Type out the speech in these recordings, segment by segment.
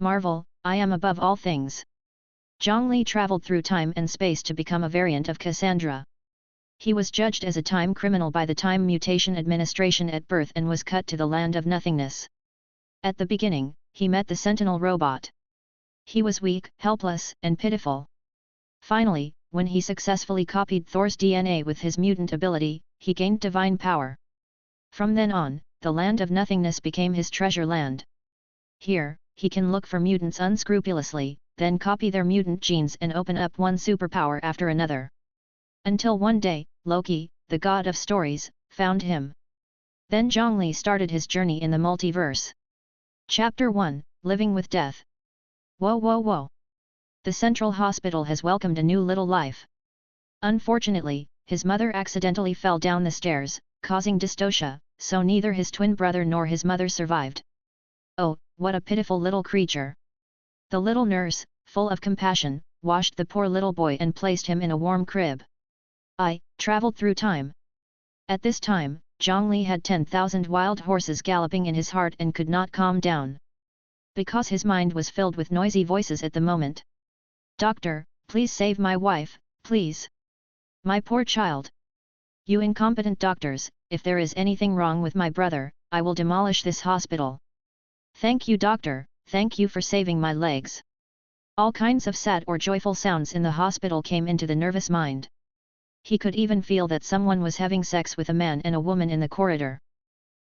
Marvel, I am above all things. Zhang Li traveled through time and space to become a variant of Cassandra. He was judged as a time criminal by the Time Mutation Administration at birth and was cut to the Land of Nothingness. At the beginning, he met the Sentinel robot. He was weak, helpless, and pitiful. Finally, when he successfully copied Thor's DNA with his mutant ability, he gained divine power. From then on, the Land of Nothingness became his treasure land. Here, he can look for mutants unscrupulously, then copy their mutant genes and open up one superpower after another. Until one day, Loki, the god of stories, found him. Then Zhang Li started his journey in the multiverse. Chapter 1, Living with Death. Whoa whoa whoa! The central hospital has welcomed a new little life. Unfortunately, his mother accidentally fell down the stairs, causing dystocia, so neither his twin brother nor his mother survived. Oh, what a pitiful little creature! The little nurse, full of compassion, washed the poor little boy and placed him in a warm crib. I traveled through time. At this time, Zhang Li had 10,000 wild horses galloping in his heart and could not calm down. Because his mind was filled with noisy voices at the moment. Doctor, please save my wife, please. My poor child. You incompetent doctors, if there is anything wrong with my brother, I will demolish this hospital. Thank you doctor, thank you for saving my legs. All kinds of sad or joyful sounds in the hospital came into the nervous mind. He could even feel that someone was having sex with a man and a woman in the corridor.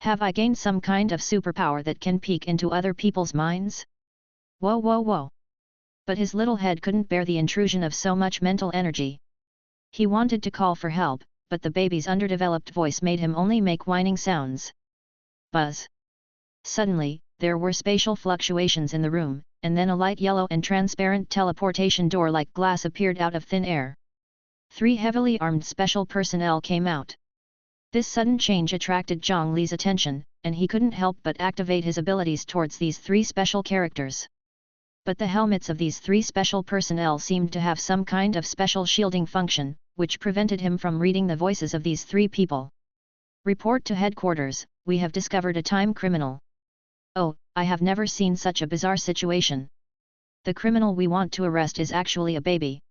Have I gained some kind of superpower that can peek into other people's minds? Whoa whoa whoa! But his little head couldn't bear the intrusion of so much mental energy. He wanted to call for help, but the baby's underdeveloped voice made him only make whining sounds. Buzz! Suddenly, there were spatial fluctuations in the room, and then a light yellow and transparent teleportation door like glass appeared out of thin air. 3 heavily armed special personnel came out. This sudden change attracted Zhang Li's attention, and he couldn't help but activate his abilities towards these 3 special characters. But the helmets of these 3 special personnel seemed to have some kind of special shielding function, which prevented him from reading the voices of these 3 people. Report to headquarters, we have discovered a time criminal. Oh, I have never seen such a bizarre situation. The criminal we want to arrest is actually a baby.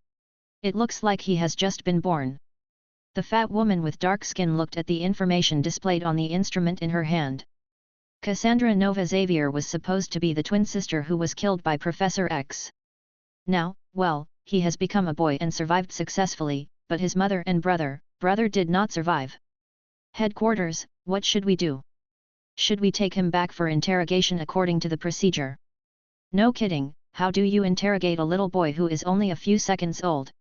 It looks like he has just been born. The fat woman with dark skin looked at the information displayed on the instrument in her hand. Cassandra Nova Xavier was supposed to be the twin sister who was killed by Professor X. Now, well, he has become a boy and survived successfully, but his mother and brother did not survive. Headquarters, what should we do? Should we take him back for interrogation according to the procedure? No kidding, how do you interrogate a little boy who is only a few seconds old?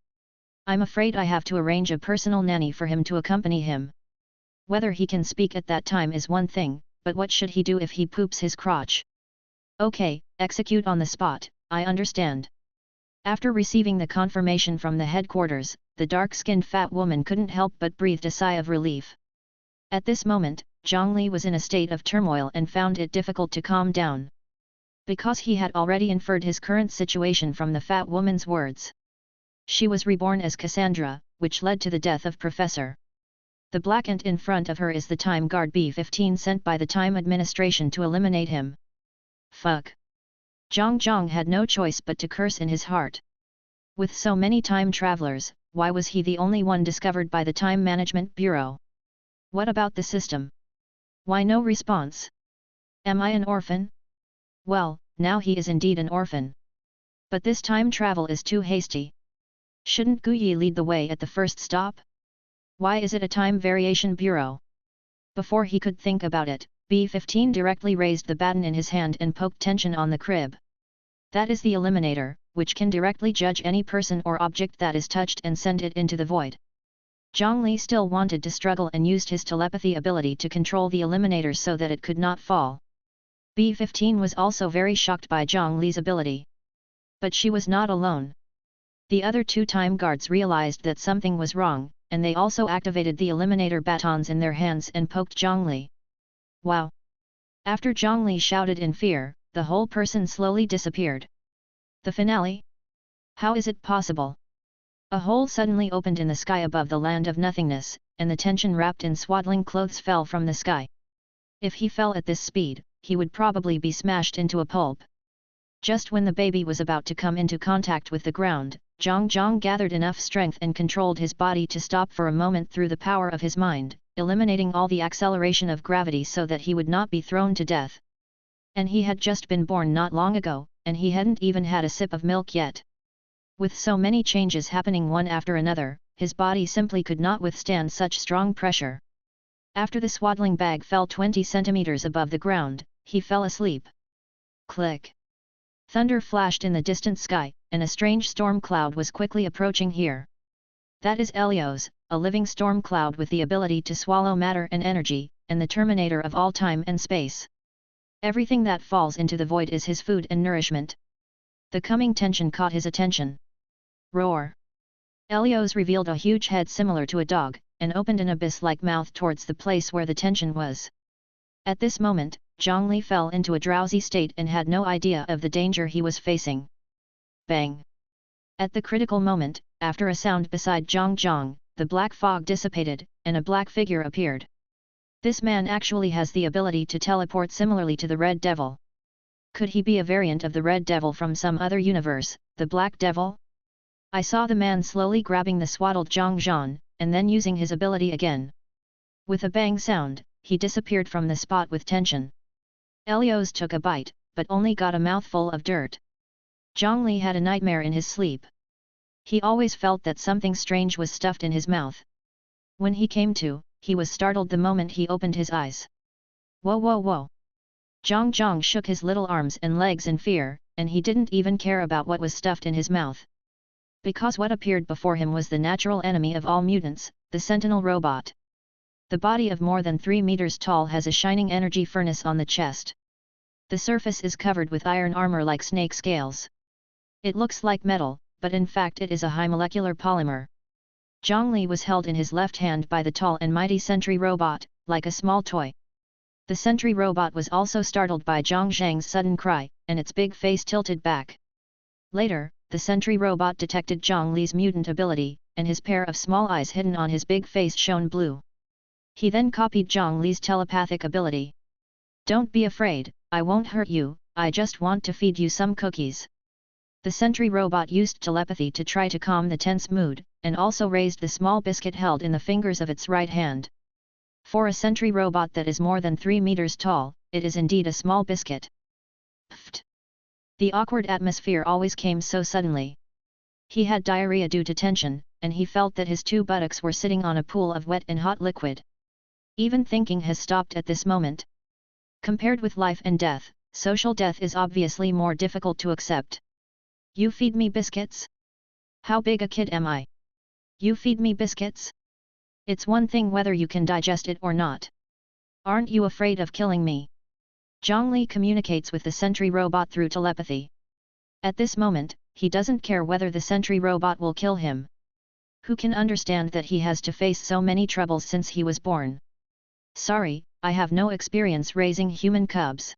I'm afraid I have to arrange a personal nanny for him to accompany him. Whether he can speak at that time is one thing, but what should he do if he poops his crotch? Okay, execute on the spot, I understand. After receiving the confirmation from the headquarters, the dark-skinned fat woman couldn't help but breathe a sigh of relief. At this moment, Zhang Li was in a state of turmoil and found it difficult to calm down. Because he had already inferred his current situation from the fat woman's words. She was reborn as Cassandra, which led to the death of Professor. The black ant in front of her is the Time Guard B-15 sent by the Time Administration to eliminate him. Fuck. Jong had no choice but to curse in his heart. With so many time travelers, why was he the only one discovered by the Time Management Bureau? What about the system? Why no response? Am I an orphan? Well, now he is indeed an orphan. But this time travel is too hasty. Shouldn't Guyi lead the way at the first stop? Why is it a time variation bureau? Before he could think about it, B-15 directly raised the baton in his hand and poked tension on the crib. That is the eliminator, which can directly judge any person or object that is touched and send it into the void. Zhang Li still wanted to struggle and used his telepathy ability to control the eliminator so that it could not fall. B-15 was also very shocked by Zhang Li's ability. But she was not alone. The other 2 time guards realized that something was wrong, and they also activated the eliminator batons in their hands and poked Zhang Li. Wow! After Zhang Li shouted in fear, the whole person slowly disappeared. The finale? How is it possible? A hole suddenly opened in the sky above the Land of Nothingness, and the tension wrapped in swaddling clothes fell from the sky. If he fell at this speed, he would probably be smashed into a pulp. Just when the baby was about to come into contact with the ground, Jong gathered enough strength and controlled his body to stop for a moment through the power of his mind, eliminating all the acceleration of gravity so that he would not be thrown to death. And he had just been born not long ago, and he hadn't even had a sip of milk yet. With so many changes happening one after another, his body simply could not withstand such strong pressure. After the swaddling bag fell 20 centimeters above the ground, he fell asleep. Click! Thunder flashed in the distant sky, and a strange storm cloud was quickly approaching here. That is Helios, a living storm cloud with the ability to swallow matter and energy, and the terminator of all time and space. Everything that falls into the void is his food and nourishment. The coming tension caught his attention. Roar! Helios revealed a huge head similar to a dog, and opened an abyss-like mouth towards the place where the tension was. At this moment, Zhang Li fell into a drowsy state and had no idea of the danger he was facing. Bang! At the critical moment, after a sound beside Jong, the black fog dissipated, and a black figure appeared. This man actually has the ability to teleport similarly to the Red Devil. Could he be a variant of the Red Devil from some other universe, the Black Devil? I saw the man slowly grabbing the swaddled Zhang, and then using his ability again. With a bang sound, he disappeared from the spot with tension. Helios took a bite, but only got a mouthful of dirt. Zhang Li had a nightmare in his sleep. He always felt that something strange was stuffed in his mouth. When he came to, he was startled the moment he opened his eyes. Whoa! Zhang shook his little arms and legs in fear, and he didn't even care about what was stuffed in his mouth. Because what appeared before him was the natural enemy of all mutants, the Sentinel robot. The body of more than 3 meters tall has a shining energy furnace on the chest. The surface is covered with iron armor like snake scales. It looks like metal, but in fact it is a high molecular polymer. Zhang Li was held in his left hand by the tall and mighty sentry robot, like a small toy. The sentry robot was also startled by Zhang's sudden cry, and its big face tilted back. Later, the sentry robot detected Zhang Li's mutant ability, and his pair of small eyes hidden on his big face shone blue. He then copied Zhang Li's telepathic ability. "Don't be afraid, I won't hurt you, I just want to feed you some cookies." The sentry robot used telepathy to try to calm the tense mood, and also raised the small biscuit held in the fingers of its right hand. For a sentry robot that is more than 3 meters tall, it is indeed a small biscuit. Pfft! The awkward atmosphere always came so suddenly. He had diarrhea due to tension, and he felt that his 2 buttocks were sitting on a pool of wet and hot liquid. Even thinking has stopped at this moment. Compared with life and death, social death is obviously more difficult to accept. "You feed me biscuits? How big a kid am I? You feed me biscuits? It's one thing whether you can digest it or not. Aren't you afraid of killing me?" Zhang Li communicates with the sentry robot through telepathy. At this moment, he doesn't care whether the sentry robot will kill him. Who can understand that he has to face so many troubles since he was born? "Sorry, I have no experience raising human cubs."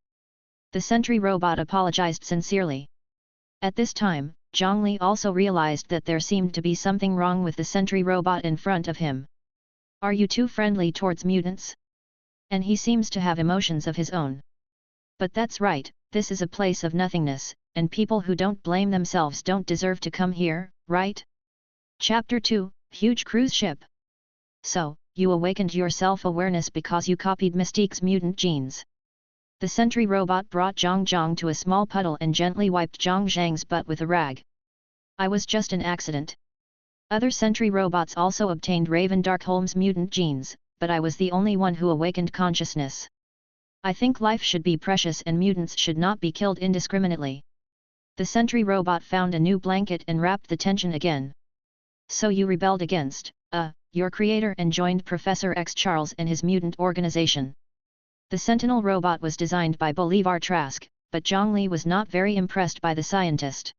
The sentry robot apologized sincerely. At this time, Zhang Li also realized that there seemed to be something wrong with the sentry robot in front of him. "Are you too friendly towards mutants? And he seems to have emotions of his own. But that's right, this is a place of nothingness, and people who don't blame themselves don't deserve to come here, right?" Chapter 2, Huge Cruise Ship. "So, you awakened your self-awareness because you copied Mystique's mutant genes." The sentry robot brought Zhang to a small puddle and gently wiped Zhang's butt with a rag. "I was just an accident. Other sentry robots also obtained Raven Darkholm's mutant genes, but I was the only one who awakened consciousness. I think life should be precious and mutants should not be killed indiscriminately." The sentry robot found a new blanket and wrapped the tension again. "So you rebelled against, your creator and joined Professor X Charles and his mutant organization." The Sentinel robot was designed by Bolivar Trask, but Zhang Li was not very impressed by the scientist.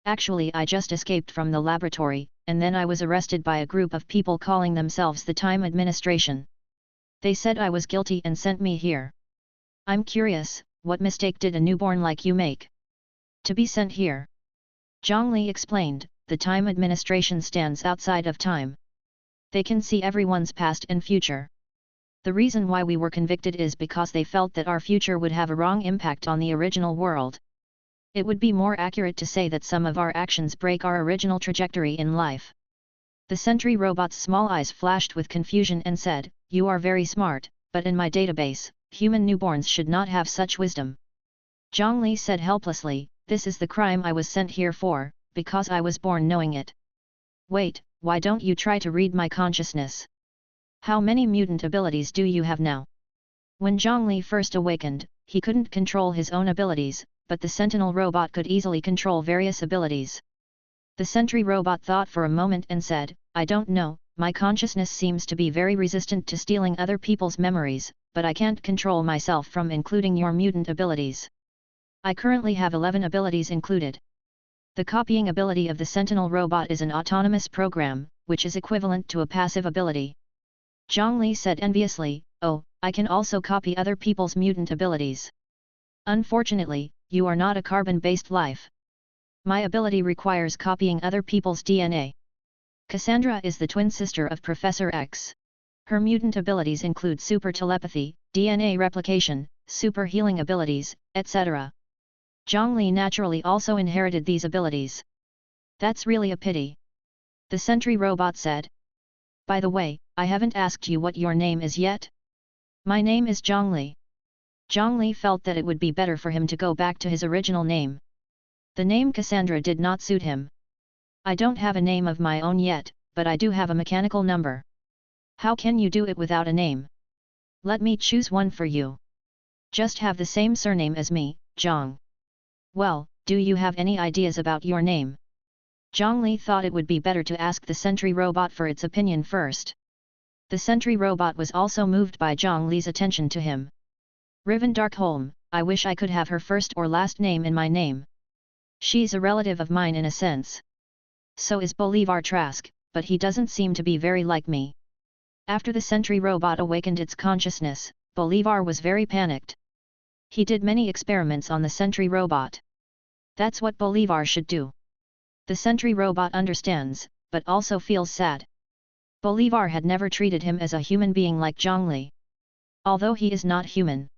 "Actually, I just escaped from the laboratory, and then I was arrested by a group of people calling themselves the Time Administration. They said I was guilty and sent me here. I'm curious, what mistake did a newborn like you make to be sent here?" Zhang Li explained, "The Time Administration stands outside of time. They can see everyone's past and future. The reason why we were convicted is because they felt that our future would have a wrong impact on the original world. It would be more accurate to say that some of our actions break our original trajectory in life. The sentry robot's small eyes flashed with confusion and said, "You are very smart, but in my database, human newborns should not have such wisdom." Zhang Li said helplessly, "This is the crime I was sent here for, because I was born knowing it." "Wait, why don't you try to read my consciousness? How many mutant abilities do you have now?" When Zhang Li first awakened, he couldn't control his own abilities, but the sentinel robot could easily control various abilities. The sentry robot thought for a moment and said, "I don't know, my consciousness seems to be very resistant to stealing other people's memories, but I can't control myself from including your mutant abilities. I currently have 11 abilities included." The copying ability of the sentinel robot is an autonomous program, which is equivalent to a passive ability. Zhang Li said enviously, "Oh, I can also copy other people's mutant abilities. Unfortunately, you are not a carbon-based life. My ability requires copying other people's DNA. Cassandra is the twin sister of Professor X. Her mutant abilities include super telepathy, DNA replication, super healing abilities, etc. Zhang Li naturally also inherited these abilities. That's really a pity." The sentry robot said. "By the way, I haven't asked you what your name is yet?" "My name is Zhang Li." Zhang Li felt that it would be better for him to go back to his original name. The name Cassandra did not suit him. "I don't have a name of my own yet, but I do have a mechanical number." "How can you do it without a name?" "Let me choose one for you. Just have the same surname as me, Jong." "Well, do you have any ideas about your name?" Zhang Li thought it would be better to ask the sentry robot for its opinion first. The sentry robot was also moved by Zhang Li's attention to him. "Riven Darkholm, I wish I could have her first or last name in my name. She's a relative of mine in a sense. So is Bolivar Trask, but he doesn't seem to be very like me." After the sentry robot awakened its consciousness, Bolivar was very panicked. He did many experiments on the sentry robot. That's what Bolivar should do. The sentry robot understands, but also feels sad. Bolivar had never treated him as a human being like Zhang Li. Although he is not human.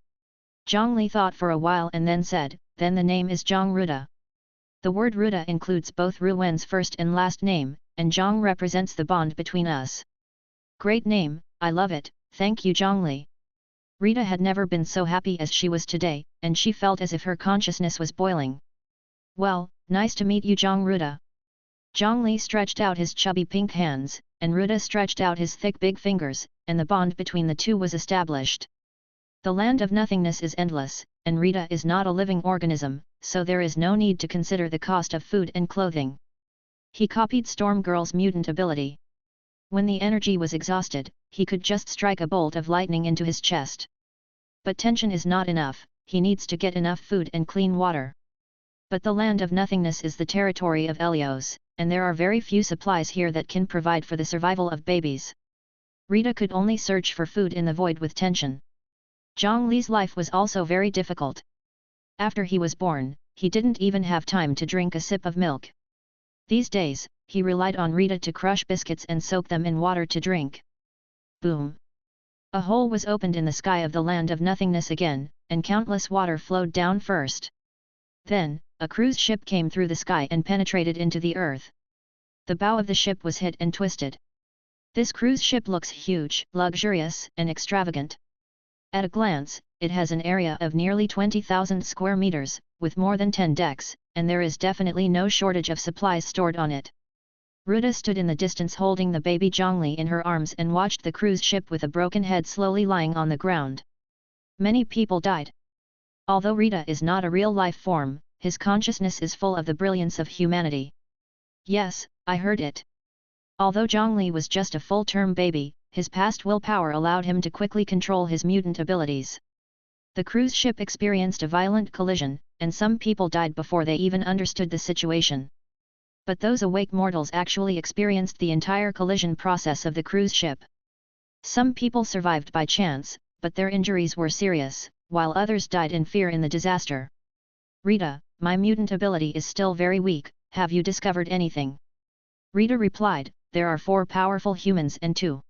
Zhang Li thought for a while and then said, "Then the name is Zhang Ruda." The word Ruda includes both Ruwen's first and last name, and Zhang represents the bond between us. "Great name, I love it, thank you Zhang Li." Rita had never been so happy as she was today, and she felt as if her consciousness was boiling. "Well, nice to meet you Zhang Ruda." Zhang Li stretched out his chubby pink hands, and Ruda stretched out his thick big fingers, and the bond between the two was established. The Land of Nothingness is endless, and Rita is not a living organism, so there is no need to consider the cost of food and clothing. He copied Storm Girl's mutant ability. When the energy was exhausted, he could just strike a bolt of lightning into his chest. But tension is not enough, he needs to get enough food and clean water. But the Land of Nothingness is the territory of Elios, and there are very few supplies here that can provide for the survival of babies. Rita could only search for food in the void with tension. Zhang Li's life was also very difficult. After he was born, he didn't even have time to drink a sip of milk. These days, he relied on Rita to crush biscuits and soak them in water to drink. Boom! A hole was opened in the sky of the Land of Nothingness again, and countless water flowed down first. Then, a cruise ship came through the sky and penetrated into the earth. The bow of the ship was hit and twisted. This cruise ship looks huge, luxurious, and extravagant. At a glance, it has an area of nearly 20,000 square meters, with more than 10 decks, and there is definitely no shortage of supplies stored on it. Ruda stood in the distance holding the baby Zhang Li in her arms and watched the cruise ship with a broken head slowly lying on the ground. Many people died. Although Rita is not a real life form, his consciousness is full of the brilliance of humanity. Yes, I heard it. Although Zhang Li was just a full-term baby, his past willpower allowed him to quickly control his mutant abilities. The cruise ship experienced a violent collision, and some people died before they even understood the situation. But those awake mortals actually experienced the entire collision process of the cruise ship. Some people survived by chance, but their injuries were serious, while others died in fear in the disaster. Rita, my mutant ability is still very weak, have you discovered anything? Rita replied, there are 4 powerful humans and 2.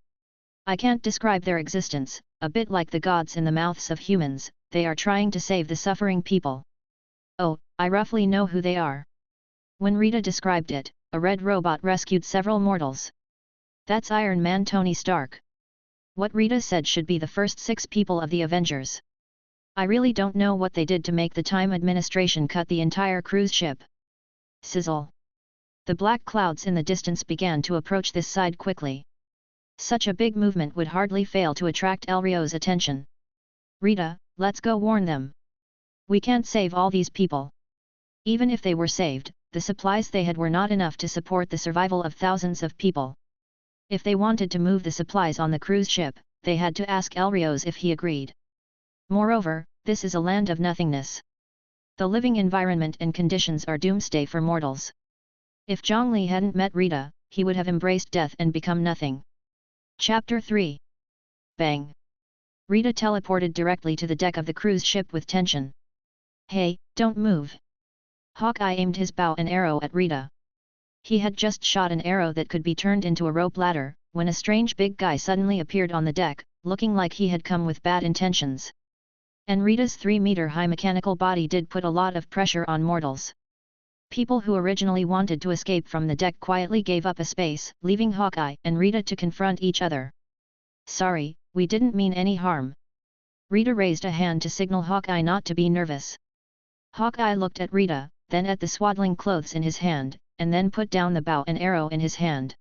I can't describe their existence, a bit like the gods in the mouths of humans, they are trying to save the suffering people. Oh, I roughly know who they are. When Rita described it, a red robot rescued several mortals. That's Iron Man Tony Stark. What Rita said should be the first 6 people of the Avengers. I really don't know what they did to make the Time Administration cut the entire cruise ship. Sizzle. The black clouds in the distance began to approach this side quickly. Such a big movement would hardly fail to attract Elrio's attention. Rita, let's go warn them. We can't save all these people. Even if they were saved, the supplies they had were not enough to support the survival of thousands of people. If they wanted to move the supplies on the cruise ship, they had to ask Elrios if he agreed. Moreover, this is a land of nothingness. The living environment and conditions are doomsday for mortals. If Zhang Li hadn't met Rita, he would have embraced death and become nothing. Chapter 3. Bang! Rita teleported directly to the deck of the cruise ship with tension. Hey, don't move! Hawkeye aimed his bow and arrow at Rita. He had just shot an arrow that could be turned into a rope ladder, when a strange big guy suddenly appeared on the deck, looking like he had come with bad intentions. And Rita's 3-meter-high mechanical body did put a lot of pressure on mortals. People who originally wanted to escape from the deck quietly gave up a space, leaving Hawkeye and Rita to confront each other. Sorry, we didn't mean any harm. Rita raised a hand to signal Hawkeye not to be nervous. Hawkeye looked at Rita, then at the swaddling clothes in his hand, and then put down the bow and arrow in his hand.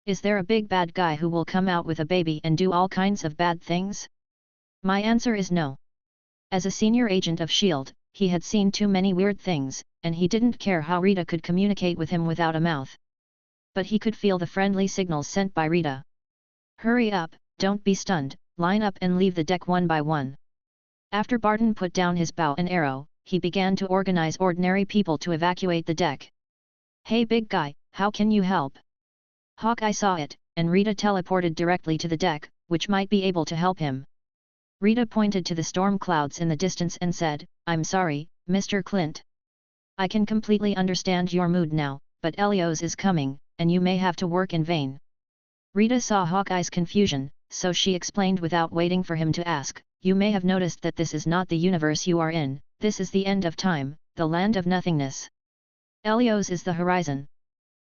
Is there a big bad guy who will come out with a baby and do all kinds of bad things? My answer is no. As a senior agent of S.H.I.E.L.D., he had seen too many weird things, and he didn't care how Rita could communicate with him without a mouth. But he could feel the friendly signals sent by Rita. Hurry up, don't be stunned, line up and leave the deck one by one. After Barton put down his bow and arrow, he began to organize ordinary people to evacuate the deck. Hey big guy, how can you help? Hawkeye saw it, and Rita teleported directly to the deck, which might be able to help him. Rita pointed to the storm clouds in the distance and said, I'm sorry, Mr. Clint. I can completely understand your mood now, but Ellios is coming, and you may have to work in vain. Rita saw Hawkeye's confusion, so she explained without waiting for him to ask, you may have noticed that this is not the universe you are in, this is the end of time, the land of nothingness. Ellios is the horizon.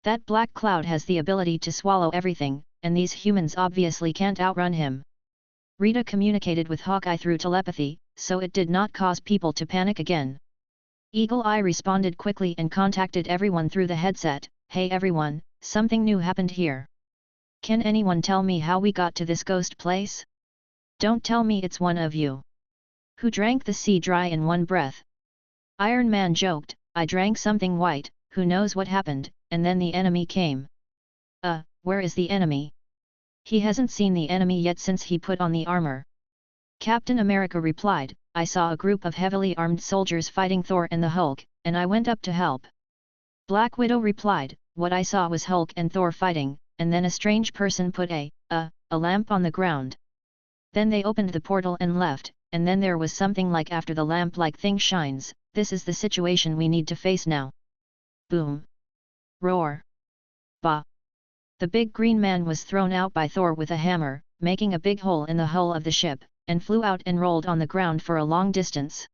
That black cloud has the ability to swallow everything, and these humans obviously can't outrun him. Rita communicated with Hawkeye through telepathy, so it did not cause people to panic again. Eagle Eye responded quickly and contacted everyone through the headset, hey everyone, something new happened here. Can anyone tell me how we got to this ghost place? Don't tell me it's one of you. Who drank the sea dry in one breath? Iron Man joked, I drank something white, who knows what happened, and then the enemy came. Where is the enemy? He hasn't seen the enemy yet since he put on the armor. Captain America replied, I saw a group of heavily armed soldiers fighting Thor and the Hulk, and I went up to help. Black Widow replied, what I saw was Hulk and Thor fighting, and then a strange person put a lamp on the ground. Then they opened the portal and left, and then there was something like after the lamp-like thing shines, this is the situation we need to face now. Boom. Roar. Bah. The big green man was thrown out by Thor with a hammer, making a big hole in the hull of the ship, and flew out and rolled on the ground for a long distance.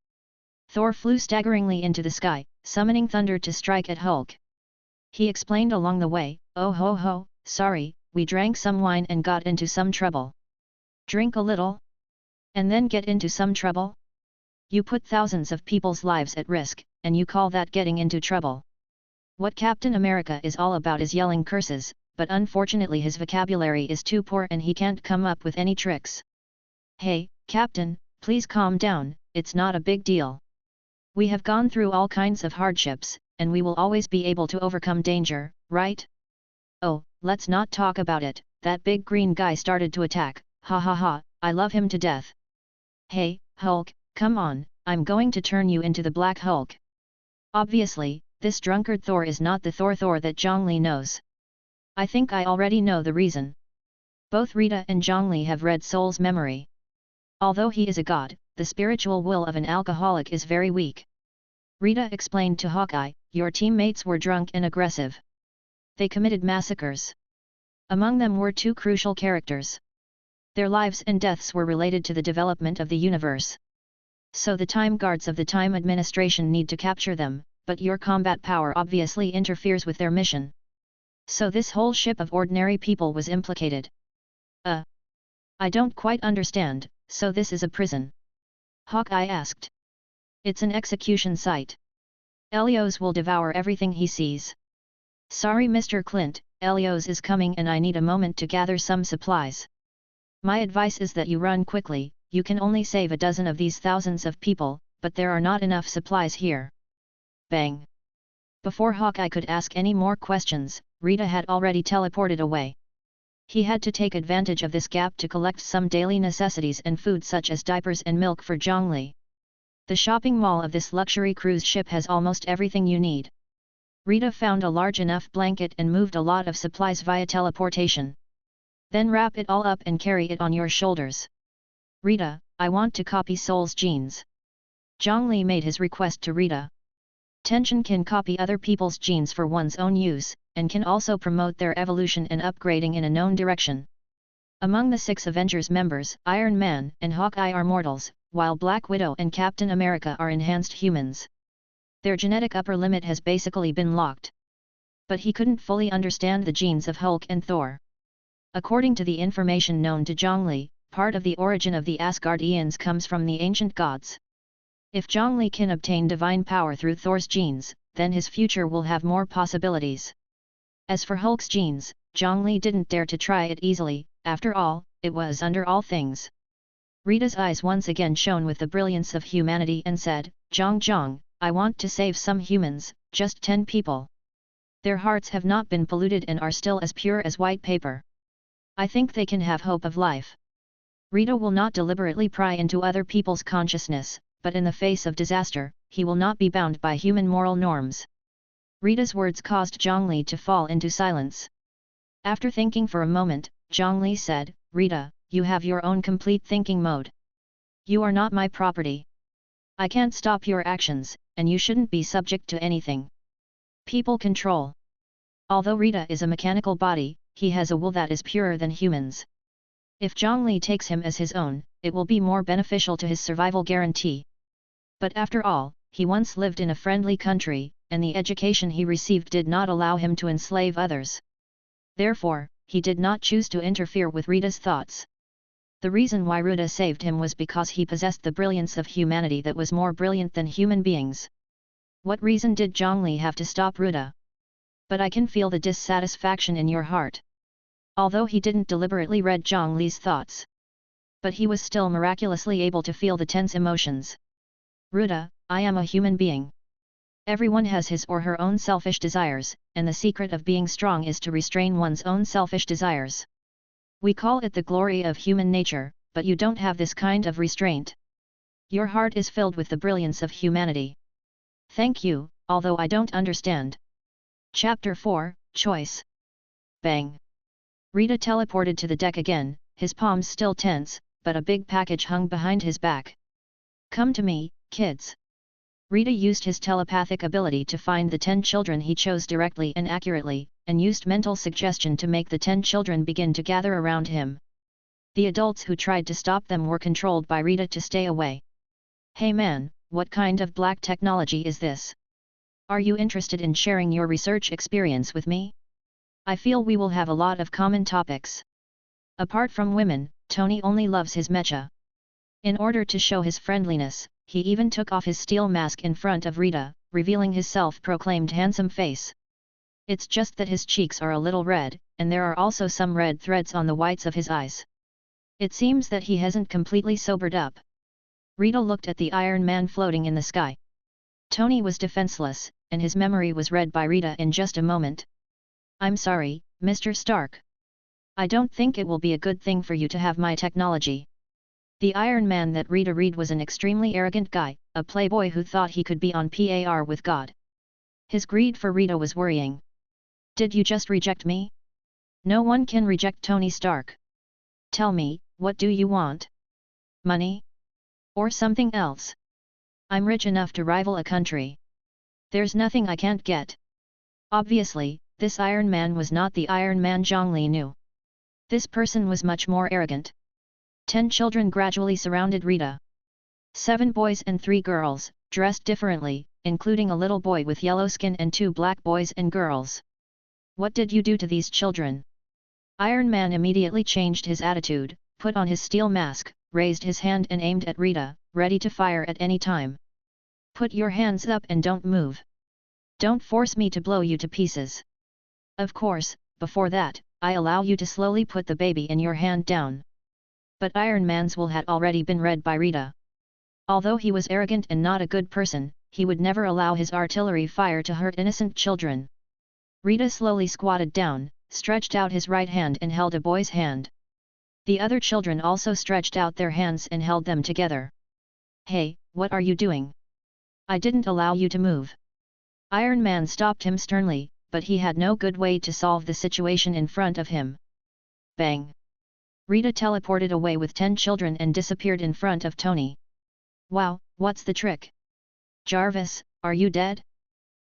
Thor flew staggeringly into the sky, summoning thunder to strike at Hulk. He explained along the way, oh ho ho, sorry, we drank some wine and got into some trouble. Drink a little? And then get into some trouble? You put thousands of people's lives at risk, and you call that getting into trouble? What Captain America is all about is yelling curses, but unfortunately his vocabulary is too poor and he can't come up with any tricks. Hey, Captain, please calm down, it's not a big deal. We have gone through all kinds of hardships, and we will always be able to overcome danger, right? Oh, let's not talk about it, that big green guy started to attack, ha ha ha, I love him to death. Hey, Hulk, come on, I'm going to turn you into the Black Hulk. Obviously, this drunkard Thor is not the Thor that Zhang Li knows. I think I already know the reason. Both Rita and Zhang Li have read Soul's memory. Although he is a god, the spiritual will of an alcoholic is very weak. Rita explained to Hawkeye, your teammates were drunk and aggressive. They committed massacres. Among them were 2 crucial characters. Their lives and deaths were related to the development of the universe. So the time guards of the Time Administration need to capture them, but your combat power obviously interferes with their mission. So this whole ship of ordinary people was implicated. I don't quite understand, so this is a prison? Hawkeye asked. It's an execution site. Helios will devour everything he sees. Sorry Mr. Clint, Helios is coming and I need a moment to gather some supplies. My advice is that you run quickly, you can only save a dozen of these thousands of people, but there are not enough supplies here. Bang! Before Hawkeye could ask any more questions, Rita had already teleported away. He had to take advantage of this gap to collect some daily necessities and food such as diapers and milk for Zhang Li. The shopping mall of this luxury cruise ship has almost everything you need. Rita found a large enough blanket and moved a lot of supplies via teleportation. Then wrap it all up and carry it on your shoulders. Rita, I want to copy Soul's genes. Zhang Li made his request to Rita. Tension can copy other people's genes for one's own use, and can also promote their evolution and upgrading in a known direction. Among the 6 Avengers members, Iron Man and Hawkeye are mortals, while Black Widow and Captain America are enhanced humans. Their genetic upper limit has basically been locked. But he couldn't fully understand the genes of Hulk and Thor. According to the information known to Zhang Li, part of the origin of the Asgardians comes from the ancient gods. If Zhang Li can obtain divine power through Thor's genes, then his future will have more possibilities. As for Hulk's genes, Zhang Li didn't dare to try it easily, after all, it was under all things. Rita's eyes once again shone with the brilliance of humanity and said, Zhang, I want to save some humans, just 10 people. Their hearts have not been polluted and are still as pure as white paper. I think they can have hope of life. Rita will not deliberately pry into other people's consciousness, but in the face of disaster, he will not be bound by human moral norms. Rita's words caused Zhang Li to fall into silence. After thinking for a moment, Zhang Li said, Rita, you have your own complete thinking mode. You are not my property. I can't stop your actions, and you shouldn't be subject to anything. People control. Although Rita is a mechanical body, he has a will that is purer than humans. If Zhang Li takes him as his own, it will be more beneficial to his survival guarantee. But after all, he once lived in a friendly country, and the education he received did not allow him to enslave others. Therefore, he did not choose to interfere with Rita's thoughts. The reason why Ruda saved him was because he possessed the brilliance of humanity that was more brilliant than human beings. What reason did Zhang Li have to stop Ruda? But I can feel the dissatisfaction in your heart. Although he didn't deliberately read Zhang Li's thoughts. But he was still miraculously able to feel the tense emotions. Ruda, I am a human being. Everyone has his or her own selfish desires, and the secret of being strong is to restrain one's own selfish desires. We call it the glory of human nature, but you don't have this kind of restraint. Your heart is filled with the brilliance of humanity. Thank you, although I don't understand. Chapter 4, Choice. Bang. Rita teleported to the deck again, his palms still tense, but a big package hung behind his back. Come to me, kids. Rita used his telepathic ability to find the 10 children he chose directly and accurately, and used mental suggestion to make the 10 children begin to gather around him. The adults who tried to stop them were controlled by Rita to stay away. Hey man, what kind of black technology is this? Are you interested in sharing your research experience with me? I feel we will have a lot of common topics. Apart from women, Tony only loves his mecha. In order to show his friendliness, he even took off his steel mask in front of Rita, revealing his self-proclaimed handsome face. It's just that his cheeks are a little red, and there are also some red threads on the whites of his eyes. It seems that he hasn't completely sobered up. Rita looked at the Iron Man floating in the sky. Tony was defenseless, and his memory was read by Rita in just a moment. I'm sorry, Mr. Stark. I don't think it will be a good thing for you to have my technology. The Iron Man that Rita read was an extremely arrogant guy, a playboy who thought he could be on par with God. His greed for Rita was worrying. Did you just reject me? No one can reject Tony Stark. Tell me, what do you want? Money? Or something else? I'm rich enough to rival a country. There's nothing I can't get. Obviously, this Iron Man was not the Iron Man Zhang Li knew. This person was much more arrogant. 10 children gradually surrounded Rita. 7 boys and 3 girls, dressed differently, including a little boy with yellow skin and 2 black boys and girls. What did you do to these children? Iron Man immediately changed his attitude, put on his steel mask, raised his hand and aimed at Rita, ready to fire at any time. Put your hands up and don't move. Don't force me to blow you to pieces. Of course, before that, I allow you to slowly put the baby in your hand down. But Iron Man's will had already been read by Rita. Although he was arrogant and not a good person, he would never allow his artillery fire to hurt innocent children. Rita slowly squatted down, stretched out his right hand and held a boy's hand. The other children also stretched out their hands and held them together. Hey, what are you doing? I didn't allow you to move. Iron Man stopped him sternly, but he had no good way to solve the situation in front of him. Bang! Rita teleported away with 10 children and disappeared in front of Tony. Wow, what's the trick? Jarvis, are you dead?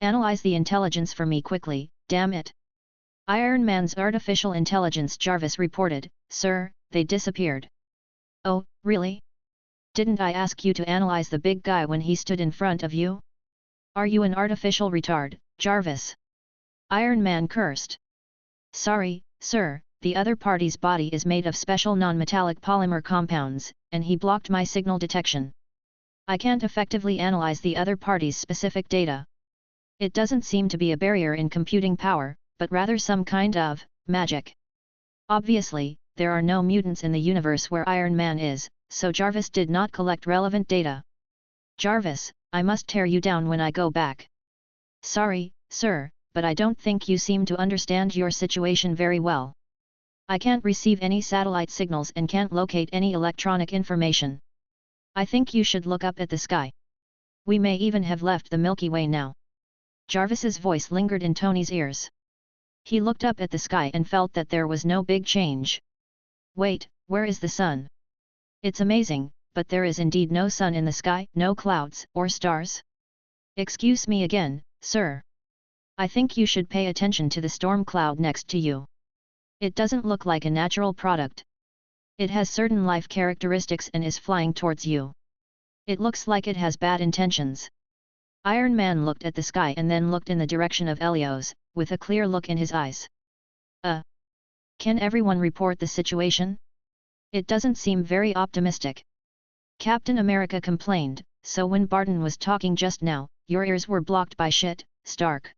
Analyze the intelligence for me quickly, damn it. Iron Man's artificial intelligence Jarvis reported, Sir, they disappeared. Oh, really? Didn't I ask you to analyze the big guy when he stood in front of you? Are you an artificial retard, Jarvis? Iron Man cursed. Sorry, sir, the other party's body is made of special non-metallic polymer compounds, and he blocked my signal detection. I can't effectively analyze the other party's specific data. It doesn't seem to be a barrier in computing power, but rather some kind of magic. Obviously, there are no mutants in the universe where Iron Man is, so Jarvis did not collect relevant data. Jarvis, I must tear you down when I go back. Sorry, sir, but I don't think you seem to understand your situation very well. I can't receive any satellite signals and can't locate any electronic information. I think you should look up at the sky. We may even have left the Milky Way now. Jarvis's voice lingered in Tony's ears. He looked up at the sky and felt that there was no big change. Wait, where is the sun? It's amazing, but there is indeed no sun in the sky, no clouds or stars. Excuse me again, sir. I think you should pay attention to the storm cloud next to you. It doesn't look like a natural product. It has certain life characteristics and is flying towards you. It looks like it has bad intentions. Iron Man looked at the sky and then looked in the direction of Helios, with a clear look in his eyes. Can everyone report the situation? It doesn't seem very optimistic. Captain America complained, so when Barton was talking just now, your ears were blocked by shit, Stark.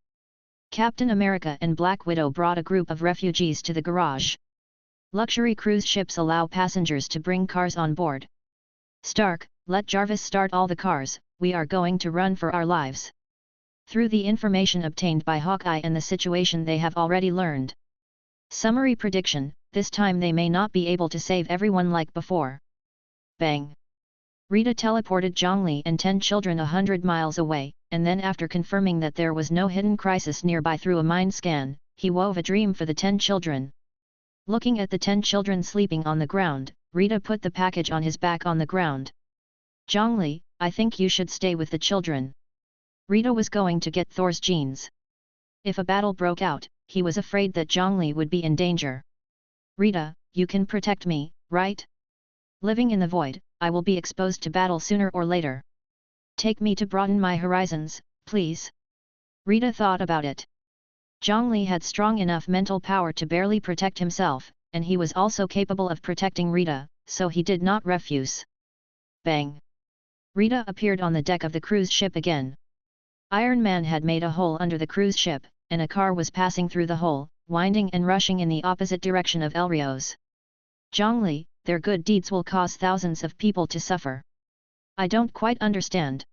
Captain America and Black Widow brought a group of refugees to the garage. Luxury cruise ships allow passengers to bring cars on board. Stark, let Jarvis start all the cars, we are going to run for our lives. Through the information obtained by Hawkeye and the situation they have already learned. Summary prediction, this time they may not be able to save everyone like before. Bang! Rita teleported Zhang Li and 10 children 100 miles away, and then after confirming that there was no hidden crisis nearby through a mind scan, he wove a dream for the 10 children. Looking at the 10 children sleeping on the ground, Rita put the package on his back on the ground. Zhang Li, I think you should stay with the children. Rita was going to get Thor's genes. If a battle broke out, he was afraid that Zhang Li would be in danger. Rita, you can protect me, right? Living in the void, I will be exposed to battle sooner or later. Take me to broaden my horizons, please. Rita thought about it. Zhang Li had strong enough mental power to barely protect himself, and he was also capable of protecting Rita, so he did not refuse. Bang! Rita appeared on the deck of the cruise ship again. Iron Man had made a hole under the cruise ship, and a car was passing through the hole, winding and rushing in the opposite direction of Helios. Zhang Li, their good deeds will cause thousands of people to suffer. I don't quite understand.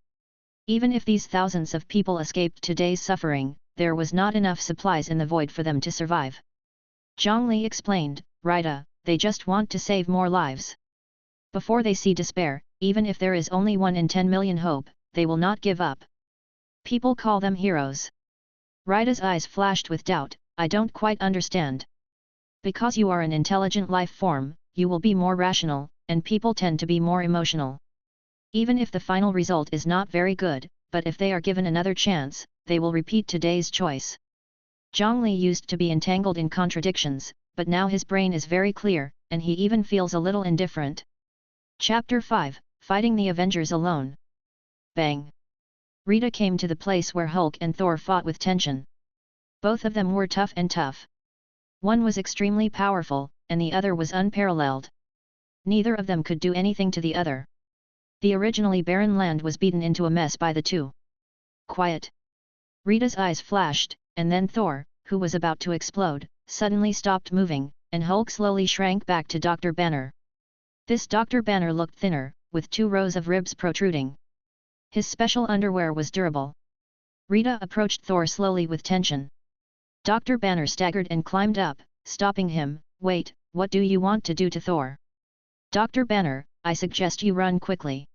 Even if these thousands of people escaped today's suffering, there was not enough supplies in the void for them to survive. Zhang Li explained, Rita, they just want to save more lives. Before they see despair, even if there is only 1 in 10 million hope, they will not give up. People call them heroes. Rita's eyes flashed with doubt, I don't quite understand. Because you are an intelligent life form, you will be more rational, and people tend to be more emotional. Even if the final result is not very good, but if they are given another chance, they will repeat today's choice. Zhang Li used to be entangled in contradictions, but now his brain is very clear, and he even feels a little indifferent. Chapter 5, fighting the Avengers alone. Bang! Rita came to the place where Hulk and Thor fought with tension. Both of them were tough and tough. One was extremely powerful, and the other was unparalleled. Neither of them could do anything to the other. The originally barren land was beaten into a mess by the two. Quiet! Rita's eyes flashed, and then Thor, who was about to explode, suddenly stopped moving, and Hulk slowly shrank back to Dr. Banner. This Dr. Banner looked thinner, with 2 rows of ribs protruding. His special underwear was durable. Rita approached Thor slowly with tension. Dr. Banner staggered and climbed up, stopping him. Wait, what do you want to do to Thor? Dr. Banner, I suggest you run quickly.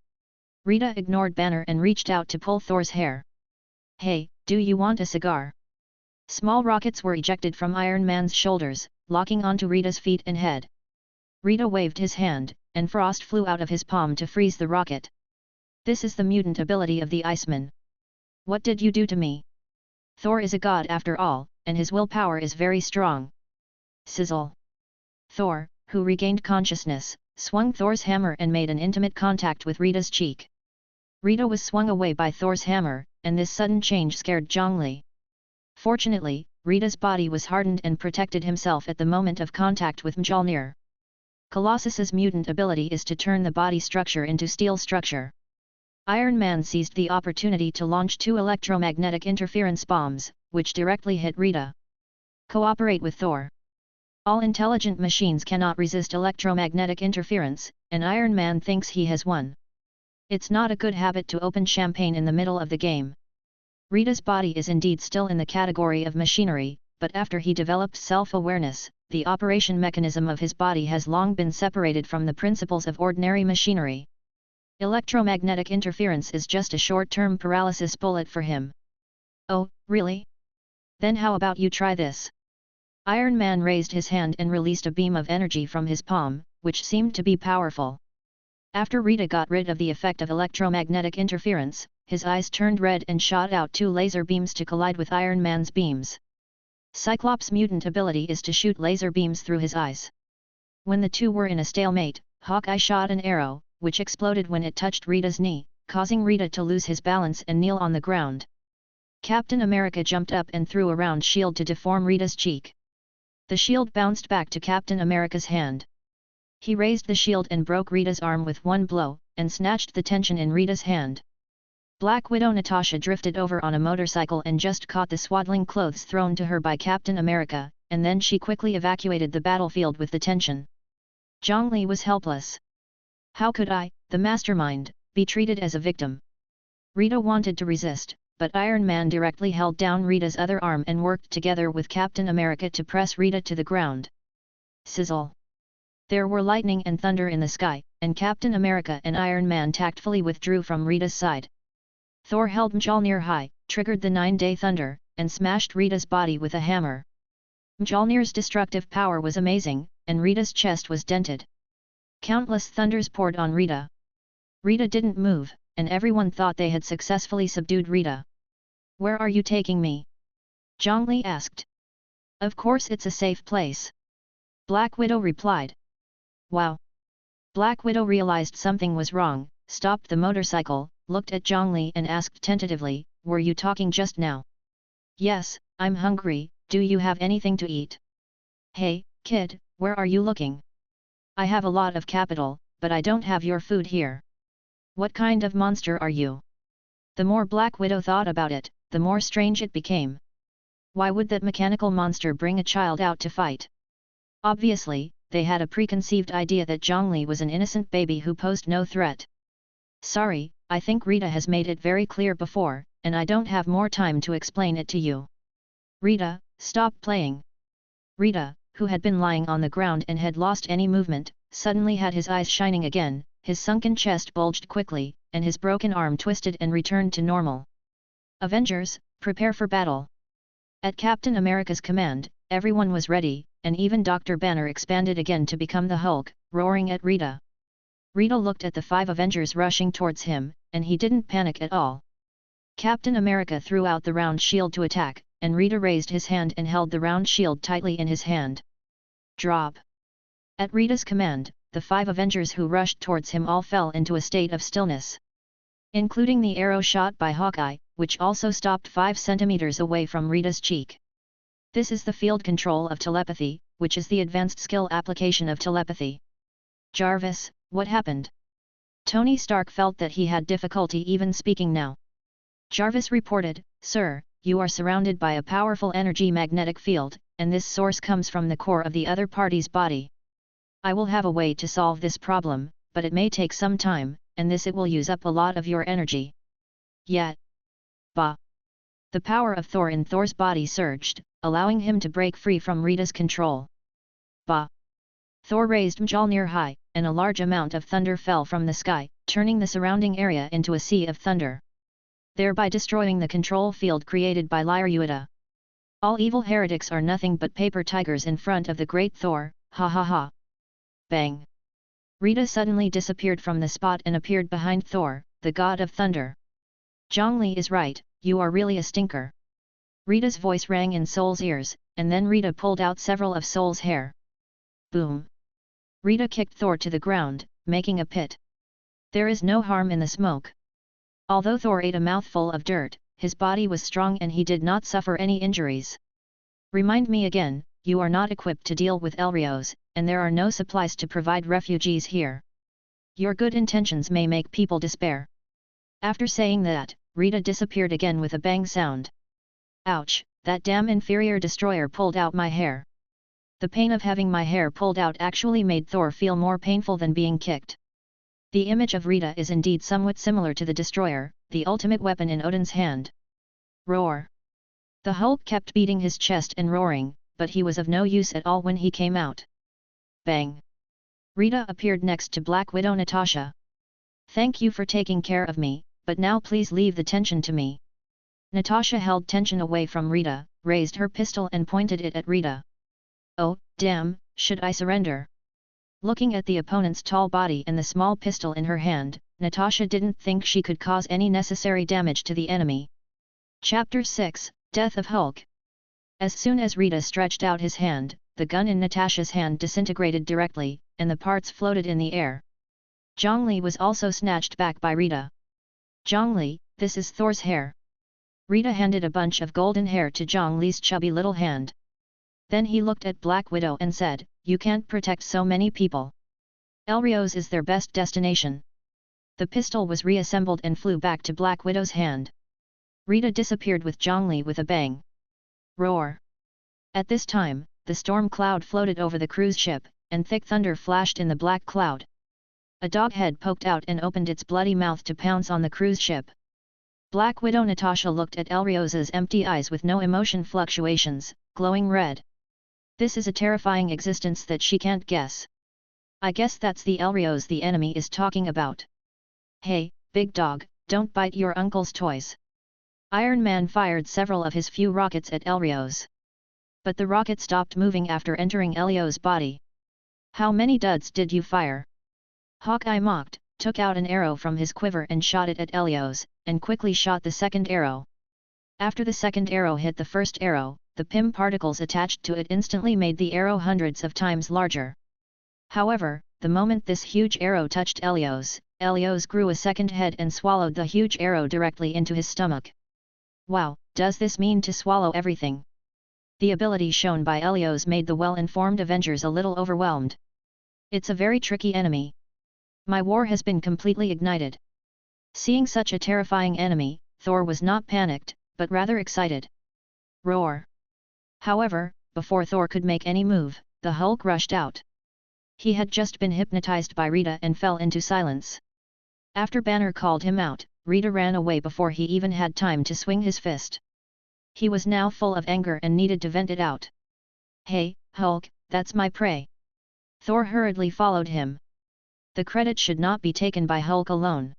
Rita ignored Banner and reached out to pull Thor's hair. Hey, do you want a cigar? Small rockets were ejected from Iron Man's shoulders, locking onto Rita's feet and head. Rita waved his hand, and frost flew out of his palm to freeze the rocket. This is the mutant ability of the Iceman. What did you do to me? Thor is a god after all, and his willpower is very strong. Sizzle! Thor, who regained consciousness, swung Thor's hammer and made an intimate contact with Rita's cheek. Rita was swung away by Thor's hammer, and this sudden change scared Zhang Li. Fortunately, Rita's body was hardened and protected himself at the moment of contact with Mjolnir. Colossus's mutant ability is to turn the body structure into steel structure. Iron Man seized the opportunity to launch 2 electromagnetic interference bombs, which directly hit Rita. Cooperate with Thor. All intelligent machines cannot resist electromagnetic interference, and Iron Man thinks he has won. It's not a good habit to open champagne in the middle of the game. Rita's body is indeed still in the category of machinery, but after he developed self-awareness, the operation mechanism of his body has long been separated from the principles of ordinary machinery. Electromagnetic interference is just a short-term paralysis bullet for him. Oh, really? Then how about you try this? Iron Man raised his hand and released a beam of energy from his palm, which seemed to be powerful. After Rita got rid of the effect of electromagnetic interference, his eyes turned red and shot out 2 laser beams to collide with Iron Man's beams. Cyclops' mutant ability is to shoot laser beams through his eyes. When the two were in a stalemate, Hawkeye shot an arrow, which exploded when it touched Rita's knee, causing Rita to lose his balance and kneel on the ground. Captain America jumped up and threw a round shield to deform Rita's cheek. The shield bounced back to Captain America's hand. He raised the shield and broke Rita's arm with one blow, and snatched the tension in Rita's hand. Black Widow Natasha drifted over on a motorcycle and just caught the swaddling clothes thrown to her by Captain America, and then she quickly evacuated the battlefield with the tension. Zhang Li was helpless. How could I, the mastermind, be treated as a victim? Rita wanted to resist, but Iron Man directly held down Rita's other arm and worked together with Captain America to press Rita to the ground. Sizzle! There were lightning and thunder in the sky, and Captain America and Iron Man tactfully withdrew from Rita's side. Thor held Mjolnir high, triggered the 9-day thunder, and smashed Rita's body with a hammer. Mjolnir's destructive power was amazing, and Rita's chest was dented. Countless thunders poured on Rita. Rita didn't move, and everyone thought they had successfully subdued Rita. Where are you taking me? Zhang Li asked. Of course it's a safe place. Black Widow replied. Wow! Black Widow realized something was wrong, stopped the motorcycle, looked at Zhang Li and asked tentatively, were you talking just now? Yes, I'm hungry, do you have anything to eat? Hey, kid, where are you looking? I have a lot of capital, but I don't have your food here. What kind of monster are you? The more Black Widow thought about it, the more strange it became. Why would that mechanical monster bring a child out to fight? Obviously, they had a preconceived idea that Zhang Li was an innocent baby who posed no threat. Sorry, I think Rita has made it very clear before, and I don't have more time to explain it to you. Rita, stop playing. Rita, who had been lying on the ground and had lost any movement, suddenly had his eyes shining again, his sunken chest bulged quickly, and his broken arm twisted and returned to normal. Avengers, prepare for battle. At Captain America's command, everyone was ready, and even Dr. Banner expanded again to become the Hulk, roaring at Rita. Rita looked at the 5 Avengers rushing towards him, and he didn't panic at all. Captain America threw out the round shield to attack, and Rita raised his hand and held the round shield tightly in his hand. Drop! At Rita's command, the 5 Avengers who rushed towards him all fell into a state of stillness. Including the arrow shot by Hawkeye, which also stopped 5 centimeters away from Rita's cheek. This is the field control of telepathy, which is the advanced skill application of telepathy. Jarvis, what happened? Tony Stark felt that he had difficulty even speaking now. Jarvis reported, Sir, you are surrounded by a powerful energy magnetic field, and this source comes from the core of the other party's body. I will have a way to solve this problem, but it may take some time, and it will use up a lot of your energy. Yet. Bah! The power of Thor in Thor's body surged, allowing him to break free from Rita's control. Bah! Thor raised Mjolnir high, and a large amount of thunder fell from the sky, turning the surrounding area into a sea of thunder, thereby destroying the control field created by Lyruda. All evil heretics are nothing but paper tigers in front of the great Thor, ha ha ha. Bang! Rita suddenly disappeared from the spot and appeared behind Thor, the god of thunder. Zhang Li is right, you are really a stinker. Rita's voice rang in Soul's ears, and then Rita pulled out several of Soul's hair. Boom! Rita kicked Thor to the ground, making a pit. There is no harm in the smoke. Although Thor ate a mouthful of dirt, his body was strong and he did not suffer any injuries. Remind me again, you are not equipped to deal with Elrios, and there are no supplies to provide refugees here. Your good intentions may make people despair. After saying that, Rita disappeared again with a bang sound. Ouch, that damn inferior destroyer pulled out my hair. The pain of having my hair pulled out actually made Thor feel more painful than being kicked. The image of Rita is indeed somewhat similar to the destroyer, the ultimate weapon in Odin's hand. Roar! The Hulk kept beating his chest and roaring, but he was of no use at all when he came out. Bang! Rita appeared next to Black Widow Natasha. Thank you for taking care of me, but now please leave the tension to me. Natasha held tension away from Rita, raised her pistol and pointed it at Rita. Oh, damn, should I surrender? Looking at the opponent's tall body and the small pistol in her hand, Natasha didn't think she could cause any necessary damage to the enemy. Chapter 6, Death of Hulk. As soon as Rita stretched out his hand, the gun in Natasha's hand disintegrated directly, and the parts floated in the air. Zhang Li was also snatched back by Rita. Zhang Li, this is Thor's hair. Rita handed a bunch of golden hair to Zhang Li's chubby little hand. Then he looked at Black Widow and said, you can't protect so many people. Elrios is their best destination. The pistol was reassembled and flew back to Black Widow's hand. Rita disappeared with Zhang Li with a bang. Roar! At this time, the storm cloud floated over the cruise ship, and thick thunder flashed in the black cloud. A dog head poked out and opened its bloody mouth to pounce on the cruise ship. Black Widow Natasha looked at Elrios's empty eyes with no emotion fluctuations, glowing red. This is a terrifying existence that she can't guess. I guess that's the Elrios the enemy is talking about. Hey, big dog, don't bite your uncle's toys. Iron Man fired several of his few rockets at Elrios. But the rocket stopped moving after entering Elrios' body. How many duds did you fire? Hawkeye mocked, took out an arrow from his quiver and shot it at Elrios, and quickly shot the second arrow. After the second arrow hit the first arrow, the PIM particles attached to it instantly made the arrow hundreds of times larger. However, the moment this huge arrow touched Elrios, Elrios grew a second head and swallowed the huge arrow directly into his stomach. Wow, does this mean to swallow everything? The ability shown by Elrios made the well-informed Avengers a little overwhelmed. It's a very tricky enemy. My war has been completely ignited. Seeing such a terrifying enemy, Thor was not panicked, but rather excited. Roar! However, before Thor could make any move, the Hulk rushed out. He had just been hypnotized by Rita and fell into silence. After Banner called him out, Rita ran away before he even had time to swing his fist. He was now full of anger and needed to vent it out. Hey, Hulk, that's my prey. Thor hurriedly followed him. The credit should not be taken by Hulk alone.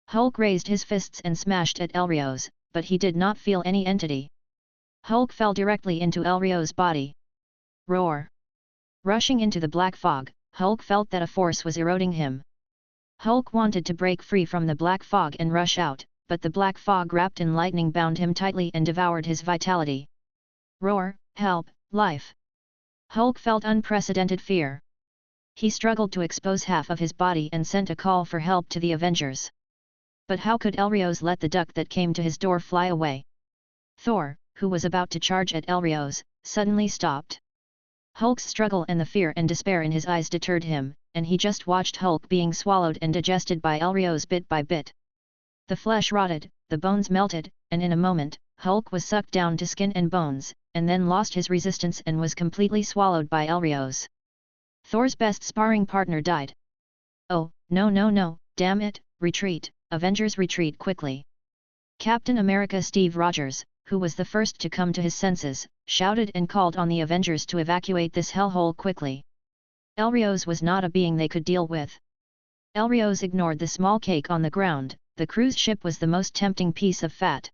Hulk raised his fists and smashed at Elrios, but he did not feel any entity. Hulk fell directly into Elrios' body. Roar! Rushing into the black fog, Hulk felt that a force was eroding him. Hulk wanted to break free from the black fog and rush out, but the black fog wrapped in lightning bound him tightly and devoured his vitality. Roar! Help! Life! Hulk felt unprecedented fear. He struggled to expose half of his body and sent a call for help to the Avengers. But how could Elrios let the duck that came to his door fly away? Thor, who was about to charge at Elrios, suddenly stopped. Hulk's struggle and the fear and despair in his eyes deterred him, and he just watched Hulk being swallowed and digested by Elrios bit by bit. The flesh rotted, the bones melted, and in a moment, Hulk was sucked down to skin and bones, and then lost his resistance and was completely swallowed by Elrios. Thor's best sparring partner died. Oh, no, damn it, retreat, Avengers retreat quickly. Captain America Steve Rogers, who was the first to come to his senses, shouted and called on the Avengers to evacuate this hellhole quickly. Elrios was not a being they could deal with. Elrios ignored the small cake on the ground. The cruise ship was the most tempting piece of fat.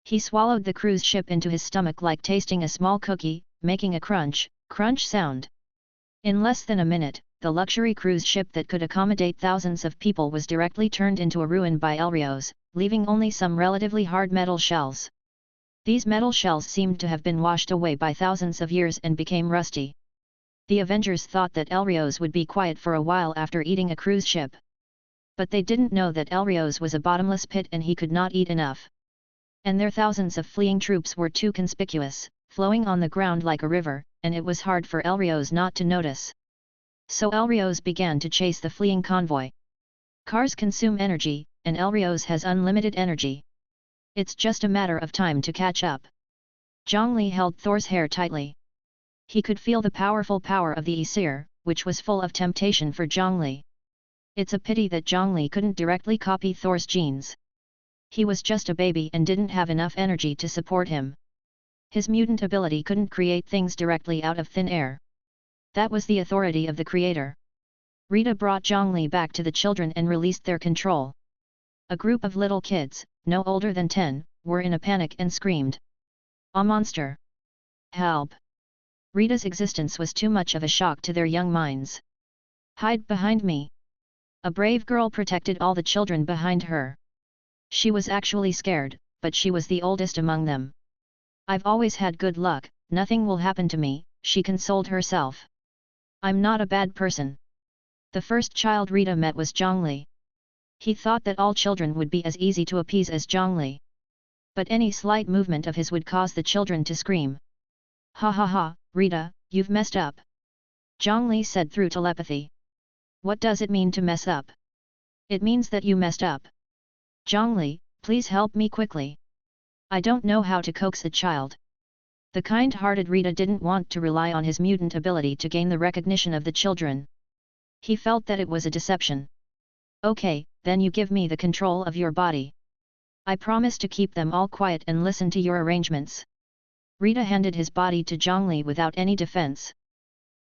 He swallowed the cruise ship into his stomach like tasting a small cookie, making a crunch sound. In less than a minute, the luxury cruise ship that could accommodate thousands of people was directly turned into a ruin by Elrios, leaving only some relatively hard metal shells. These metal shells seemed to have been washed away by thousands of years and became rusty. The Avengers thought that Elrios would be quiet for a while after eating a cruise ship. But they didn't know that Elrios was a bottomless pit and he could not eat enough. And their thousands of fleeing troops were too conspicuous, flowing on the ground like a river, and it was hard for Elrios not to notice. So Elrios began to chase the fleeing convoy. Cars consume energy, and Elrios has unlimited energy. It's just a matter of time to catch up. Zhang Li held Thor's hair tightly. He could feel the powerful power of the Aesir, which was full of temptation for Zhang Li. It's a pity that Zhang Li couldn't directly copy Thor's genes. He was just a baby and didn't have enough energy to support him. His mutant ability couldn't create things directly out of thin air. That was the authority of the creator. Rita brought Zhang Li back to the children and released their control. A group of little kids, no older than 10, were in a panic and screamed. "A monster! Help!" Rita's existence was too much of a shock to their young minds. "Hide behind me!" A brave girl protected all the children behind her. She was actually scared, but she was the oldest among them. "I've always had good luck, nothing will happen to me," she consoled herself. "I'm not a bad person." The first child Rita met was Zhang Li. He thought that all children would be as easy to appease as Zhang Li. But any slight movement of his would cause the children to scream. "Ha ha ha, Rita, you've messed up," Zhang Li said through telepathy. "What does it mean to mess up?" "It means that you messed up. Zhang Li, please help me quickly. I don't know how to coax a child." The kind-hearted Rita didn't want to rely on his mutant ability to gain the recognition of the children. He felt that it was a deception. "Okay, then you give me the control of your body. I promise to keep them all quiet and listen to your arrangements." Rita handed his body to Zhang Li without any defense.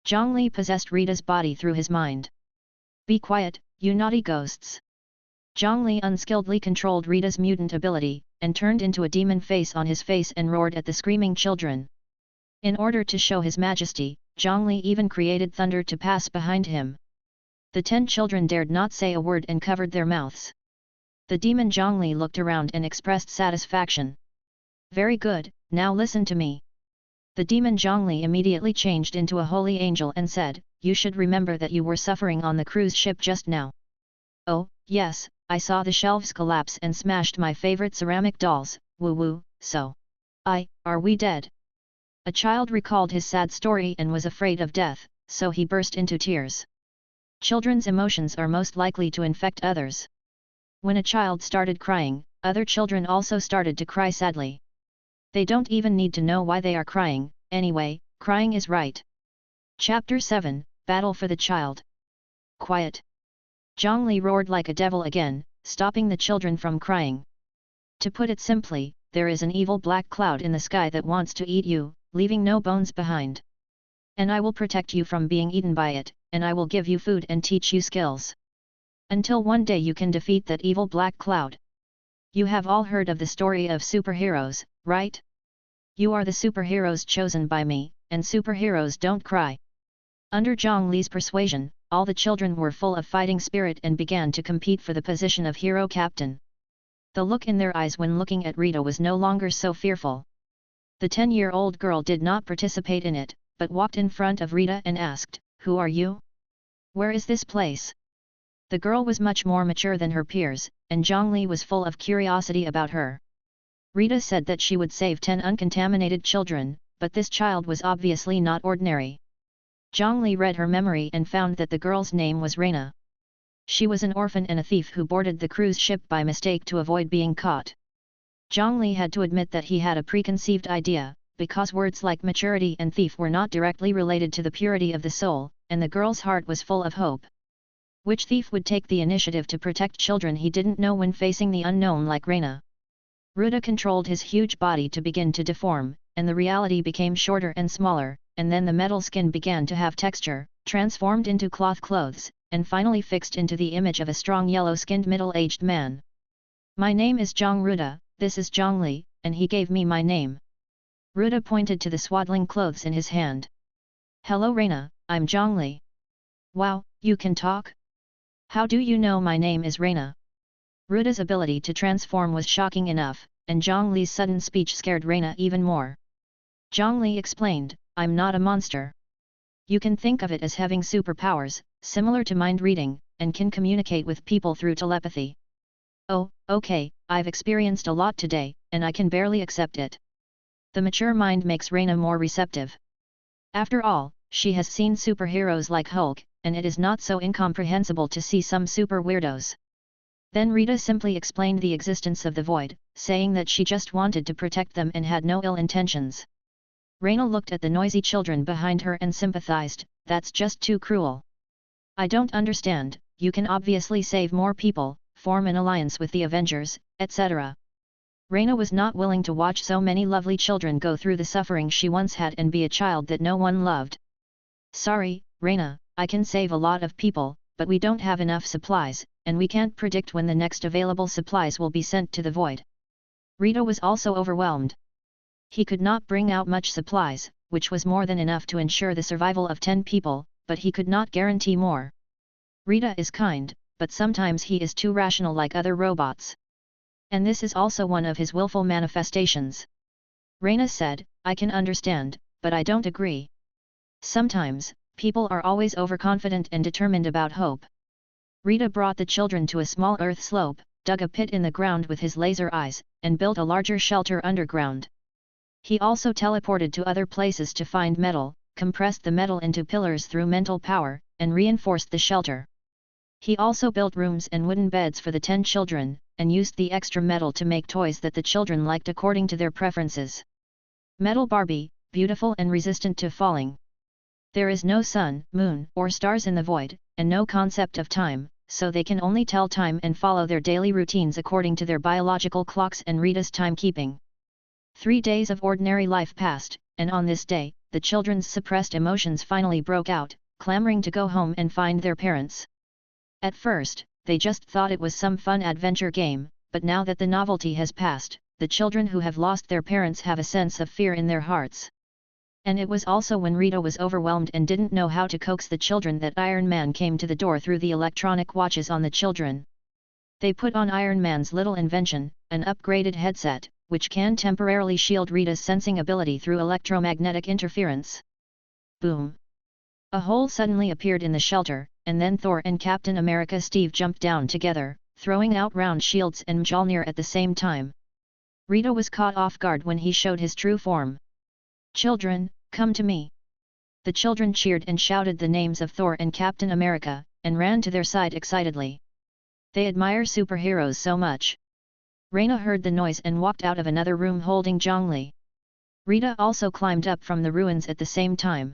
Zhang Li possessed Rita's body through his mind. "Be quiet, you naughty ghosts." Zhang Li unskilledly controlled Rita's mutant ability, and turned into a demon face on his face and roared at the screaming children. In order to show his majesty, Zhang Li even created thunder to pass behind him. The 10 children dared not say a word and covered their mouths. The demon Zhang Li looked around and expressed satisfaction. "Very good, now listen to me." The demon Zhang Li immediately changed into a holy angel and said, "You should remember that you were suffering on the cruise ship just now." "Oh, yes, I saw the shelves collapse and smashed my favorite ceramic dolls, woo-woo, so. Are we dead?" A child recalled his sad story and was afraid of death, so he burst into tears. Children's emotions are most likely to infect others. When a child started crying, other children also started to cry sadly. They don't even need to know why they are crying, anyway, crying is right. Chapter 7, Battle for the Child. "Quiet!" Zhang Li roared like a devil again, stopping the children from crying. "To put it simply, there is an evil black cloud in the sky that wants to eat you, leaving no bones behind. And I will protect you from being eaten by it, and I will give you food and teach you skills. Until one day you can defeat that evil black cloud. You have all heard of the story of superheroes, right? You are the superheroes chosen by me, and superheroes don't cry." Under Zhang Li's persuasion, all the children were full of fighting spirit and began to compete for the position of hero captain. The look in their eyes when looking at Rita was no longer so fearful. The 10-year-old girl did not participate in it, but walked in front of Rita and asked, "Who are you? Where is this place? The girl was much more mature than her peers, and Zhang Li was full of curiosity about her. Rita said that she would save 10 uncontaminated children, but this child was obviously not ordinary. Zhang Li read her memory and found that the girl's name was Raina. She was an orphan and a thief who boarded the cruise ship by mistake to avoid being caught. Zhang Li had to admit that he had a preconceived idea, because words like maturity and thief were not directly related to the purity of the soul, and the girl's heart was full of hope. Which thief would take the initiative to protect children he didn't know when facing the unknown like Raina? Ruda controlled his huge body to begin to deform, and the reality became shorter and smaller, and then the metal skin began to have texture, transformed into cloth clothes, and finally fixed into the image of a strong yellow-skinned middle-aged man. My name is Zhang Ruda, this is Zhang Li, and he gave me my name. Ruda pointed to the swaddling clothes in his hand. Hello Raina, I'm Zhang Li. Wow, you can talk? How do you know my name is Raina? Ruda's ability to transform was shocking enough, and Zhang Li's sudden speech scared Raina even more. Zhang Li explained, I'm not a monster. You can think of it as having superpowers, similar to mind reading, and can communicate with people through telepathy. Oh, okay, I've experienced a lot today, and I can barely accept it. The mature mind makes Raina more receptive. After all, she has seen superheroes like Hulk, and it is not so incomprehensible to see some super weirdos. Then Rita simply explained the existence of the void, saying that she just wanted to protect them and had no ill intentions. Raina looked at the noisy children behind her and sympathized, that's just too cruel. I don't understand, you can obviously save more people, form an alliance with the Avengers, etc. Raina was not willing to watch so many lovely children go through the suffering she once had and be a child that no one loved. Sorry, Raina, I can save a lot of people, but we don't have enough supplies, and we can't predict when the next available supplies will be sent to the void. Rita was also overwhelmed. He could not bring out much supplies, which was more than enough to ensure the survival of 10 people, but he could not guarantee more. Rita is kind, but sometimes he is too rational like other robots. And this is also one of his willful manifestations. Raina said, I can understand, but I don't agree. Sometimes, people are always overconfident and determined about hope. Rita brought the children to a small earth slope, dug a pit in the ground with his laser eyes, and built a larger shelter underground. He also teleported to other places to find metal, compressed the metal into pillars through mental power, and reinforced the shelter. He also built rooms and wooden beds for the 10 children, and used the extra metal to make toys that the children liked according to their preferences. Metal Barbie, beautiful and resistant to falling. There is no sun, moon, or stars in the void, and no concept of time, so they can only tell time and follow their daily routines according to their biological clocks and Rita's timekeeping. 3 days of ordinary life passed, and on this day, the children's suppressed emotions finally broke out, clamoring to go home and find their parents. At first, they just thought it was some fun adventure game, but now that the novelty has passed, the children who have lost their parents have a sense of fear in their hearts. And it was also when Rita was overwhelmed and didn't know how to coax the children that Iron Man came to the door through the electronic watches on the children. They put on Iron Man's little invention, an upgraded headset, which can temporarily shield Rita's sensing ability through electromagnetic interference. Boom! A hole suddenly appeared in the shelter, and then Thor and Captain America Steve jumped down together, throwing out round shields and Mjolnir at the same time. Rita was caught off guard when he showed his true form. Children, come to me! The children cheered and shouted the names of Thor and Captain America, and ran to their side excitedly. They admire superheroes so much. Raina heard the noise and walked out of another room holding Zhang Li. Rita also climbed up from the ruins at the same time.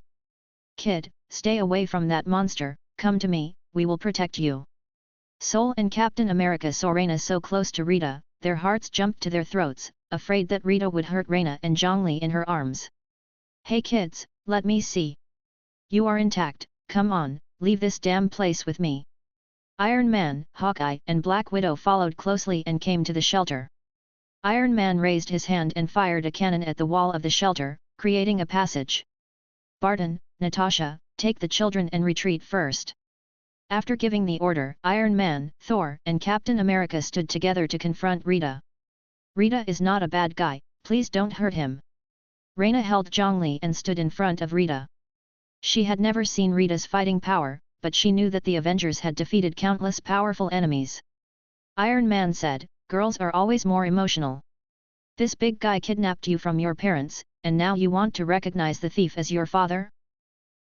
Kid, stay away from that monster, come to me, we will protect you. Soul and Captain America saw Raina so close to Rita, their hearts jumped to their throats, afraid that Rita would hurt Raina and Zhang Li in her arms. Hey kids, let me see. You are intact, come on, leave this damn place with me. Iron Man, Hawkeye and Black Widow followed closely and came to the shelter. Iron Man raised his hand and fired a cannon at the wall of the shelter, creating a passage. Barton, Natasha, take the children and retreat first. After giving the order, Iron Man, Thor and Captain America stood together to confront Rita. Rita is not a bad guy, please don't hurt him. Raina held Zhang Li and stood in front of Rita. She had never seen Rita's fighting power, but she knew that the Avengers had defeated countless powerful enemies. Iron Man said, "Girls are always more emotional. This big guy kidnapped you from your parents, and now you want to recognize the thief as your father?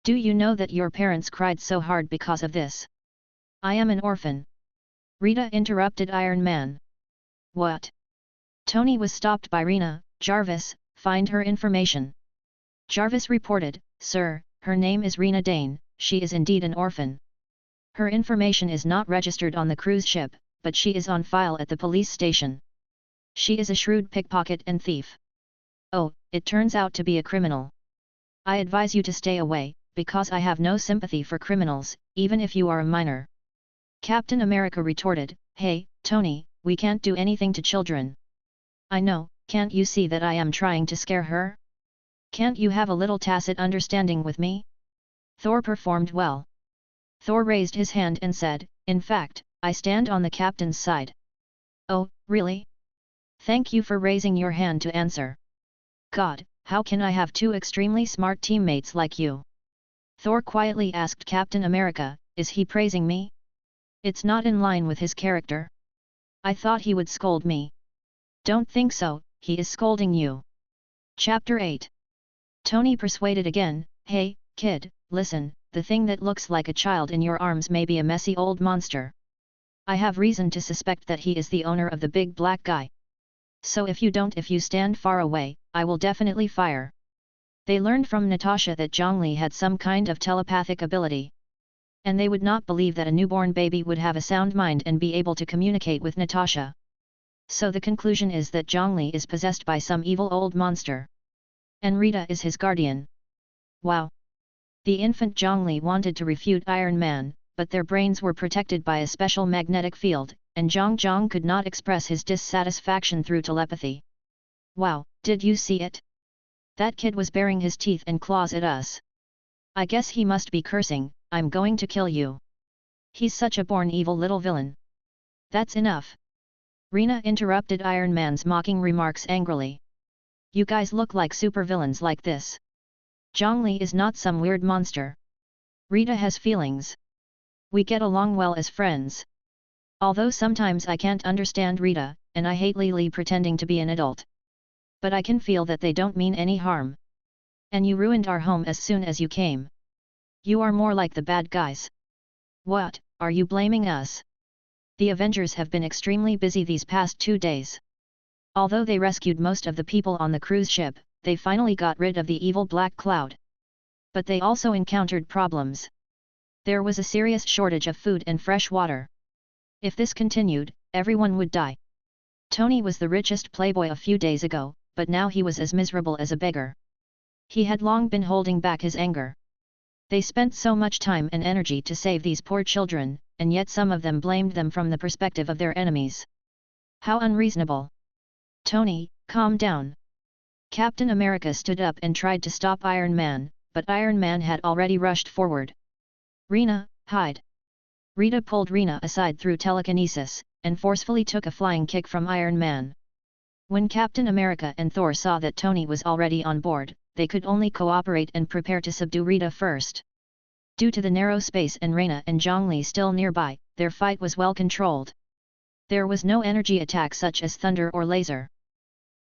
Do you know that your parents cried so hard because of this?" "I am an orphan." Rita interrupted Iron Man. "What?" Tony was stopped by Raina. "Jarvis, find her information." Jarvis reported, "Sir, her name is Raina Dane, she is indeed an orphan. Her information is not registered on the cruise ship, but she is on file at the police station. She is a shrewd pickpocket and thief." "Oh, it turns out to be a criminal. I advise you to stay away, because I have no sympathy for criminals, even if you are a minor." Captain America retorted, "Hey, Tony, we can't do anything to children." "I know, can't you see that I am trying to scare her? Can't you have a little tacit understanding with me?" Thor performed well. Thor raised his hand and said, "In fact, I stand on the captain's side." "Oh, really? Thank you for raising your hand to answer. God, how can I have two extremely smart teammates like you?" Thor quietly asked Captain America, "Is he praising me? It's not in line with his character. I thought he would scold me." "Don't think so, he is scolding you." Chapter 8. Tony persuaded again, "Hey, kid, listen, the thing that looks like a child in your arms may be a messy old monster. I have reason to suspect that he is the owner of the big black guy. So if you stand far away, I will definitely fire." They learned from Natasha that Zhang Li had some kind of telepathic ability. And they would not believe that a newborn baby would have a sound mind and be able to communicate with Natasha. So the conclusion is that Zhang Li is possessed by some evil old monster. And Rita is his guardian. Wow! The infant Zhang Li wanted to refute Iron Man, but their brains were protected by a special magnetic field, and Jong could not express his dissatisfaction through telepathy. "Wow, did you see it? That kid was baring his teeth and claws at us. I guess he must be cursing, 'I'm going to kill you.' He's such a born evil little villain." "That's enough." Raina interrupted Iron Man's mocking remarks angrily. "You guys look like supervillains like this. Zhang Li is not some weird monster. Rita has feelings. We get along well as friends. Although sometimes I can't understand Rita, and I hate Li pretending to be an adult. But I can feel that they don't mean any harm. And you ruined our home as soon as you came. You are more like the bad guys." "What, are you blaming us?" "The Avengers have been extremely busy these past 2 days. Although they rescued most of the people on the cruise ship, they finally got rid of the evil black cloud. But they also encountered problems. There was a serious shortage of food and fresh water. If this continued, everyone would die." Tony was the richest playboy a few days ago, but now he was as miserable as a beggar. He had long been holding back his anger. They spent so much time and energy to save these poor children, and yet some of them blamed them from the perspective of their enemies. How unreasonable! "Tony, calm down." Captain America stood up and tried to stop Iron Man, but Iron Man had already rushed forward. "Raina, hide." Rita pulled Raina aside through telekinesis, and forcefully took a flying kick from Iron Man. When Captain America and Thor saw that Tony was already on board, they could only cooperate and prepare to subdue Rita first. Due to the narrow space and Raina and Zhang Li still nearby, their fight was well controlled. There was no energy attack such as thunder or laser.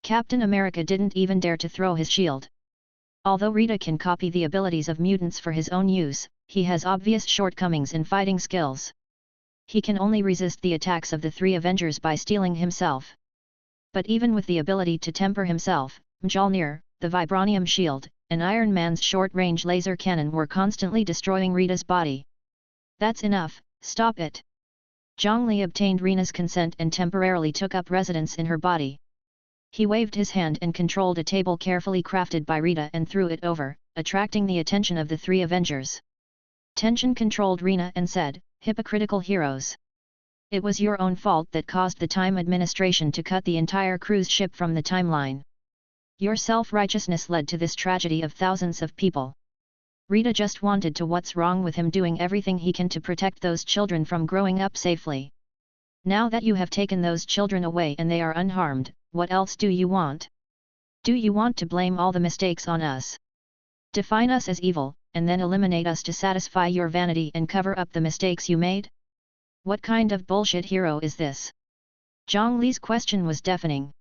Captain America didn't even dare to throw his shield. Although Rita can copy the abilities of mutants for his own use, he has obvious shortcomings in fighting skills. He can only resist the attacks of the 3 Avengers by stealing himself. But even with the ability to temper himself, Mjolnir, the vibranium shield, and Iron Man's short-range laser cannon were constantly destroying Rita's body. "That's enough, stop it." Zhang Li obtained Raina's consent and temporarily took up residence in her body. He waved his hand and controlled a table carefully crafted by Rita and threw it over, attracting the attention of the 3 Avengers. Tension controlled Raina and said, "Hypocritical heroes. It was your own fault that caused the Time Administration to cut the entire cruise ship from the timeline. Your self-righteousness led to this tragedy of thousands of people. Rita just wanted to. What's wrong with him doing everything he can to protect those children from growing up safely? Now that you have taken those children away and they are unharmed, what else do you want? Do you want to blame all the mistakes on us? Define us as evil, and then eliminate us to satisfy your vanity and cover up the mistakes you made? What kind of bullshit hero is this? Zhang Li's question was deafening.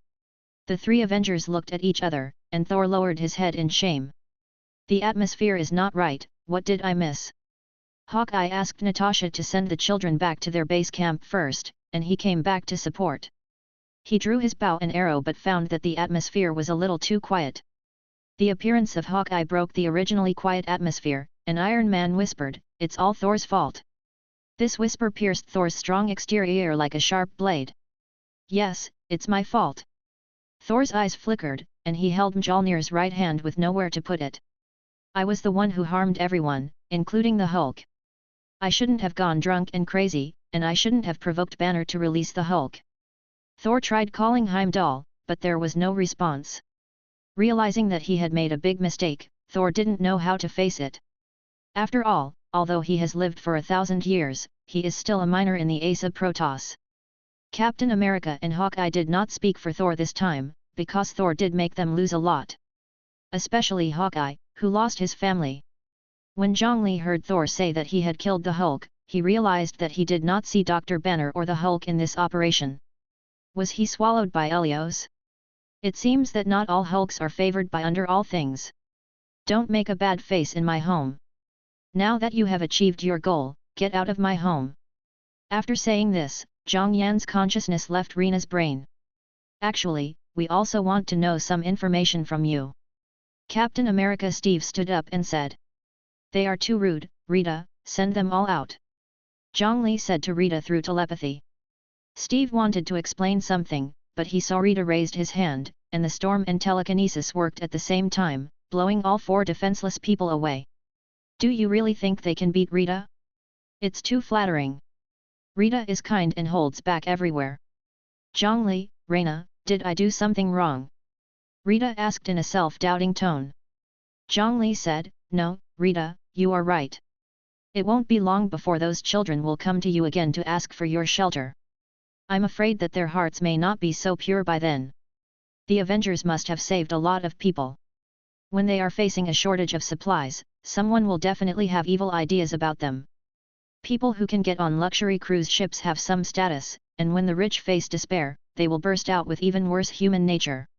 The three Avengers looked at each other, and Thor lowered his head in shame. The atmosphere is not right, what did I miss? Hawkeye asked Natasha to send the children back to their base camp first, and he came back to support. He drew his bow and arrow but found that the atmosphere was a little too quiet. The appearance of Hawkeye broke the originally quiet atmosphere, and Iron Man whispered, "It's all Thor's fault." This whisper pierced Thor's strong exterior like a sharp blade. "Yes, it's my fault." Thor's eyes flickered, and he held Mjolnir's right hand with nowhere to put it. "I was the one who harmed everyone, including the Hulk. I shouldn't have gone drunk and crazy, and I shouldn't have provoked Banner to release the Hulk." Thor tried calling Heimdall, but there was no response. Realizing that he had made a big mistake, Thor didn't know how to face it. After all, although he has lived for 1,000 years, he is still a minor in the Asa Protoss. Captain America and Hawkeye did not speak for Thor this time, because Thor did make them lose a lot. Especially Hawkeye, who lost his family. When Zhang Li heard Thor say that he had killed the Hulk, he realized that he did not see Dr. Banner or the Hulk in this operation. Was he swallowed by Helios? It seems that not all Hulks are favored by under all things. Don't make a bad face in my home. Now that you have achieved your goal, get out of my home. After saying this, Zhang Yan's consciousness left Raina's brain. Actually, we also want to know some information from you. Captain America Steve stood up and said. They are too rude, Rita, send them all out. Zhang Li said to Rita through telepathy. Steve wanted to explain something, but he saw Rita raised his hand, and the storm and telekinesis worked at the same time, blowing all four defenseless people away. Do you really think they can beat Rita? It's too flattering. Rita is kind and holds back everywhere. Zhang Li, Raina, did I do something wrong? Rita asked in a self-doubting tone. Zhang Li said, no, Rita, you are right. It won't be long before those children will come to you again to ask for your shelter. I'm afraid that their hearts may not be so pure by then. The Avengers must have saved a lot of people. When they are facing a shortage of supplies, someone will definitely have evil ideas about them. People who can get on luxury cruise ships have some status, and when the rich face despair, they will burst out with even worse human nature.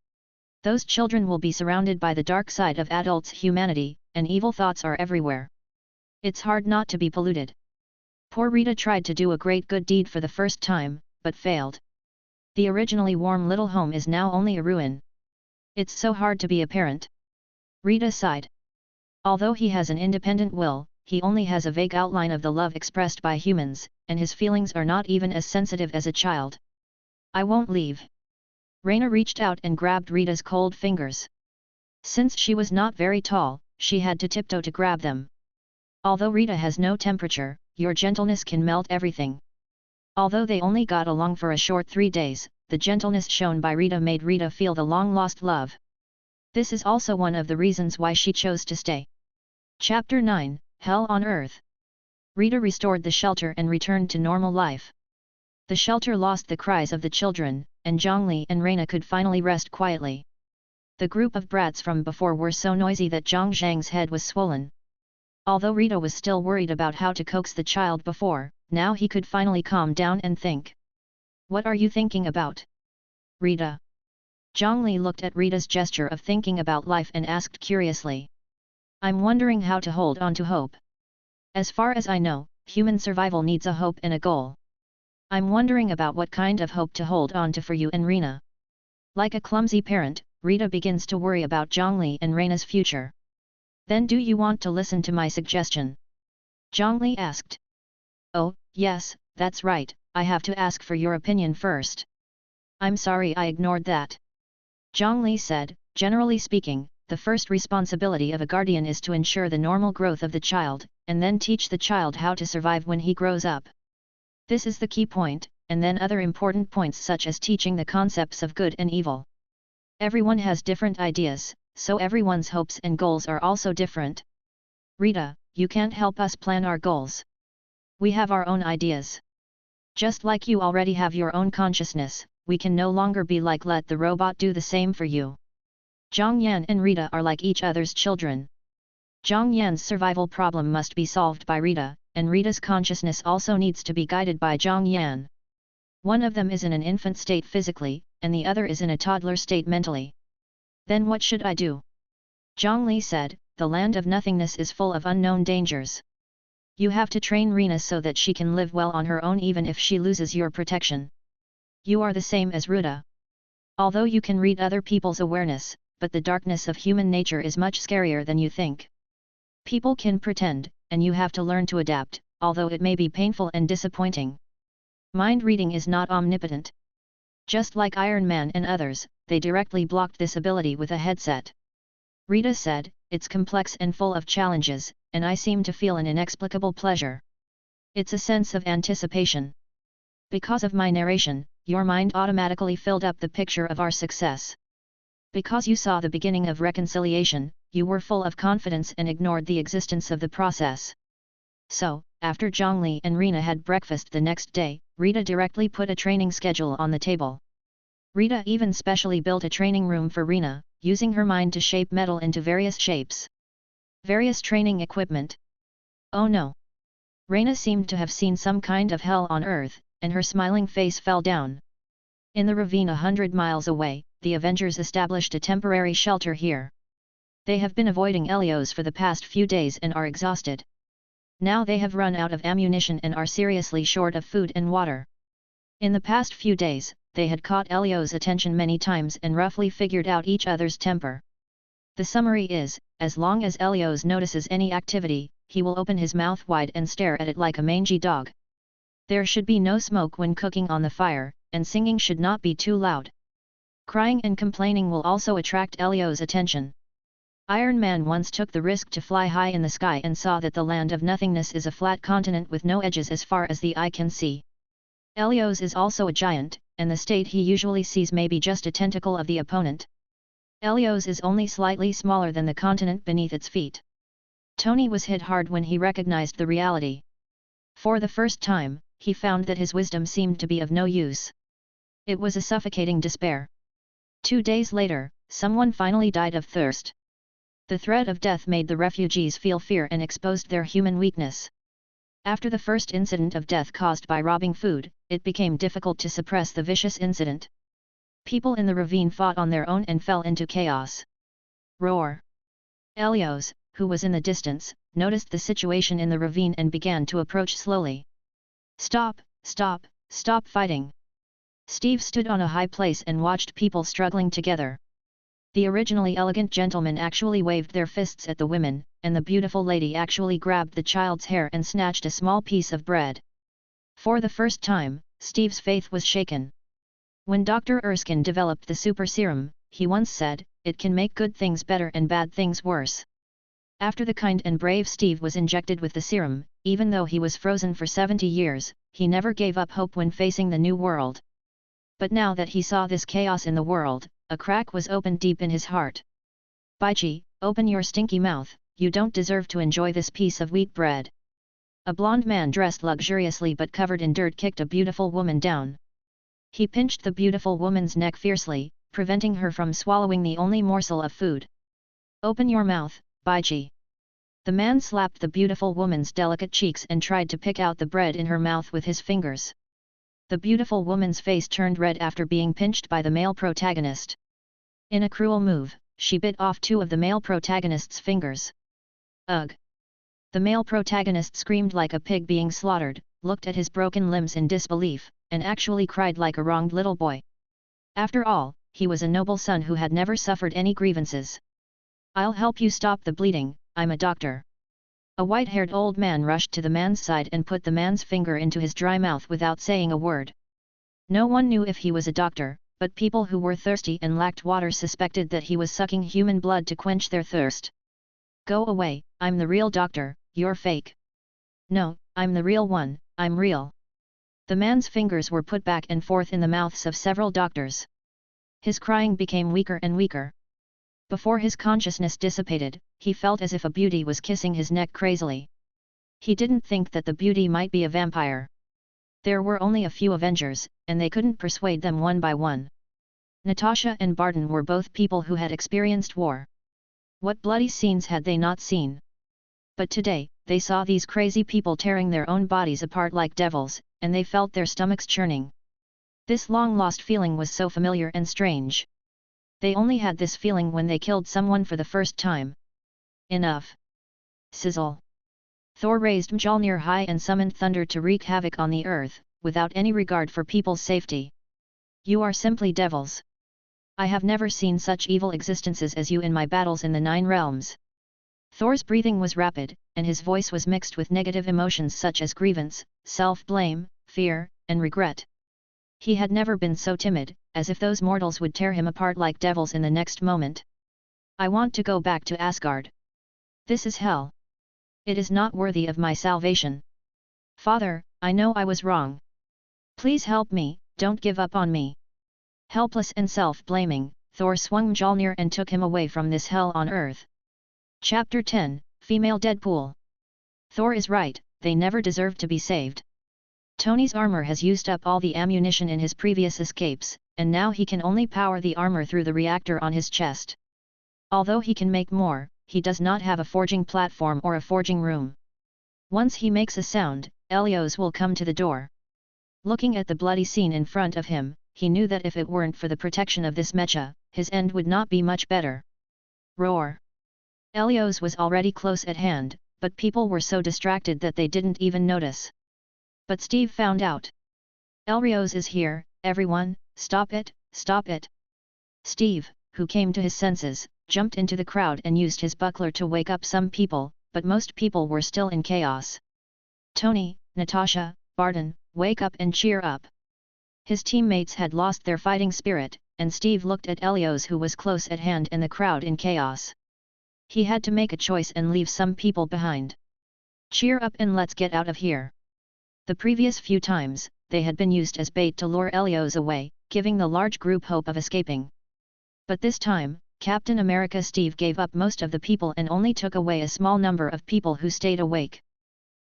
Those children will be surrounded by the dark side of adults' humanity, and evil thoughts are everywhere. It's hard not to be polluted. Poor Rita tried to do a great good deed for the first time, but failed. The originally warm little home is now only a ruin. It's so hard to be a parent. Rita sighed. Although he has an independent will, he only has a vague outline of the love expressed by humans, and his feelings are not even as sensitive as a child. I won't leave. Raina reached out and grabbed Rita's cold fingers. Since she was not very tall, she had to tiptoe to grab them. Although Rita has no temperature, your gentleness can melt everything. Although they only got along for a short 3 days, the gentleness shown by Rita made Rita feel the long-lost love. This is also one of the reasons why she chose to stay. Chapter 9, Hell on Earth. Rita restored the shelter and returned to normal life. The shelter lost the cries of the children, and Zhang Li and Raina could finally rest quietly. The group of brats from before were so noisy that Zhang Zhang's head was swollen. Although Rita was still worried about how to coax the child before, now he could finally calm down and think. What are you thinking about? Rita. Zhang Li looked at Rita's gesture of thinking about life and asked curiously. I'm wondering how to hold on to hope. As far as I know, human survival needs a hope and a goal. I'm wondering about what kind of hope to hold on to for you and Raina. Like a clumsy parent, Rita begins to worry about Zhang Li and Raina's future. Then do you want to listen to my suggestion? Zhang Li asked. Oh, yes, that's right, I have to ask for your opinion first. I'm sorry I ignored that. Zhang Li said, generally speaking, the first responsibility of a guardian is to ensure the normal growth of the child, and then teach the child how to survive when he grows up. This is the key point, and then other important points such as teaching the concepts of good and evil. Everyone has different ideas, so everyone's hopes and goals are also different. Rita, you can't help us plan our goals. We have our own ideas. Just like you already have your own consciousness, we can no longer be like let the robot do the same for you. Zhang Yan and Rita are like each other's children. Zhang Yan's survival problem must be solved by Rita, and Rita's consciousness also needs to be guided by Zhang Yan. One of them is in an infant state physically, and the other is in a toddler state mentally. Then what should I do? Zhang Li said, the Land of Nothingness is full of unknown dangers. You have to train Raina so that she can live well on her own even if she loses your protection. You are the same as Ruda. Although you can read other people's awareness, but the darkness of human nature is much scarier than you think. People can pretend, and you have to learn to adapt, although it may be painful and disappointing. Mind reading is not omnipotent. Just like Iron Man and others, they directly blocked this ability with a headset. Rita said, it's complex and full of challenges, and I seem to feel an inexplicable pleasure. It's a sense of anticipation. Because of my narration, your mind automatically filled up the picture of our success. Because you saw the beginning of reconciliation, you were full of confidence and ignored the existence of the process. So, after Zhang Li and Raina had breakfast the next day, Rita directly put a training schedule on the table. Rita even specially built a training room for Raina, using her mind to shape metal into various shapes. Various training equipment. Oh no! Raina seemed to have seen some kind of hell on earth, and her smiling face fell down. In the ravine 100 miles away, the Avengers established a temporary shelter here. They have been avoiding Helios for the past few days and are exhausted. Now they have run out of ammunition and are seriously short of food and water. In the past few days, they had caught Helios' attention many times and roughly figured out each other's temper. The summary is, as long as Helios notices any activity, he will open his mouth wide and stare at it like a mangy dog. There should be no smoke when cooking on the fire, and singing should not be too loud. Crying and complaining will also attract Helios' attention. Iron Man once took the risk to fly high in the sky and saw that the Land of Nothingness is a flat continent with no edges as far as the eye can see. Helios is also a giant, and the state he usually sees may be just a tentacle of the opponent. Helios is only slightly smaller than the continent beneath its feet. Tony was hit hard when he recognized the reality. For the first time, he found that his wisdom seemed to be of no use. It was a suffocating despair. 2 days later, someone finally died of thirst. The threat of death made the refugees feel fear and exposed their human weakness. After the first incident of death caused by robbing food, it became difficult to suppress the vicious incident. People in the ravine fought on their own and fell into chaos. Roar! Helios, who was in the distance, noticed the situation in the ravine and began to approach slowly. Stop, stop, stop fighting! Steve stood on a high place and watched people struggling together. The originally elegant gentlemen actually waved their fists at the women, and the beautiful lady actually grabbed the child's hair and snatched a small piece of bread. For the first time, Steve's faith was shaken. When Dr. Erskine developed the super serum, he once said, it can make good things better and bad things worse. After the kind and brave Steve was injected with the serum, even though he was frozen for 70 years, he never gave up hope when facing the new world. But now that he saw this chaos in the world, a crack was opened deep in his heart. Baichi, open your stinky mouth, you don't deserve to enjoy this piece of wheat bread. A blond man dressed luxuriously but covered in dirt kicked a beautiful woman down. He pinched the beautiful woman's neck fiercely, preventing her from swallowing the only morsel of food. Open your mouth, Baichi. The man slapped the beautiful woman's delicate cheeks and tried to pick out the bread in her mouth with his fingers. The beautiful woman's face turned red after being pinched by the male protagonist. In a cruel move, she bit off 2 of the male protagonist's fingers. Ugh! The male protagonist screamed like a pig being slaughtered, looked at his broken limbs in disbelief, and actually cried like a wronged little boy. After all, he was a noble son who had never suffered any grievances. I'll help you stop the bleeding, I'm a doctor. A white-haired old man rushed to the man's side and put the man's finger into his dry mouth without saying a word. No one knew if he was a doctor, but people who were thirsty and lacked water suspected that he was sucking human blood to quench their thirst. Go away, I'm the real doctor, you're fake. No, I'm the real one, I'm real. The man's fingers were put back and forth in the mouths of several doctors. His crying became weaker and weaker. Before his consciousness dissipated, he felt as if a beauty was kissing his neck crazily. He didn't think that the beauty might be a vampire. There were only a few Avengers, and they couldn't persuade them one by one. Natasha and Barton were both people who had experienced war. What bloody scenes had they not seen? But today, they saw these crazy people tearing their own bodies apart like devils, and they felt their stomachs churning. This long-lost feeling was so familiar and strange. They only had this feeling when they killed someone for the first time. Enough! Sizzle! Thor raised Mjolnir high and summoned thunder to wreak havoc on the earth, without any regard for people's safety. You are simply devils. I have never seen such evil existences as you in my battles in the 9 realms. Thor's breathing was rapid, and his voice was mixed with negative emotions such as grievance, self-blame, fear, and regret. He had never been so timid, as if those mortals would tear him apart like devils in the next moment. I want to go back to Asgard. This is hell. It is not worthy of my salvation. Father, I know I was wrong. Please help me, don't give up on me. Helpless and self-blaming, Thor swung Mjolnir and took him away from this hell on earth. Chapter 10, Female Deadpool. Thor is right, they never deserved to be saved. Tony's armor has used up all the ammunition in his previous escapes, and now he can only power the armor through the reactor on his chest. Although he can make more, he does not have a forging platform or a forging room. Once he makes a sound, Helios will come to the door. Looking at the bloody scene in front of him, he knew that if it weren't for the protection of this mecha, his end would not be much better. Roar! Helios was already close at hand, but people were so distracted that they didn't even notice. But Steve found out. Helios is here, everyone, stop it, stop it! Steve, who came to his senses, jumped into the crowd and used his buckler to wake up some people, but most people were still in chaos. Tony, Natasha, Barton, wake up and cheer up! His teammates had lost their fighting spirit, and Steve looked at Helios who was close at hand and the crowd in chaos. He had to make a choice and leave some people behind. Cheer up and let's get out of here! The previous few times, they had been used as bait to lure Helios away, giving the large group hope of escaping. But this time, Captain America Steve gave up most of the people and only took away a small number of people who stayed awake.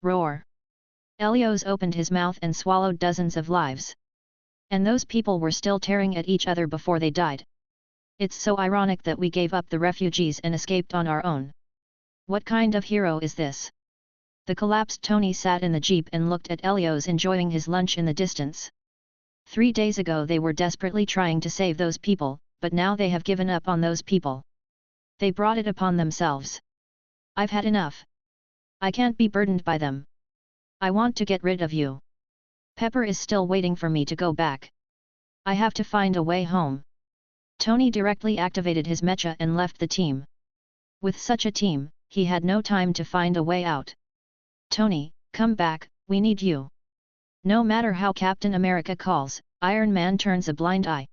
Roar! Helios opened his mouth and swallowed dozens of lives. And those people were still tearing at each other before they died. It's so ironic that we gave up the refugees and escaped on our own. What kind of hero is this? The collapsed Tony sat in the jeep and looked at Helios enjoying his lunch in the distance. 3 days ago they were desperately trying to save those people, but now they have given up on those people. They brought it upon themselves. I've had enough. I can't be burdened by them. I want to get rid of you. Pepper is still waiting for me to go back. I have to find a way home. Tony directly activated his mecha and left the team. With such a team, he had no time to find a way out. Tony, come back, we need you. No matter how Captain America calls, Iron Man turns a blind eye.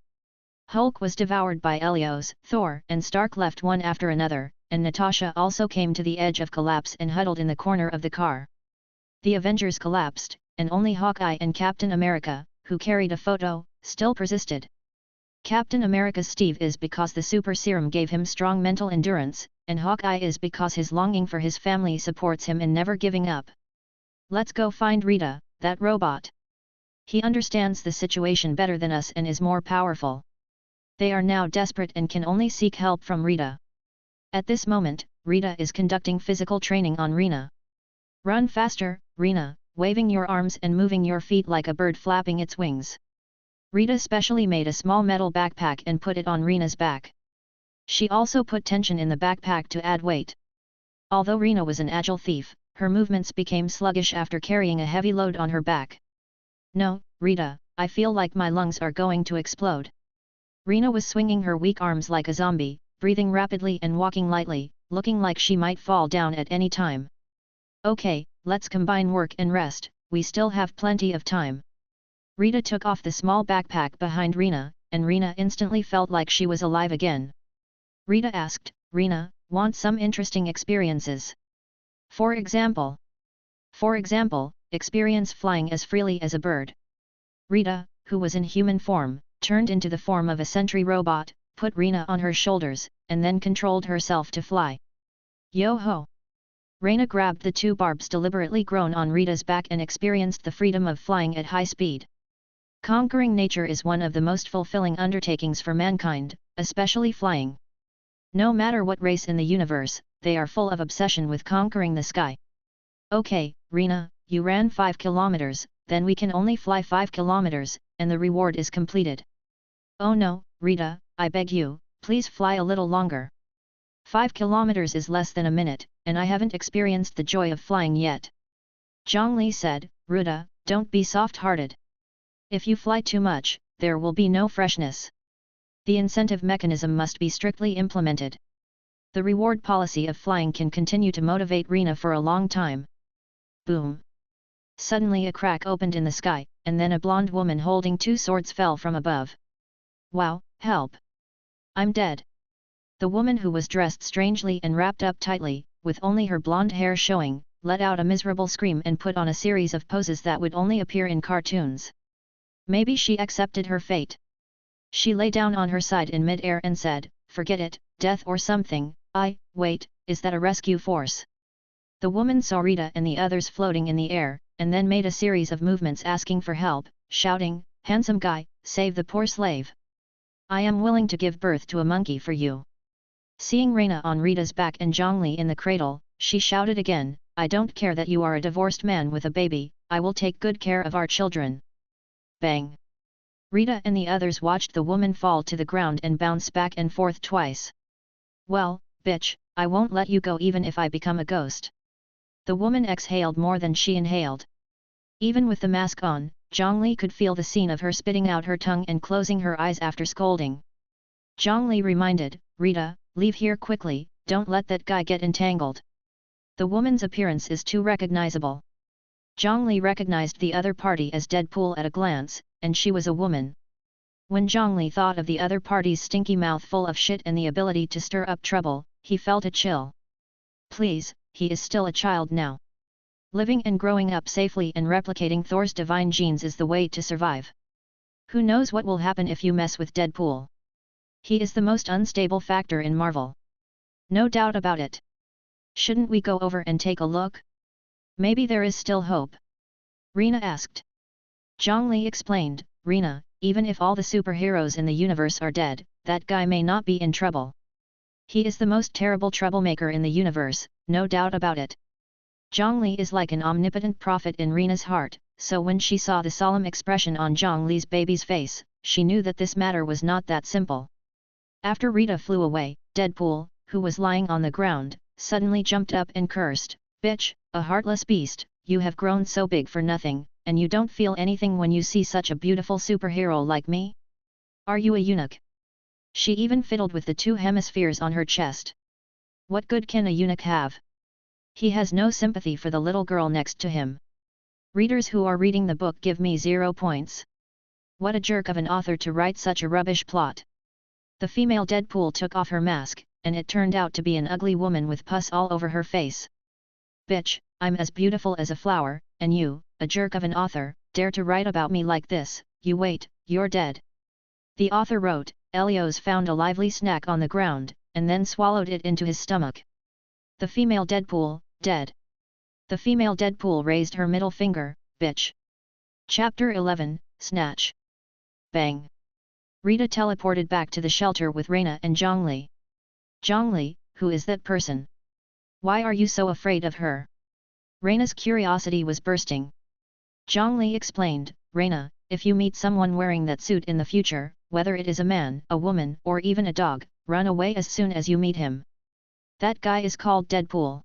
Hulk was devoured by Helios, Thor and Stark left one after another, and Natasha also came to the edge of collapse and huddled in the corner of the car. The Avengers collapsed, and only Hawkeye and Captain America, who carried a photo, still persisted. Captain America's Steve is because the super serum gave him strong mental endurance, and Hawkeye is because his longing for his family supports him in never giving up. Let's go find Rita, that robot. He understands the situation better than us and is more powerful. They are now desperate and can only seek help from Rita. At this moment, Rita is conducting physical training on Raina. Run faster, Raina, waving your arms and moving your feet like a bird flapping its wings. Rita specially made a small metal backpack and put it on Raina's back. She also put tension in the backpack to add weight. Although Raina was an agile thief, her movements became sluggish after carrying a heavy load on her back. No, Rita, I feel like my lungs are going to explode. Raina was swinging her weak arms like a zombie, breathing rapidly and walking lightly, looking like she might fall down at any time. Okay, let's combine work and rest, we still have plenty of time. Rita took off the small backpack behind Raina, and Raina instantly felt like she was alive again. Rita asked, Raina, want some interesting experiences? For example, experience flying as freely as a bird. Rita, who was in human form, turned into the form of a sentry robot, put Raina on her shoulders, and then controlled herself to fly. Yo-ho! Raina grabbed the 2 barbs deliberately grown on Rita's back and experienced the freedom of flying at high speed. Conquering nature is one of the most fulfilling undertakings for mankind, especially flying. No matter what race in the universe, they are full of obsession with conquering the sky. Okay, Raina, you ran 5 kilometers, then we can only fly 5 kilometers, and the reward is completed. Oh no, Rita, I beg you, please fly a little longer. 5 kilometers is less than a minute, and I haven't experienced the joy of flying yet. Zhang Li said, Ruda, don't be soft-hearted. If you fly too much, there will be no freshness. The incentive mechanism must be strictly implemented. The reward policy of flying can continue to motivate Raina for a long time. Boom! Suddenly a crack opened in the sky, and then a blonde woman holding 2 swords fell from above. Wow, help! I'm dead. The woman, who was dressed strangely and wrapped up tightly, with only her blonde hair showing, let out a miserable scream and put on a series of poses that would only appear in cartoons. Maybe she accepted her fate. She lay down on her side in mid-air and said, forget it, death or something. Wait, is that a rescue force? The woman saw Rita and the others floating in the air, and then made a series of movements asking for help, shouting, handsome guy, save the poor slave. I am willing to give birth to a monkey for you. Seeing Raina on Rita's back and Zhang Li in the cradle, she shouted again, I don't care that you are a divorced man with a baby, I will take good care of our children. Bang! Rita and the others watched the woman fall to the ground and bounce back and forth twice. Well, bitch, I won't let you go even if I become a ghost. The woman exhaled more than she inhaled. Even with the mask on, Zhang Li could feel the scene of her spitting out her tongue and closing her eyes after scolding. Zhang Li reminded, Rita, leave here quickly, don't let that guy get entangled. The woman's appearance is too recognizable. Zhang Li recognized the other party as Deadpool at a glance, and she was a woman. When Zhang Li thought of the other party's stinky mouth full of shit and the ability to stir up trouble, he felt a chill. Please, he is still a child now. Living and growing up safely and replicating Thor's divine genes is the way to survive. Who knows what will happen if you mess with Deadpool? He is the most unstable factor in Marvel. No doubt about it. Shouldn't we go over and take a look? Maybe there is still hope. Raina asked. Zhang Li explained, Raina, even if all the superheroes in the universe are dead, that guy may not be in trouble. He is the most terrible troublemaker in the universe, no doubt about it. Zhang Li is like an omnipotent prophet in Raina's heart, so when she saw the solemn expression on Zhang Li's baby's face, she knew that this matter was not that simple. After Rita flew away, Deadpool, who was lying on the ground, suddenly jumped up and cursed, bitch, a heartless beast, you have grown so big for nothing, and you don't feel anything when you see such a beautiful superhero like me? Are you a eunuch? She even fiddled with the 2 hemispheres on her chest. What good can a eunuch have? He has no sympathy for the little girl next to him. Readers who are reading the book give me 0 points. What a jerk of an author to write such a rubbish plot. The female Deadpool took off her mask, and it turned out to be an ugly woman with pus all over her face. Bitch, I'm as beautiful as a flower, and you, a jerk of an author, dare to write about me like this, you wait, you're dead. The author wrote, Elios found a lively snack on the ground, and then swallowed it into his stomach. The female Deadpool, dead. The female Deadpool raised her middle finger, bitch. Chapter 11, Snatch. Bang. Rita teleported back to the shelter with Raina and Zhang Li. Zhang Li, who is that person? Why are you so afraid of her? Raina's curiosity was bursting. Zhang Li explained, Raina, if you meet someone wearing that suit in the future, whether it is a man, a woman, or even a dog, run away as soon as you meet him. That guy is called Deadpool.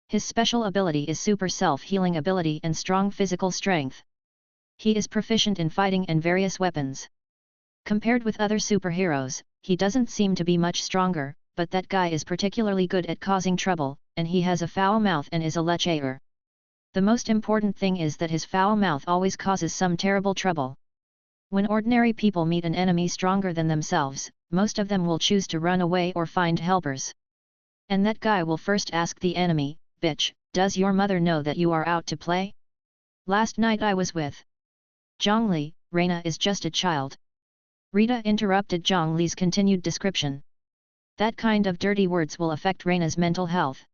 His special ability is super self-healing ability and strong physical strength. He is proficient in fighting and various weapons. Compared with other superheroes, he doesn't seem to be much stronger, but that guy is particularly good at causing trouble, and he has a foul mouth and is a lecher. The most important thing is that his foul mouth always causes some terrible trouble. When ordinary people meet an enemy stronger than themselves, most of them will choose to run away or find helpers. And that guy will first ask the enemy, bitch, does your mother know that you are out to play? Last night I was with Zhang Li, Raina is just a child. Rita interrupted Zhang Li's continued description. That kind of dirty words will affect Raina's mental health.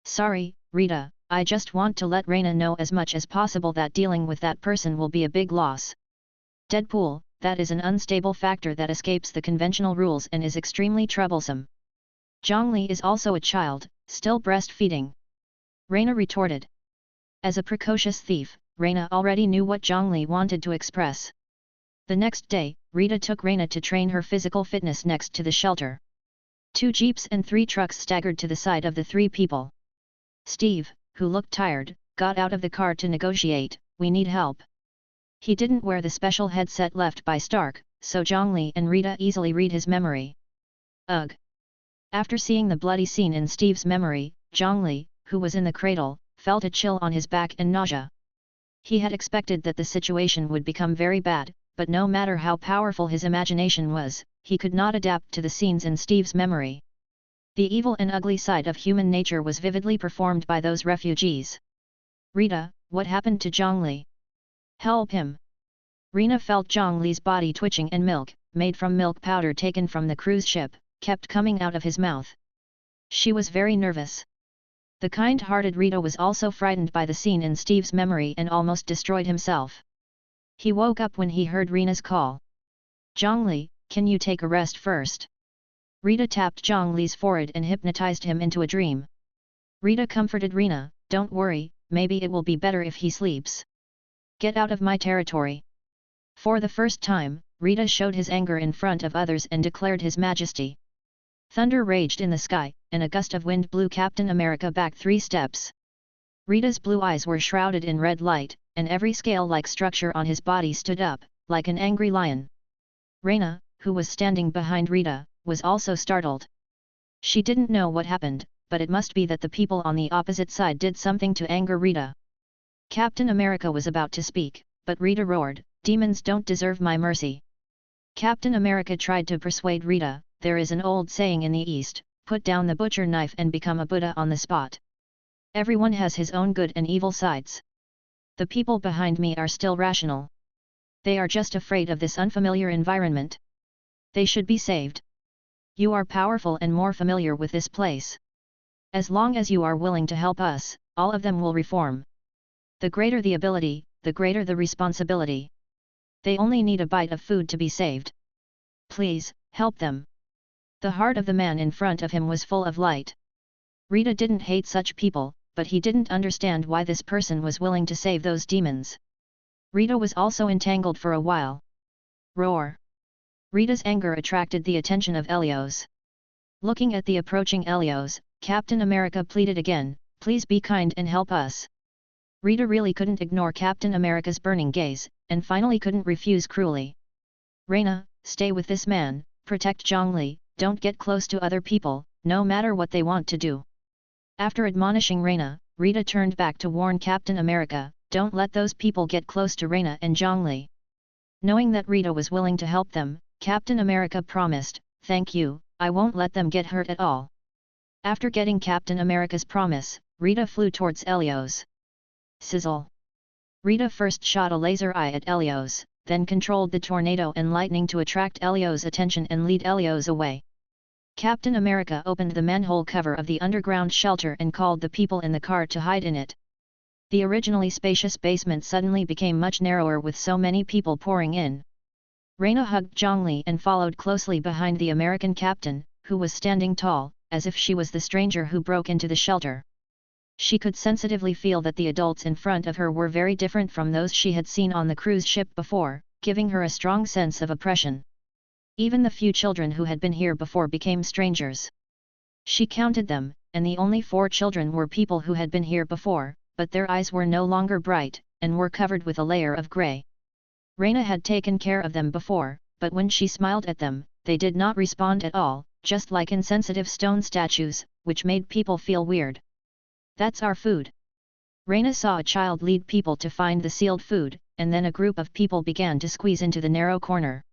Sorry, Rita, I just want to let Raina know as much as possible that dealing with that person will be a big loss. Deadpool, that is an unstable factor that escapes the conventional rules and is extremely troublesome. Zhang Li is also a child, still breastfeeding. Raina retorted. As a precocious thief, Raina already knew what Zhang Li wanted to express. The next day, Rita took Raina to train her physical fitness next to the shelter. 2 jeeps and 3 trucks staggered to the side of the 3 people. Steve, who looked tired, got out of the car to negotiate, "We need help." He didn't wear the special headset left by Stark, so Zhang Li and Rita easily read his memory. Ugh! After seeing the bloody scene in Steve's memory, Zhang Li, who was in the cradle, felt a chill on his back and nausea. He had expected that the situation would become very bad, but no matter how powerful his imagination was, he could not adapt to the scenes in Steve's memory. The evil and ugly side of human nature was vividly performed by those refugees. "Rita, what happened to Zhang Li? Help him!" Raina felt Zhang Li's body twitching and milk, made from milk powder taken from the cruise ship, kept coming out of his mouth. She was very nervous. The kind-hearted Rita was also frightened by the scene in Steve's memory and almost destroyed himself. He woke up when he heard Raina's call. "Zhang Li, can you take a rest first?" Rita tapped Zhang Li's forehead and hypnotized him into a dream. Rita comforted Raina, "Don't worry, maybe it will be better if he sleeps. Get out of my territory." For the first time, Rita showed his anger in front of others and declared his majesty. Thunder raged in the sky, and a gust of wind blew Captain America back 3 steps. Rita's blue eyes were shrouded in red light, and every scale-like structure on his body stood up, like an angry lion. Raina, who was standing behind Rita, was also startled. She didn't know what happened, but it must be that the people on the opposite side did something to anger Rita. Captain America was about to speak, but Rita roared, "Demons don't deserve my mercy." Captain America tried to persuade Rita, "There is an old saying in the East, put down the butcher knife and become a Buddha on the spot. Everyone has his own good and evil sides. The people behind me are still rational. They are just afraid of this unfamiliar environment. They should be saved. You are powerful and more familiar with this place. As long as you are willing to help us, all of them will reform. The greater the ability, the greater the responsibility. They only need a bite of food to be saved. Please, help them." The heart of the man in front of him was full of light. Rita didn't hate such people, but he didn't understand why this person was willing to save those demons. Rita was also entangled for a while. Roar! Rita's anger attracted the attention of Helios. Looking at the approaching Helios, Captain America pleaded again, "Please be kind and help us." Rita really couldn't ignore Captain America's burning gaze, and finally couldn't refuse cruelly. "Raina, stay with this man, protect Zhang Li, don't get close to other people, no matter what they want to do." After admonishing Raina, Rita turned back to warn Captain America, "Don't let those people get close to Raina and Zhang Li." Knowing that Rita was willing to help them, Captain America promised, "Thank you, I won't let them get hurt at all." After getting Captain America's promise, Rita flew towards Helios. Sizzle! Rita first shot a laser eye at Helios, then controlled the tornado and lightning to attract Helios' attention and lead Helios away. Captain America opened the manhole cover of the underground shelter and called the people in the car to hide in it. The originally spacious basement suddenly became much narrower with so many people pouring in. Raina hugged Zhang Li and followed closely behind the American captain, who was standing tall, as if she was the stranger who broke into the shelter. She could sensitively feel that the adults in front of her were very different from those she had seen on the cruise ship before, giving her a strong sense of oppression. Even the few children who had been here before became strangers. She counted them, and the only 4 children were people who had been here before, but their eyes were no longer bright, and were covered with a layer of grey. Raina had taken care of them before, but when she smiled at them, they did not respond at all, just like insensitive stone statues, which made people feel weird. "That's our food." Raina saw a child lead people to find the sealed food, and then a group of people began to squeeze into the narrow corner.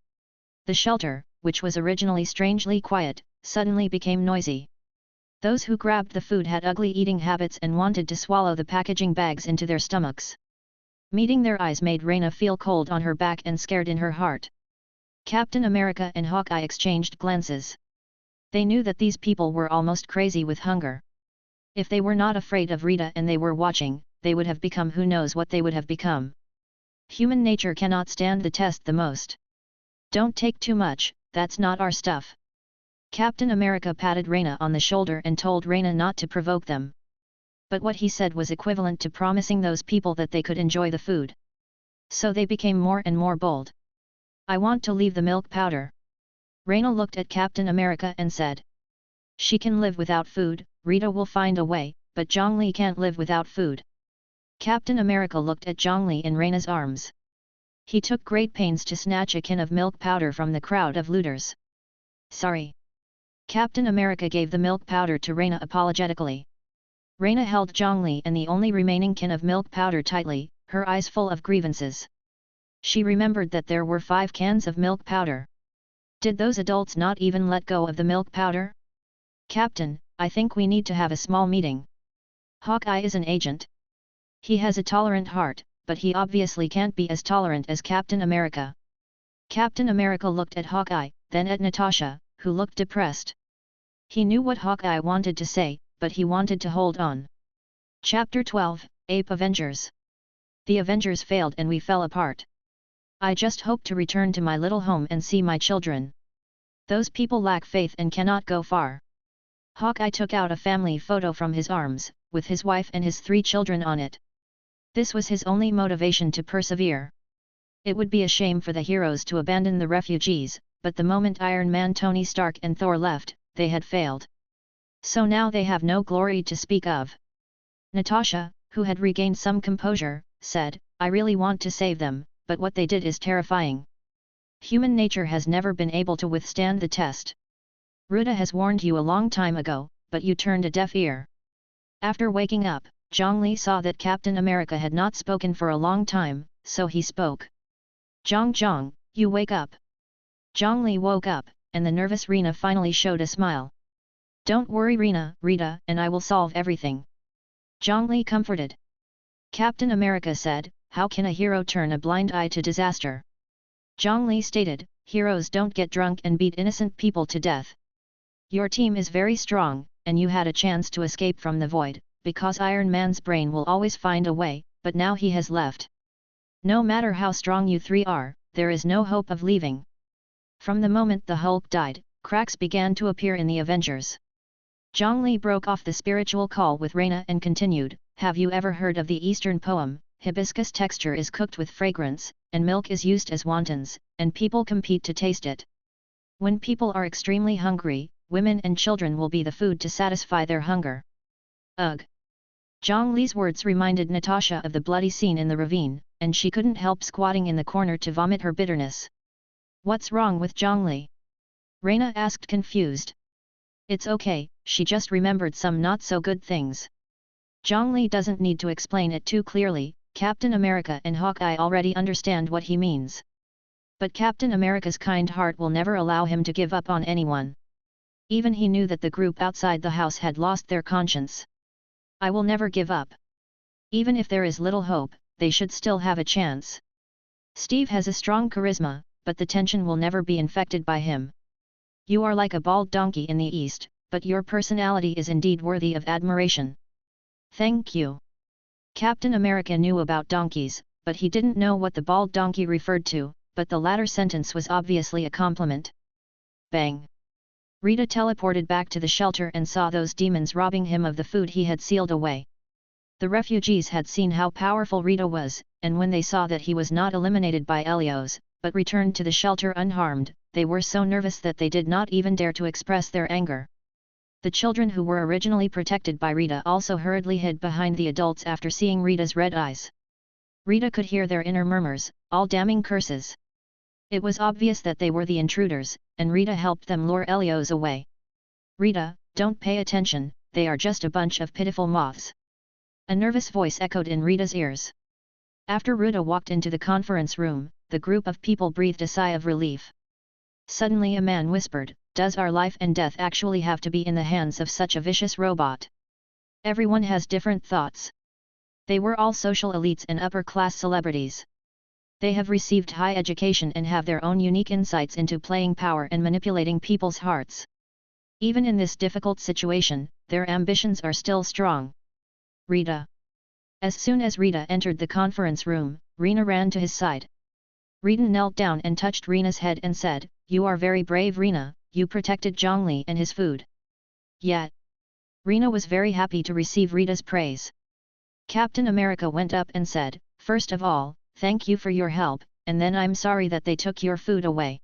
The shelter, which was originally strangely quiet, suddenly became noisy. Those who grabbed the food had ugly eating habits and wanted to swallow the packaging bags into their stomachs. Meeting their eyes made Raina feel cold on her back and scared in her heart. Captain America and Hawkeye exchanged glances. They knew that these people were almost crazy with hunger. If they were not afraid of Rita and they were watching, they would have become who knows what they would have become. Human nature cannot stand the test the most. "Don't take too much, that's not our stuff." Captain America patted Raina on the shoulder and told Raina not to provoke them. But what he said was equivalent to promising those people that they could enjoy the food. So they became more and more bold. I want to leave the milk powder. Raina looked at Captain America and said. She can live without food, Rita will find a way, but Zhang Li can't live without food. Captain America looked at Zhang Li in Raina's arms. He took great pains to snatch a can of milk powder from the crowd of looters. Sorry. Captain America gave the milk powder to Raina apologetically. Raina held Zhang Li and the only remaining can of milk powder tightly, her eyes full of grievances. She remembered that there were 5 cans of milk powder. Did those adults not even let go of the milk powder? Captain, I think we need to have a small meeting. Hawkeye is an agent. He has a tolerant heart, but he obviously can't be as tolerant as Captain America. Captain America looked at Hawkeye, then at Natasha, who looked depressed. He knew what Hawkeye wanted to say, but he wanted to hold on. Chapter 12, Ape Avengers. The Avengers failed and we fell apart. I just hope to return to my little home and see my children. Those people lack faith and cannot go far. Hawkeye took out a family photo from his arms, with his wife and his 3 children on it. This was his only motivation to persevere. It would be a shame for the heroes to abandon the refugees, but the moment Iron Man, Tony Stark and Thor left, they had failed. So now they have no glory to speak of. Natasha, who had regained some composure, said, I really want to save them, but what they did is terrifying. Human nature has never been able to withstand the test. Ruda has warned you a long time ago, but you turned a deaf ear. After waking up, Zhang Li saw that Captain America had not spoken for a long time, so he spoke. Zhang, you wake up. Zhang Li woke up, and the nervous Raina finally showed a smile. Don't worry Raina, Rita and I will solve everything. Zhang Li comforted. Captain America said, how can a hero turn a blind eye to disaster? Zhang Li stated, heroes don't get drunk and beat innocent people to death. Your team is very strong, and you had a chance to escape from the void, because Iron Man's brain will always find a way, but now he has left. No matter how strong you 3 are, there is no hope of leaving. From the moment the Hulk died, cracks began to appear in the Avengers. Zhang Li broke off the spiritual call with Raina and continued, have you ever heard of the Eastern poem, hibiscus texture is cooked with fragrance, and milk is used as wontons, and people compete to taste it. When people are extremely hungry, women and children will be the food to satisfy their hunger. Ugh! Zhang Li's words reminded Natasha of the bloody scene in the ravine, and she couldn't help squatting in the corner to vomit her bitterness. What's wrong with Zhang Li? Raina asked confused. It's okay, she just remembered some not so good things. Zhang Li doesn't need to explain it too clearly, Captain America and Hawkeye already understand what he means. But Captain America's kind heart will never allow him to give up on anyone. Even he knew that the group outside the house had lost their conscience. I will never give up. Even if there is little hope, they should still have a chance. Steve has a strong charisma, but the tension will never be infected by him. You are like a bald donkey in the East, but your personality is indeed worthy of admiration. Thank you. Captain America knew about donkeys, but he didn't know what the bald donkey referred to, but the latter sentence was obviously a compliment. Bang! Rita teleported back to the shelter and saw those demons robbing him of the food he had sealed away. The refugees had seen how powerful Rita was, and when they saw that he was not eliminated by Helios, but returned to the shelter unharmed, they were so nervous that they did not even dare to express their anger. The children who were originally protected by Rita also hurriedly hid behind the adults after seeing Rita's red eyes. Rita could hear their inner murmurs, all damning curses. It was obvious that they were the intruders, and Rita helped them lure Helios away. Rita, don't pay attention, they are just a bunch of pitiful moths. A nervous voice echoed in Rita's ears. After Ruda walked into the conference room, the group of people breathed a sigh of relief. Suddenly a man whispered, does our life and death actually have to be in the hands of such a vicious robot? Everyone has different thoughts. They were all social elites and upper-class celebrities. They have received high education and have their own unique insights into playing power and manipulating people's hearts. Even in this difficult situation, their ambitions are still strong. Rita. As soon as Rita entered the conference room, Raina ran to his side. Rita knelt down and touched Rina's head and said, you are very brave Raina, you protected Zhang Li and his food. Yet, Raina was very happy to receive Rita's praise. Captain America went up and said, "First of all, thank you for your help, and then I'm sorry that they took your food away.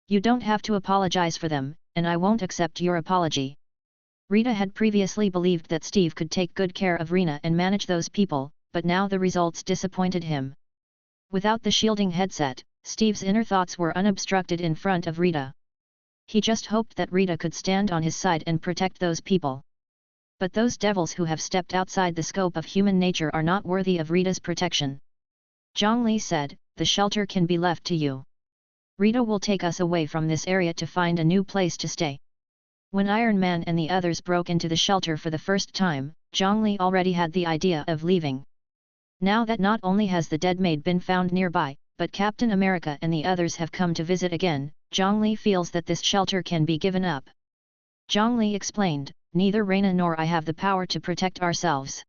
You don't have to apologize for them, and I won't accept your apology." Rita had previously believed that Steve could take good care of Raina and manage those people, but now the results disappointed him. Without the shielding headset, Steve's inner thoughts were unobstructed in front of Rita. He just hoped that Rita could stand on his side and protect those people. But those devils who have stepped outside the scope of human nature are not worthy of Rita's protection. Zhang Li said, "The shelter can be left to you. Rita will take us away from this area to find a new place to stay." When Iron Man and the others broke into the shelter for the first time, Zhang Li already had the idea of leaving. Now that not only has the dead maid been found nearby, but Captain America and the others have come to visit again, Zhang Li feels that this shelter can be given up. Zhang Li explained, "Neither Raina nor I have the power to protect ourselves.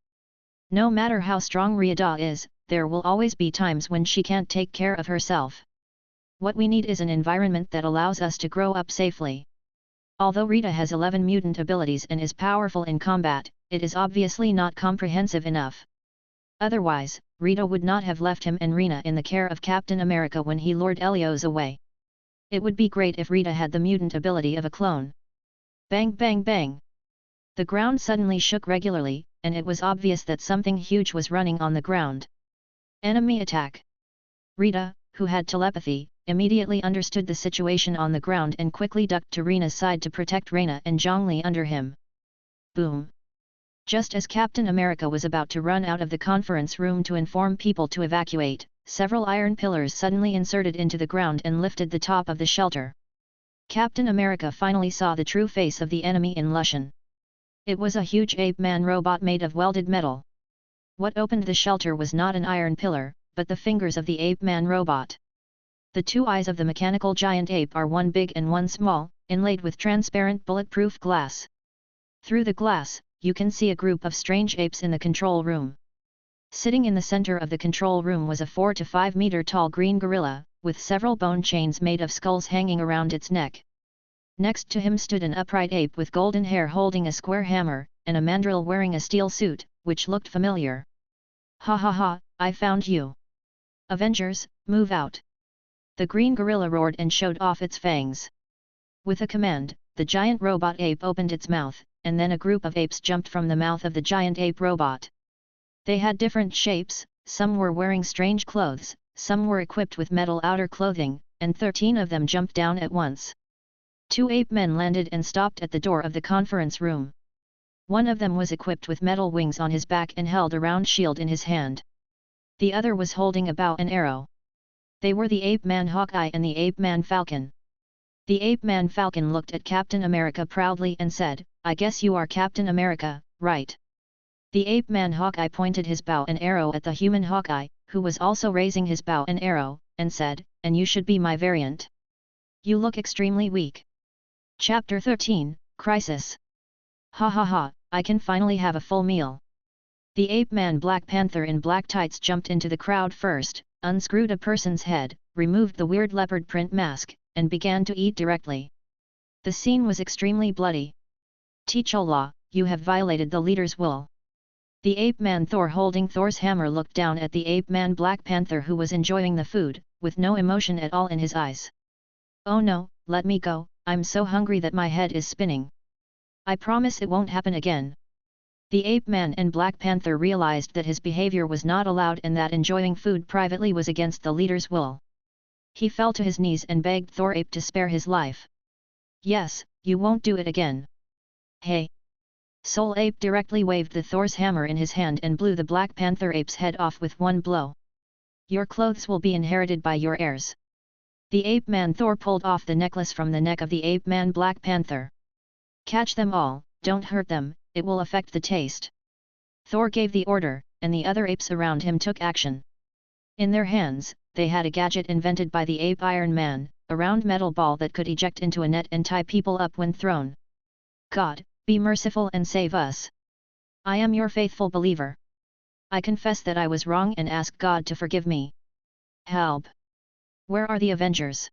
No matter how strong Ruda is, there will always be times when she can't take care of herself. What we need is an environment that allows us to grow up safely." Although Rita has 11 mutant abilities and is powerful in combat, it is obviously not comprehensive enough. Otherwise, Rita would not have left him and Raina in the care of Captain America when he lured Helios away. It would be great if Rita had the mutant ability of a clone. Bang bang bang! The ground suddenly shook regularly, and it was obvious that something huge was running on the ground. Enemy attack! Rita, who had telepathy, immediately understood the situation on the ground and quickly ducked to Raina's side to protect Raina and Zhang Li under him. Boom! Just as Captain America was about to run out of the conference room to inform people to evacuate, several iron pillars suddenly inserted into the ground and lifted the top of the shelter. Captain America finally saw the true face of the enemy in Lushan. It was a huge ape-man robot made of welded metal. What opened the shelter was not an iron pillar, but the fingers of the ape-man robot. The two eyes of the mechanical giant ape are one big and one small, inlaid with transparent bulletproof glass. Through the glass, you can see a group of strange apes in the control room. Sitting in the center of the control room was a 4 to 5 meter tall green gorilla, with several bone chains made of skulls hanging around its neck. Next to him stood an upright ape with golden hair holding a square hammer, and a mandrill wearing a steel suit, which looked familiar. "Ha ha ha, I found you! Avengers, move out!" The green gorilla roared and showed off its fangs. With a command, the giant robot ape opened its mouth, and then a group of apes jumped from the mouth of the giant ape robot. They had different shapes, some were wearing strange clothes, some were equipped with metal outer clothing, and 13 of them jumped down at once. 2 ape men landed and stopped at the door of the conference room. One of them was equipped with metal wings on his back and held a round shield in his hand. The other was holding a bow and arrow. They were the ape-man Hawkeye and the ape-man Falcon. The ape-man Falcon looked at Captain America proudly and said, "I guess you are Captain America, right?" The ape-man Hawkeye pointed his bow and arrow at the human Hawkeye, who was also raising his bow and arrow, and said, "And you should be my variant. You look extremely weak." Chapter 13, Crisis. Ha ha ha, I can finally have a full meal. The ape-man Black Panther in black tights jumped into the crowd first, unscrewed a person's head, removed the weird leopard print mask, and began to eat directly. The scene was extremely bloody. "T'Challa, you have violated the leader's will." The ape-man Thor holding Thor's hammer looked down at the ape-man Black Panther who was enjoying the food, with no emotion at all in his eyes. "Oh no, let me go, I'm so hungry that my head is spinning. I promise it won't happen again." The ape-man and Black Panther realized that his behavior was not allowed and that enjoying food privately was against the leader's will. He fell to his knees and begged Thor Ape to spare his life. "Yes, you won't do it again. Hey!" Soul Ape directly waved the Thor's hammer in his hand and blew the Black Panther Ape's head off with one blow. "Your clothes will be inherited by your heirs." The ape-man Thor pulled off the necklace from the neck of the ape-man Black Panther. "Catch them all, don't hurt them, it will affect the taste." Thor gave the order, and the other apes around him took action. In their hands, they had a gadget invented by the ape Iron Man, a round metal ball that could eject into a net and tie people up when thrown. "God, be merciful and save us. I am your faithful believer. I confess that I was wrong and ask God to forgive me. Help! Where are the Avengers?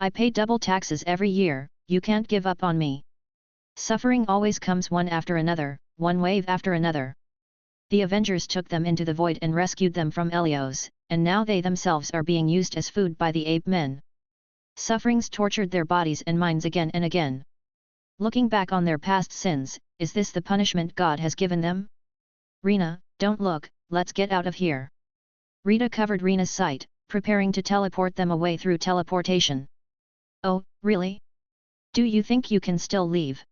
I pay double taxes every year, you can't give up on me. Suffering always comes one after another, one wave after another. The Avengers took them into the void and rescued them from Helios, and now they themselves are being used as food by the ape men. Sufferings tortured their bodies and minds again and again. Looking back on their past sins, is this the punishment God has given them? Raina, don't look, let's get out of here. Rita covered Raina's sight, preparing to teleport them away through teleportation. Oh, really? Do you think you can still leave?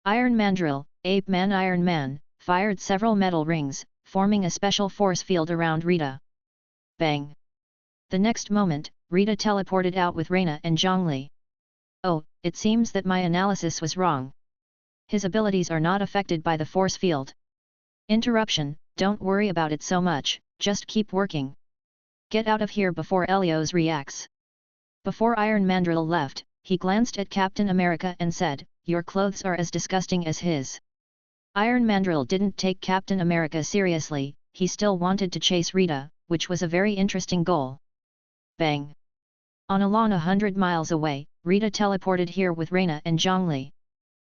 Iron Mandrill, Ape Man Iron Man, fired several metal rings, forming a special force field around Rita. Bang! The next moment, Rita teleported out with Raina and Zhang Li. Oh, it seems that my analysis was wrong. His abilities are not affected by the force field. Interruption, don't worry about it so much, just keep working. Get out of here before Helios reacts. Before Iron Mandrill left, he glanced at Captain America and said, your clothes are as disgusting as his. Iron Mandrill didn't take Captain America seriously, he still wanted to chase Rita, which was a very interesting goal. Bang! On a lawn 100 miles away, Rita teleported here with Raina and Zhang Li.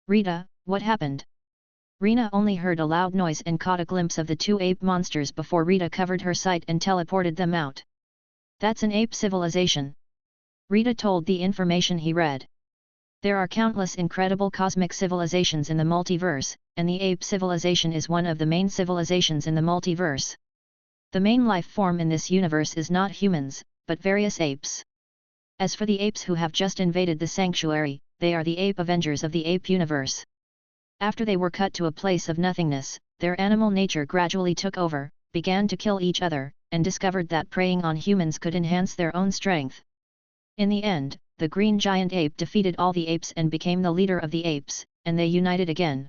Rita, what happened? Raina only heard a loud noise and caught a glimpse of the two ape monsters before Rita covered her sight and teleported them out. That's an ape civilization. Rita told the information he read. There are countless incredible cosmic civilizations in the multiverse, and the ape civilization is one of the main civilizations in the multiverse. The main life form in this universe is not humans, but various apes. As for the apes who have just invaded the sanctuary, they are the ape Avengers of the ape universe. After they were cut to a place of nothingness, their animal nature gradually took over, began to kill each other, and discovered that preying on humans could enhance their own strength. In the end, the green giant ape defeated all the apes and became the leader of the apes, and they united again.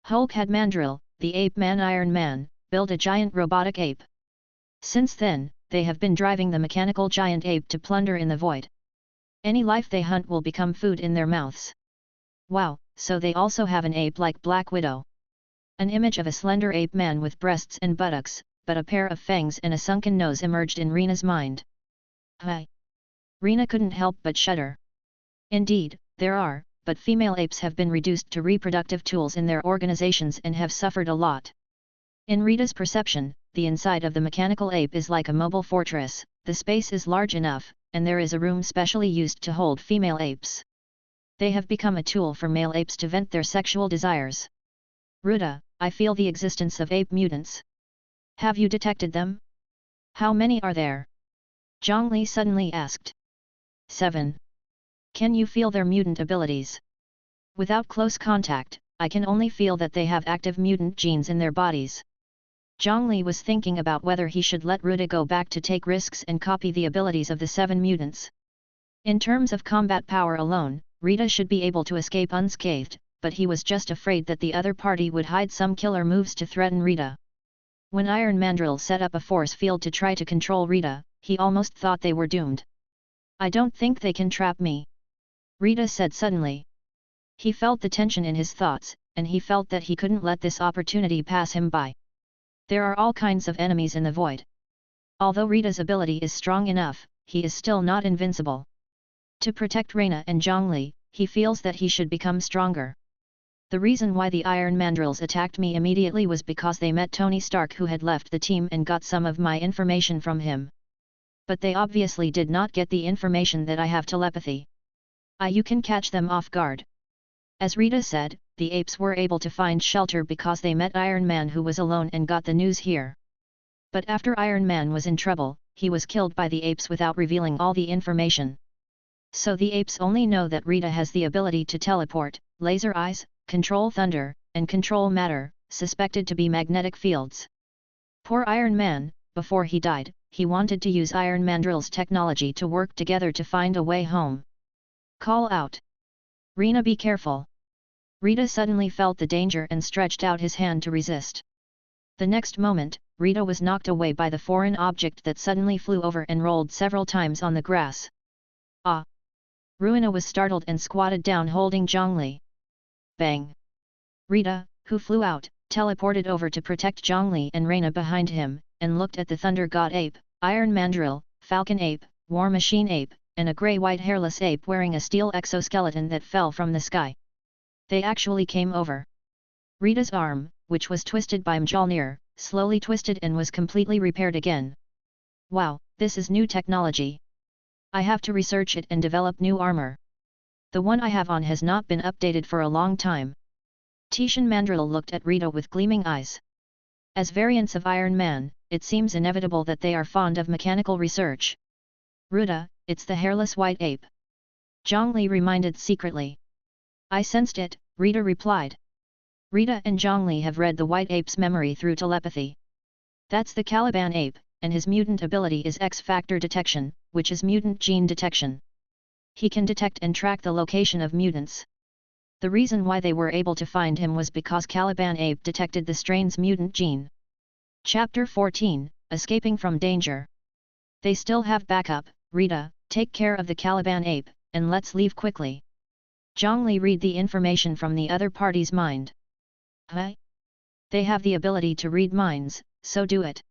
Hulk had Mandrill, the ape man Iron Man, build a giant robotic ape. Since then, they have been driving the mechanical giant ape to plunder in the void. Any life they hunt will become food in their mouths. Wow, so they also have an ape like Black Widow. An image of a slender ape man with breasts and buttocks, but a pair of fangs and a sunken nose emerged in Raina's mind. Hi! Raina couldn't help but shudder. Indeed, there are, but female apes have been reduced to reproductive tools in their organizations and have suffered a lot. In Rita's perception, the inside of the mechanical ape is like a mobile fortress, the space is large enough, and there is a room specially used to hold female apes. They have become a tool for male apes to vent their sexual desires. Ruda, I feel the existence of ape mutants. Have you detected them? How many are there? Zhang Li suddenly asked. 7. Can you feel their mutant abilities? Without close contact, I can only feel that they have active mutant genes in their bodies. Zhang Li was thinking about whether he should let Ruda go back to take risks and copy the abilities of the 7 mutants. In terms of combat power alone, Rita should be able to escape unscathed, but he was just afraid that the other party would hide some killer moves to threaten Rita. When Iron Mandrill set up a force field to try to control Rita, he almost thought they were doomed. I don't think they can trap me, Rita said suddenly. He felt the tension in his thoughts, and he felt that he couldn't let this opportunity pass him by. There are all kinds of enemies in the void. Although Rita's ability is strong enough, he is still not invincible. To protect Raina and Zhang Li, he feels that he should become stronger. The reason why the Iron Mandrills attacked me immediately was because they met Tony Stark, who had left the team, and got some of my information from him. But they obviously did not get the information that I have telepathy. You can catch them off guard. As Rita said, the apes were able to find shelter because they met Iron Man, who was alone, and got the news here. But after Iron Man was in trouble, he was killed by the apes without revealing all the information. So the apes only know that Rita has the ability to teleport, laser eyes, control thunder, and control matter, suspected to be magnetic fields. Poor Iron Man, before he died, he wanted to use Iron Mandrill's technology to work together to find a way home. Call out. Raina, be careful. Rita suddenly felt the danger and stretched out his hand to resist. The next moment, Rita was knocked away by the foreign object that suddenly flew over and rolled several times on the grass. Ah! Raina was startled and squatted down, holding Zhang Li. Bang! Rita, who flew out, teleported over to protect Zhang Li and Raina behind him, and looked at the Thunder God Ape, Iron Mandrill, Falcon Ape, War Machine Ape, and a grey-white hairless ape wearing a steel exoskeleton that fell from the sky. They actually came over. Rita's arm, which was twisted by Mjolnir, slowly twisted and was completely repaired again. Wow, this is new technology. I have to research it and develop new armor. The one I have on has not been updated for a long time. Tishan Mandrill looked at Rita with gleaming eyes. As variants of Iron Man, it seems inevitable that they are fond of mechanical research. Ruda, it's the hairless white ape. Zhang Li reminded secretly. I sensed it, Rita replied. Rita and Zhang Li have read the white ape's memory through telepathy. That's the Caliban ape, and his mutant ability is X-factor detection, which is mutant gene detection. He can detect and track the location of mutants. The reason why they were able to find him was because Caliban ape detected the strain's mutant gene. Chapter 14, Escaping from Danger. They still have backup. Rita, take care of the Caliban ape, and let's leave quickly. Zhang Li read the information from the other party's mind. Huh? They have the ability to read minds, so do it.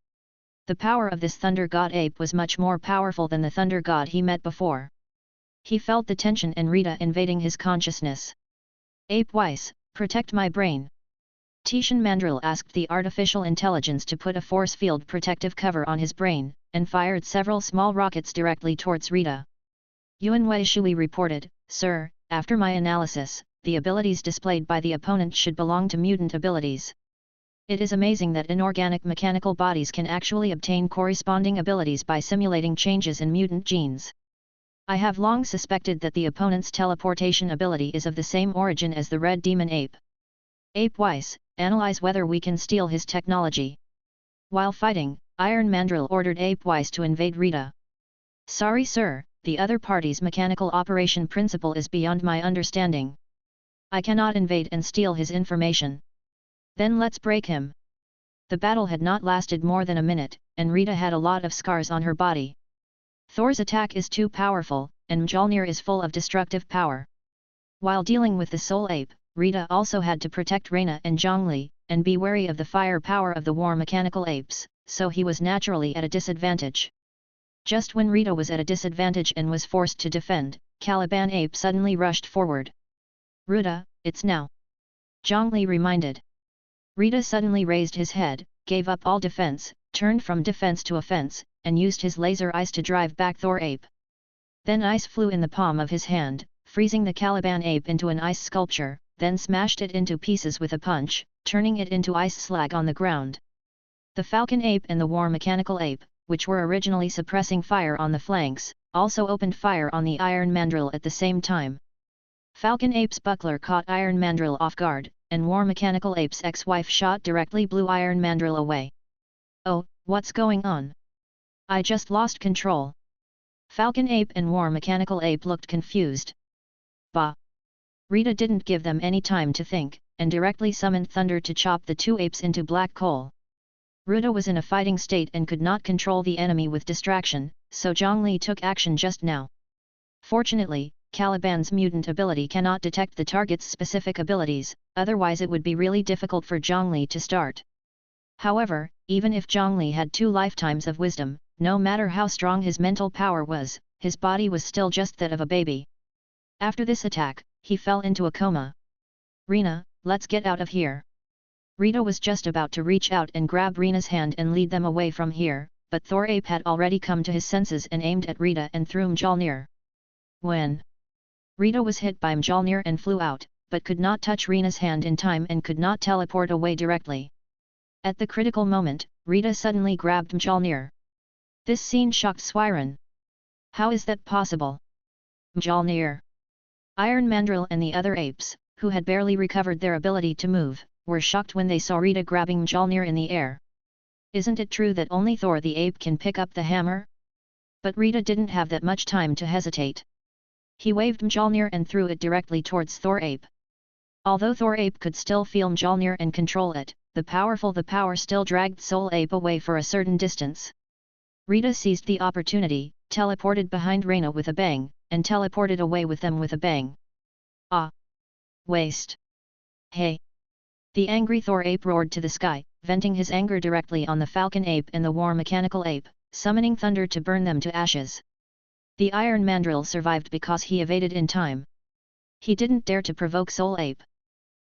The power of this Thunder God ape was much more powerful than the Thunder God he met before. He felt the tension and Rita invading his consciousness. Ape Weiss, protect my brain. Tishan Mandrill asked the artificial intelligence to put a force field protective cover on his brain, and fired several small rockets directly towards Rita. Yuan Weishui reported, Sir, after my analysis, the abilities displayed by the opponent should belong to mutant abilities. It is amazing that inorganic mechanical bodies can actually obtain corresponding abilities by simulating changes in mutant genes. I have long suspected that the opponent's teleportation ability is of the same origin as the red demon ape. Ape Weiss, analyze whether we can steal his technology. While fighting, Iron Mandrill ordered Ape Weiss to invade Rita. Sorry sir, the other party's mechanical operation principle is beyond my understanding. I cannot invade and steal his information. Then let's break him. The battle had not lasted more than a minute, and Rita had a lot of scars on her body. Thor's attack is too powerful, and Mjolnir is full of destructive power. While dealing with the Soul Ape, Rita also had to protect Raina and Zhang Li, and be wary of the fire power of the war mechanical apes, so he was naturally at a disadvantage. Just when Rita was at a disadvantage and was forced to defend, Caliban ape suddenly rushed forward. Ruda, it's now. Zhang Li reminded. Rita suddenly raised his head, gave up all defense, turned from defense to offense, and used his laser eyes to drive back Thor ape. Then ice flew in the palm of his hand, freezing the Caliban ape into an ice sculpture, then smashed it into pieces with a punch, turning it into ice slag on the ground. The falcon ape and the war mechanical ape, which were originally suppressing fire on the flanks, also opened fire on the Iron Mandrill at the same time. Falcon ape's buckler caught Iron Mandrill off guard, and war mechanical ape's ex-wife shot directly blew Iron Mandrill away. Oh, what's going on? I just lost control. Falcon ape and war mechanical ape looked confused. Bah! Rita didn't give them any time to think, and directly summoned thunder to chop the two apes into black coal. Ruda was in a fighting state and could not control the enemy with distraction, so Zhang Li took action just now. Fortunately, Caliban's mutant ability cannot detect the target's specific abilities, otherwise it would be really difficult for Zhang Li to start. However, even if Zhang Li had 2 lifetimes of wisdom, no matter how strong his mental power was, his body was still just that of a baby. After this attack, he fell into a coma. Raina, let's get out of here. Rita was just about to reach out and grab Raina's hand and lead them away from here, but Thor ape had already come to his senses and aimed at Rita and threw Mjolnir. When Rita was hit by Mjolnir and flew out, but could not touch Raina's hand in time and could not teleport away directly. At the critical moment, Rita suddenly grabbed Mjolnir. This scene shocked Swiren. How is that possible? Mjolnir! Iron Mandrill and the other apes, who had barely recovered their ability to move, were shocked when they saw Rita grabbing Mjolnir in the air. Isn't it true that only Thor the ape can pick up the hammer? But Rita didn't have that much time to hesitate. He waved Mjolnir and threw it directly towards Thor ape. Although Thor ape could still feel Mjolnir and control it, the power still dragged Soul ape away for a certain distance. Rita seized the opportunity, teleported behind Raina with a bang, and teleported away with them with a bang. Ah! Waste! Hey! The angry Thor ape roared to the sky, venting his anger directly on the falcon ape and the war mechanical ape, summoning thunder to burn them to ashes. The Iron Mandrill survived because he evaded in time. He didn't dare to provoke Soul Ape.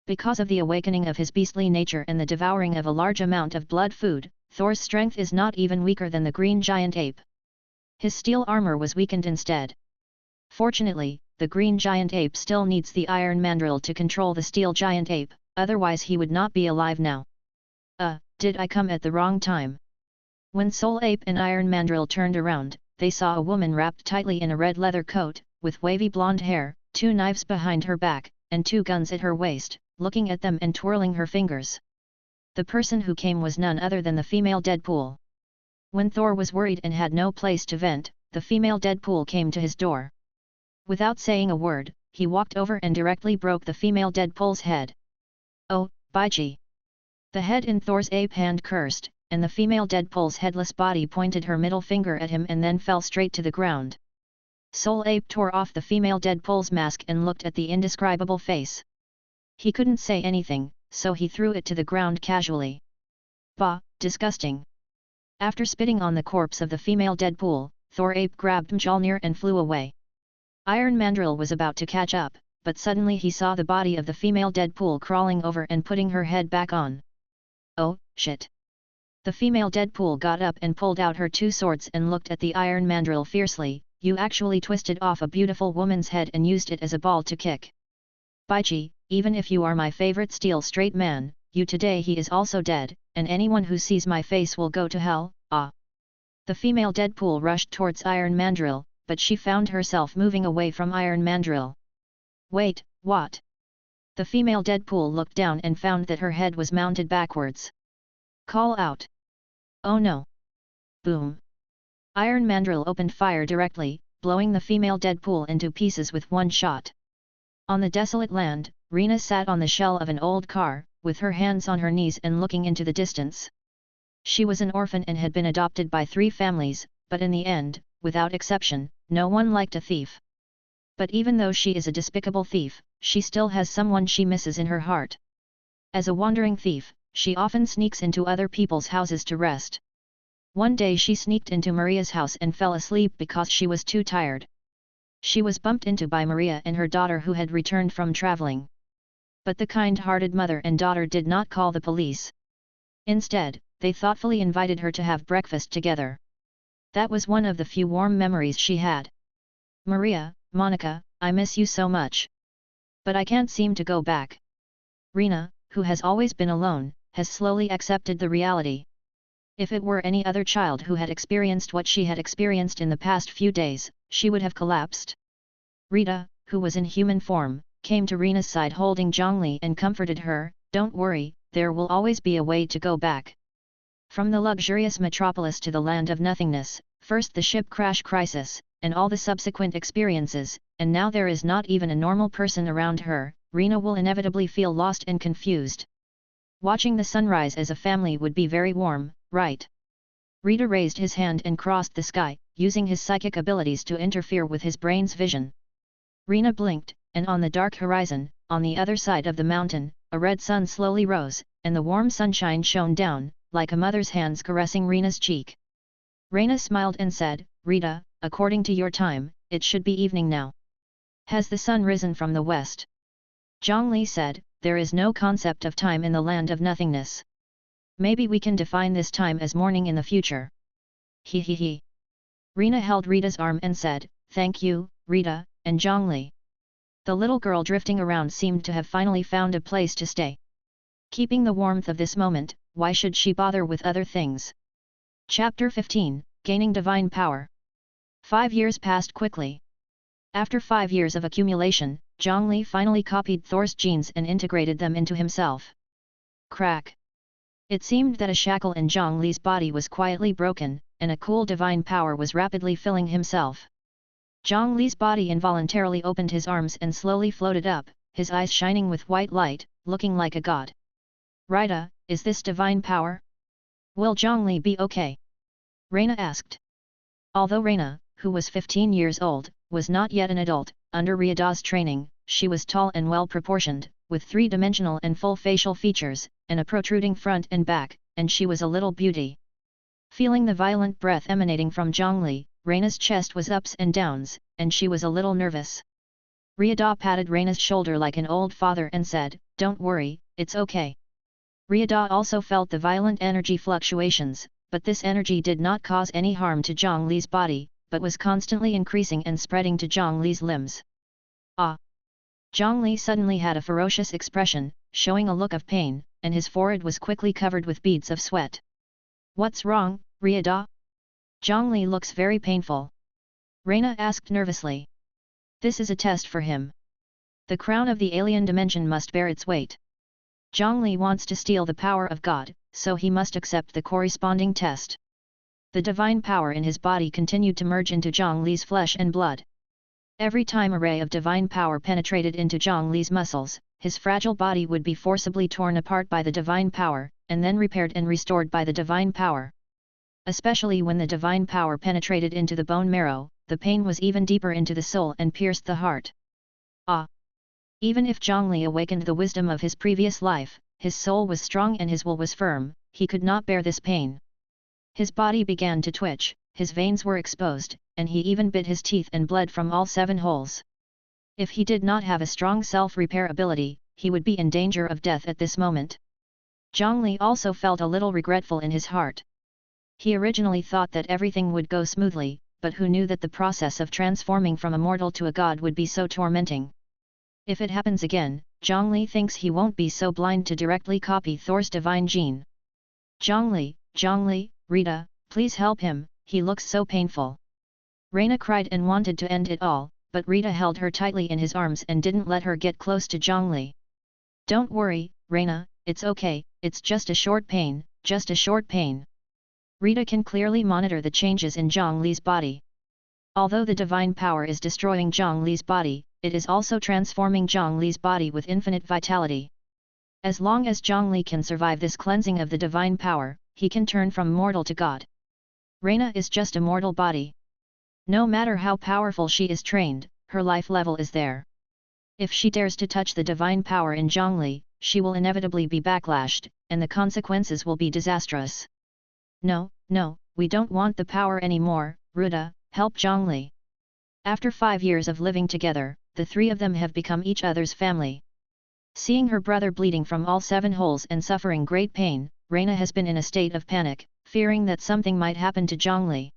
Because of the awakening of his beastly nature and the devouring of a large amount of blood food, Thor's strength is not even weaker than the green giant ape. His steel armor was weakened instead. Fortunately, the green giant ape still needs the Iron Mandrill to control the steel giant ape, otherwise he would not be alive now. Did I come at the wrong time? When Soul Ape and Iron Mandrill turned around, they saw a woman wrapped tightly in a red leather coat, with wavy blonde hair, 2 knives behind her back, and 2 guns at her waist, looking at them and twirling her fingers. The person who came was none other than the female Deadpool. When Thor was worried and had no place to vent, the female Deadpool came to his door. Without saying a word, he walked over and directly broke the female Deadpool's head. Oh, Baiji! The head in Thor's ape hand cursed, and the female Deadpool's headless body pointed her middle finger at him and then fell straight to the ground. Soul Ape tore off the female Deadpool's mask and looked at the indescribable face. He couldn't say anything, so he threw it to the ground casually. Bah, disgusting! After spitting on the corpse of the female Deadpool, Thor Ape grabbed Mjolnir and flew away. Iron Mandrill was about to catch up, but suddenly he saw the body of the female Deadpool crawling over and putting her head back on. Oh, shit! The female Deadpool got up and pulled out her 2 swords and looked at the Iron Mandrill fiercely. You actually twisted off a beautiful woman's head and used it as a ball to kick. Baiji, even if you are my favorite steel straight man, today he is also dead, and anyone who sees my face will go to hell, ah! The female Deadpool rushed towards Iron Mandrill, but she found herself moving away from Iron Mandrill. Wait, what? The female Deadpool looked down and found that her head was mounted backwards. Call out! Oh no! Boom! Iron Mandrill opened fire directly, blowing the female Deadpool into pieces with 1 shot. On the desolate land, Raina sat on the shell of an old car, with her hands on her knees and looking into the distance. She was an orphan and had been adopted by 3 families, but in the end, without exception, no one liked a thief. But even though she is a despicable thief, she still has someone she misses in her heart. As a wandering thief, she often sneaks into other people's houses to rest. One day she sneaked into Maria's house and fell asleep because she was too tired. She was bumped into by Maria and her daughter who had returned from traveling. But the kind-hearted mother and daughter did not call the police. Instead, they thoughtfully invited her to have breakfast together. That was one of the few warm memories she had. Maria, Monica, I miss you so much. But I can't seem to go back. Raina, who has always been alone, has slowly accepted the reality. If it were any other child who had experienced what she had experienced in the past few days, she would have collapsed. Rita, who was in human form, came to Raina's side holding Zhang Li and comforted her, "Don't worry, there will always be a way to go back." From the luxurious metropolis to the Land of Nothingness, first the ship crash crisis, and all the subsequent experiences, and now there is not even a normal person around her, Raina will inevitably feel lost and confused. Watching the sunrise as a family would be very warm, right? Rita raised his hand and crossed the sky, using his psychic abilities to interfere with his brain's vision. Raina blinked, and on the dark horizon, on the other side of the mountain, a red sun slowly rose, and the warm sunshine shone down, like a mother's hands caressing Raina's cheek. Raina smiled and said, "Rita, according to your time, it should be evening now. Has the sun risen from the west?" Zhang Li said, "There is no concept of time in the Land of Nothingness. Maybe we can define this time as morning in the future." He. Raina held Rita's arm and said, "Thank you, Rita, and Zhang Li." The little girl drifting around seemed to have finally found a place to stay. Keeping the warmth of this moment, why should she bother with other things? Chapter 15, Gaining Divine Power. 5 years passed quickly. After 5 years of accumulation, Zhang Li finally copied Thor's genes and integrated them into himself. Crack! It seemed that a shackle in Zhang Li's body was quietly broken, and a cool divine power was rapidly filling himself. Zhang Li's body involuntarily opened his arms and slowly floated up, his eyes shining with white light, looking like a god. "Rita, is this divine power? Will Zhang Li be okay?" Raina asked. Although Raina, who was 15 years old, was not yet an adult, under Ruda's training, she was tall and well-proportioned, with 3-dimensional and full facial features, and a protruding front and back, and she was a little beauty. Feeling the violent breath emanating from Zhang Li, Raina's chest was ups and downs, and she was a little nervous. Ruda patted Raina's shoulder like an old father and said, "Don't worry, it's okay." Ruda also felt the violent energy fluctuations, but this energy did not cause any harm to Zhang Li's body, but was constantly increasing and spreading to Zhang Li's limbs. Ah! Zhang Li suddenly had a ferocious expression, showing a look of pain, and his forehead was quickly covered with beads of sweat. "What's wrong, Ruda?" "Zhang Li looks very painful," Raina asked nervously. "This is a test for him. The crown of the alien dimension must bear its weight. Zhang Li wants to steal the power of God, so he must accept the corresponding test." The divine power in his body continued to merge into Zhang Li's flesh and blood. Every time a ray of divine power penetrated into Zhang Li's muscles, his fragile body would be forcibly torn apart by the divine power, and then repaired and restored by the divine power. Especially when the divine power penetrated into the bone marrow, the pain was even deeper into the soul and pierced the heart. Ah! Even if Zhang Li awakened the wisdom of his previous life, his soul was strong and his will was firm, he could not bear this pain. His body began to twitch, his veins were exposed, and he even bit his teeth and bled from all 7 holes. If he did not have a strong self-repair ability, he would be in danger of death at this moment. Zhang Li also felt a little regretful in his heart. He originally thought that everything would go smoothly, but who knew that the process of transforming from a mortal to a god would be so tormenting. If it happens again, Zhang Li thinks he won't be so blind to directly copy Thor's divine gene. Zhang Li, Ruda, please help him, he looks so painful." Raina cried and wanted to end it all, but Ruda held her tightly in his arms and didn't let her get close to Zhang Li. "Don't worry, Raina, it's okay, it's just a short pain, just a short pain." Ruda can clearly monitor the changes in Zhang Li's body. Although the divine power is destroying Zhang Li's body, it is also transforming Zhang Li's body with infinite vitality. As long as Zhang Li can survive this cleansing of the divine power, he can turn from mortal to god. Raina is just a mortal body. No matter how powerful she is trained, her life level is there. If she dares to touch the divine power in Zhang Li, she will inevitably be backlashed, and the consequences will be disastrous. No, we don't want the power anymore, Ruda, help Zhang Li." After 5 years of living together, the 3 of them have become each other's family. Seeing her brother bleeding from all 7 holes and suffering great pain, Raina has been in a state of panic, fearing that something might happen to Zhang Li.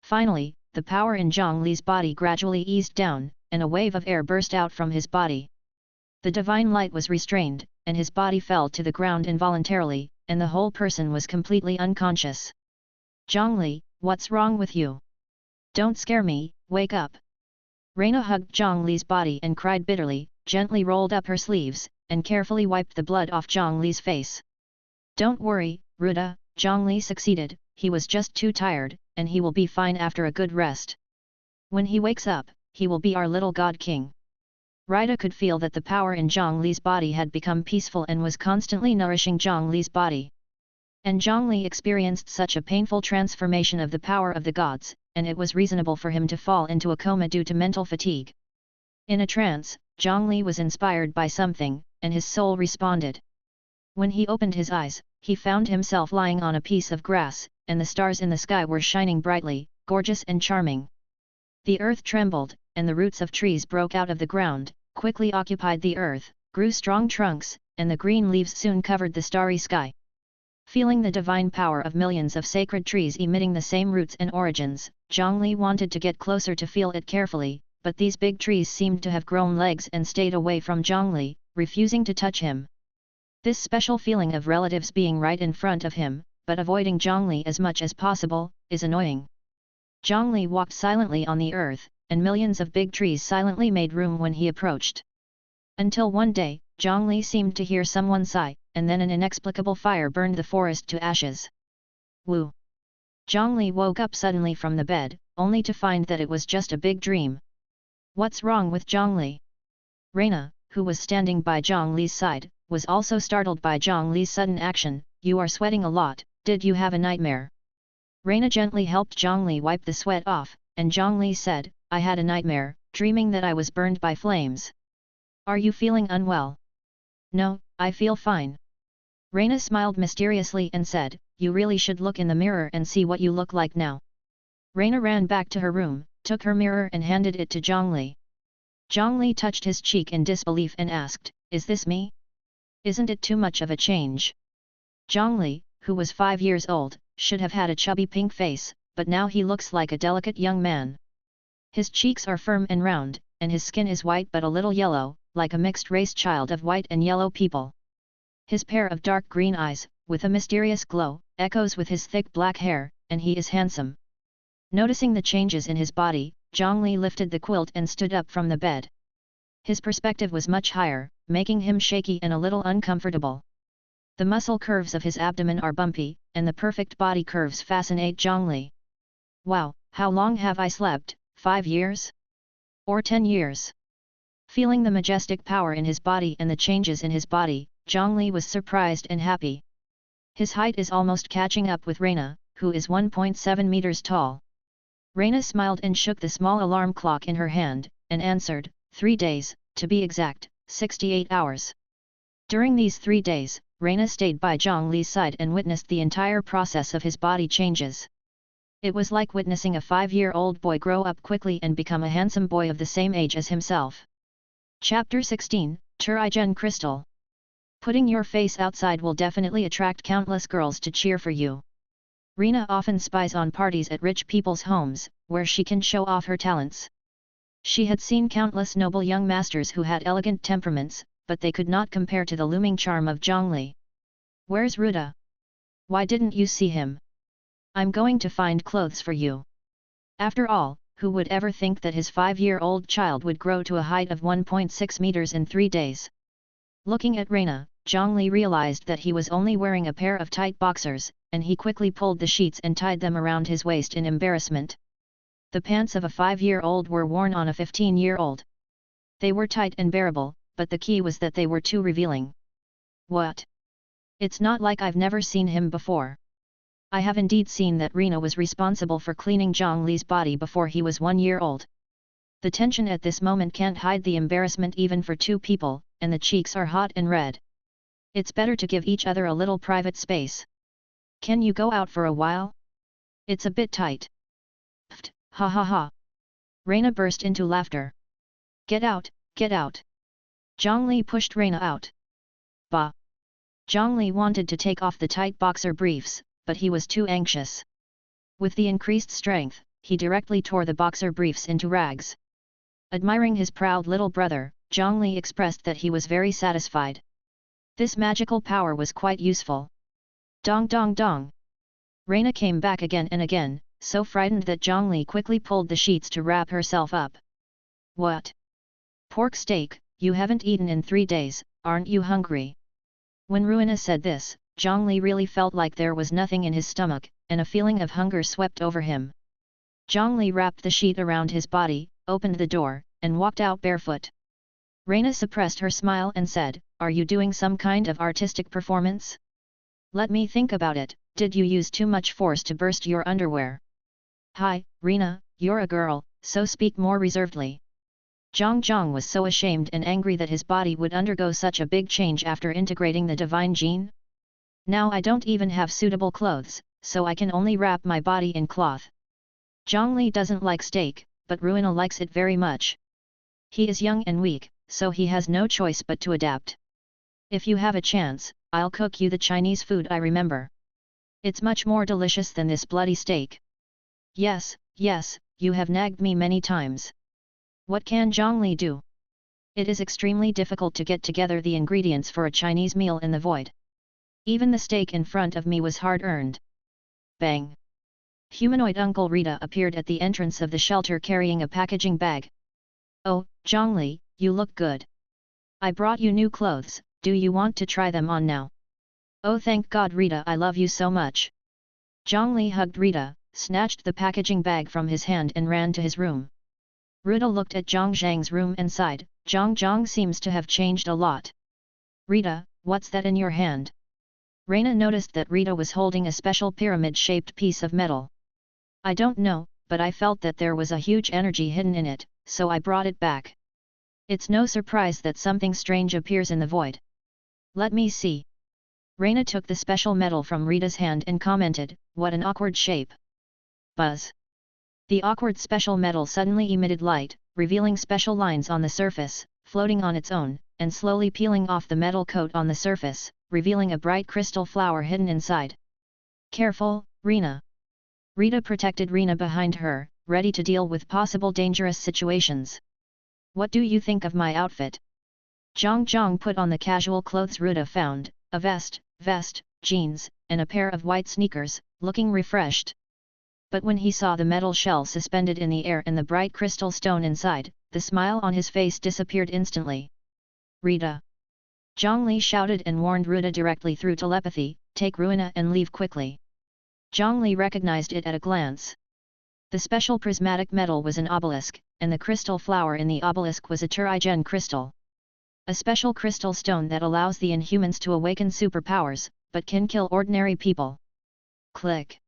Finally, the power in Zhang Li's body gradually eased down, and a wave of air burst out from his body. The divine light was restrained, and his body fell to the ground involuntarily, and the whole person was completely unconscious. "Zhang Li, what's wrong with you? Don't scare me, wake up." Raina hugged Zhang Li's body and cried bitterly, gently rolled up her sleeves, and carefully wiped the blood off Zhang Li's face. "Don't worry, Ruda, Zhang Li succeeded, he was just too tired, and he will be fine after a good rest. When he wakes up, he will be our little god king." Ruda could feel that the power in Zhang Li's body had become peaceful and was constantly nourishing Zhang Li's body. And Zhang Li experienced such a painful transformation of the power of the gods, and it was reasonable for him to fall into a coma due to mental fatigue. In a trance, Zhang Li was inspired by something, and his soul responded. When he opened his eyes, he found himself lying on a piece of grass, and the stars in the sky were shining brightly, gorgeous and charming. The earth trembled, and the roots of trees broke out of the ground, quickly occupied the earth, grew strong trunks, and the green leaves soon covered the starry sky. Feeling the divine power of millions of sacred trees emitting the same roots and origins, Zhang Li wanted to get closer to feel it carefully, but these big trees seemed to have grown legs and stayed away from Zhang Li, refusing to touch him. This special feeling of relatives being right in front of him, but avoiding Zhang Li as much as possible, is annoying. Zhang Li walked silently on the earth, and millions of big trees silently made room when he approached. Until one day, Zhang Li seemed to hear someone sigh, and then an inexplicable fire burned the forest to ashes. Woo! Zhang Li woke up suddenly from the bed, only to find that it was just a big dream. What's wrong with Zhang Li? Raina, who was standing by Zhang Li's side, was also startled by Zhang Li's sudden action. You are sweating a lot, did you have a nightmare? Raina gently helped Zhang Li wipe the sweat off, and Zhang Li said, I had a nightmare, dreaming that I was burned by flames. Are you feeling unwell? No, I feel fine. Raina smiled mysteriously and said, you really should look in the mirror and see what you look like now. Raina ran back to her room, took her mirror and handed it to Zhang Li. Zhang Li touched his cheek in disbelief and asked, "Is this me? Isn't it too much of a change?" Zhang Li, who was 5 years old, should have had a chubby pink face, but now he looks like a delicate young man. His cheeks are firm and round, and his skin is white but a little yellow, like a mixed-race child of white and yellow people. His pair of dark green eyes, with a mysterious glow, echoes with his thick black hair, and he is handsome. Noticing the changes in his body, Zhang Li lifted the quilt and stood up from the bed. His perspective was much higher, making him shaky and a little uncomfortable. The muscle curves of his abdomen are bumpy, and the perfect body curves fascinate Zhang Li. Wow, how long have I slept, 5 years? Or 10 years? Feeling the majestic power in his body and the changes in his body, Zhang Li was surprised and happy. His height is almost catching up with Raina, who is 1.7 meters tall. Raina smiled and shook the small alarm clock in her hand, and answered, 3 days, to be exact, 68 hours. During these 3 days, Raina stayed by Zhang Li's side and witnessed the entire process of his body changes. It was like witnessing a 5-year-old boy grow up quickly and become a handsome boy of the same age as himself. Chapter 16, Terrigen Crystal. Putting your face outside will definitely attract countless girls to cheer for you. Raina often spies on parties at rich people's homes, where she can show off her talents. She had seen countless noble young masters who had elegant temperaments, but they could not compare to the looming charm of Zhang Li. "Where's Ruda? Why didn't you see him? I'm going to find clothes for you." After all, who would ever think that his 5-year-old child would grow to a height of 1.6 meters in 3 days? Looking at Raina, Zhang Li realized that he was only wearing a pair of tight boxers, and he quickly pulled the sheets and tied them around his waist in embarrassment. The pants of a 5-year-old were worn on a 15-year-old. They were tight and bearable, but the key was that they were too revealing. "What? It's not like I've never seen him before." I have indeed seen that Raina was responsible for cleaning Zhang Li's body before he was 1 year old. The tension at this moment can't hide the embarrassment even for 2 people, and the cheeks are hot and red. It's better to give each other a little private space. "Can you go out for a while? It's a bit tight." "Pfft, ha ha ha." Raina burst into laughter. Get out, get out." Zhang Li pushed Raina out. "Bah." Zhang Li wanted to take off the tight boxer briefs, but he was too anxious. With the increased strength, he directly tore the boxer briefs into rags. Admiring his proud little brother, Zhang Li expressed that he was very satisfied. This magical power was quite useful. Dong dong dong. Raina came back again and again, so frightened that Zhang Li quickly pulled the sheets to wrap herself up. "What? Pork steak, you haven't eaten in 3 days, aren't you hungry?" When Raina said this, Zhang Li really felt like there was nothing in his stomach, and a feeling of hunger swept over him. Zhang Li wrapped the sheet around his body, opened the door, and walked out barefoot. Raina suppressed her smile and said, "Are you doing some kind of artistic performance? Let me think about it, did you use too much force to burst your underwear?" "Hi, Raina, you're a girl, so speak more reservedly." Jong was so ashamed and angry that his body would undergo such a big change after integrating the divine gene. "Now I don't even have suitable clothes, so I can only wrap my body in cloth." Zhang Li doesn't like steak, but Raina likes it very much. He is young and weak, so he has no choice but to adapt. "If you have a chance, I'll cook you the Chinese food I remember. It's much more delicious than this bloody steak." Yes, you have nagged me many times." What can Zhang Li do? It is extremely difficult to get together the ingredients for a Chinese meal in the void. Even the steak in front of me was hard-earned. Bang! Humanoid Uncle Rita appeared at the entrance of the shelter carrying a packaging bag. "Oh, Zhang Li, you look good. I brought you new clothes, do you want to try them on now?" "Oh thank God Rita, I love you so much." Zhang Li hugged Rita, snatched the packaging bag from his hand and ran to his room. Ruda looked at Zhang's room and sighed, Zhang seems to have changed a lot." "Rita, what's that in your hand?" Raina noticed that Rita was holding a special pyramid-shaped piece of metal. "I don't know, but I felt that there was a huge energy hidden in it, so I brought it back. It's no surprise that something strange appears in the void." "Let me see." Raina took the special metal from Rita's hand and commented, "What an awkward shape." Buzz. The awkward special metal suddenly emitted light, revealing special lines on the surface, floating on its own, and slowly peeling off the metal coat on the surface, revealing a bright crystal flower hidden inside. Careful, Raina! Ruda protected Raina behind her, ready to deal with possible dangerous situations. What do you think of my outfit? Jong put on the casual clothes Ruda found, a vest, jeans, and a pair of white sneakers, looking refreshed. But when he saw the metal shell suspended in the air and the bright crystal stone inside, the smile on his face disappeared instantly. Ruda! Zhang Li shouted and warned Ruda directly through telepathy, take Raina and leave quickly. Zhang Li recognized it at a glance. The special prismatic metal was an obelisk, and the crystal flower in the obelisk was a Terrigen Crystal. A special crystal stone that allows the Inhumans to awaken superpowers, but can kill ordinary people. Click!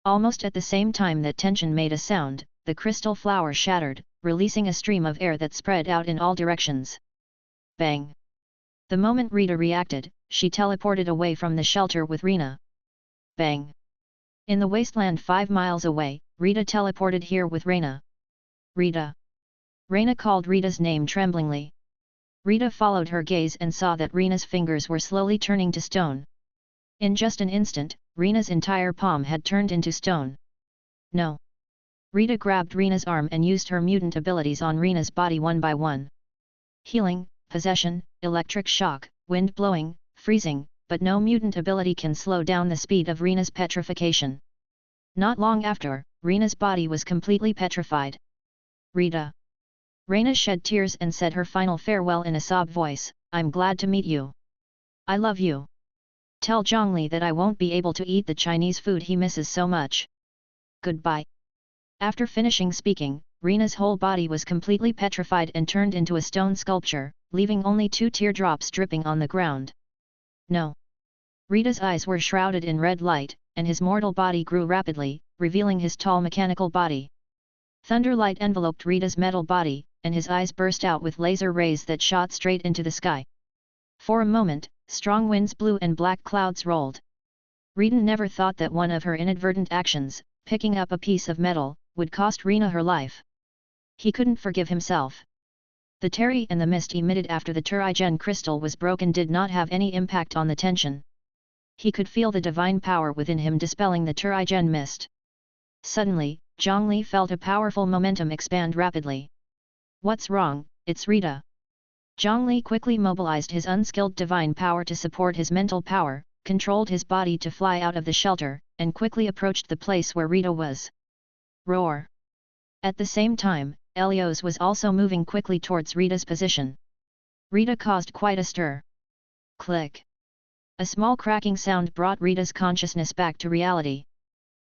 Almost at the same time that tension made a sound, the crystal flower shattered, releasing a stream of air that spread out in all directions. Bang! The moment Ruda reacted, she teleported away from the shelter with Raina. Bang! In the wasteland 5 miles away, Ruda teleported here with Raina. Ruda! Raina called Ruda's name tremblingly. Ruda followed her gaze and saw that Raina's fingers were slowly turning to stone. In just an instant, Raina's entire palm had turned into stone. No! Ruda grabbed Raina's arm and used her mutant abilities on Raina's body one by one. Healing, possession, electric shock, wind blowing, freezing, but no mutant ability can slow down the speed of Raina's petrification. Not long after, Raina's body was completely petrified. Ruda! Raina shed tears and said her final farewell in a sob voice, I'm glad to meet you. I love you. Tell Zhang Li that I won't be able to eat the Chinese food he misses so much. Goodbye. After finishing speaking, Raina's whole body was completely petrified and turned into a stone sculpture, leaving only 2 teardrops dripping on the ground. No. Ruda's eyes were shrouded in red light, and his mortal body grew rapidly, revealing his tall mechanical body. Thunderlight enveloped Ruda's metal body, and his eyes burst out with laser rays that shot straight into the sky. For a moment, strong winds blew and black clouds rolled. Ruda never thought that one of her inadvertent actions, picking up a piece of metal, would cost Raina her life. He couldn't forgive himself. The terry and the mist emitted after the Terrigen Crystal was broken did not have any impact on the tension. He could feel the divine power within him dispelling the Terrigen mist. Suddenly, Zhang Li felt a powerful momentum expand rapidly. What's wrong? It's Ruda. Zhang Li quickly mobilized his unskilled divine power to support his mental power, controlled his body to fly out of the shelter, and quickly approached the place where Ruda was. Roar! At the same time, Helios was also moving quickly towards Ruda's position. Ruda caused quite a stir. Click! A small cracking sound brought Ruda's consciousness back to reality.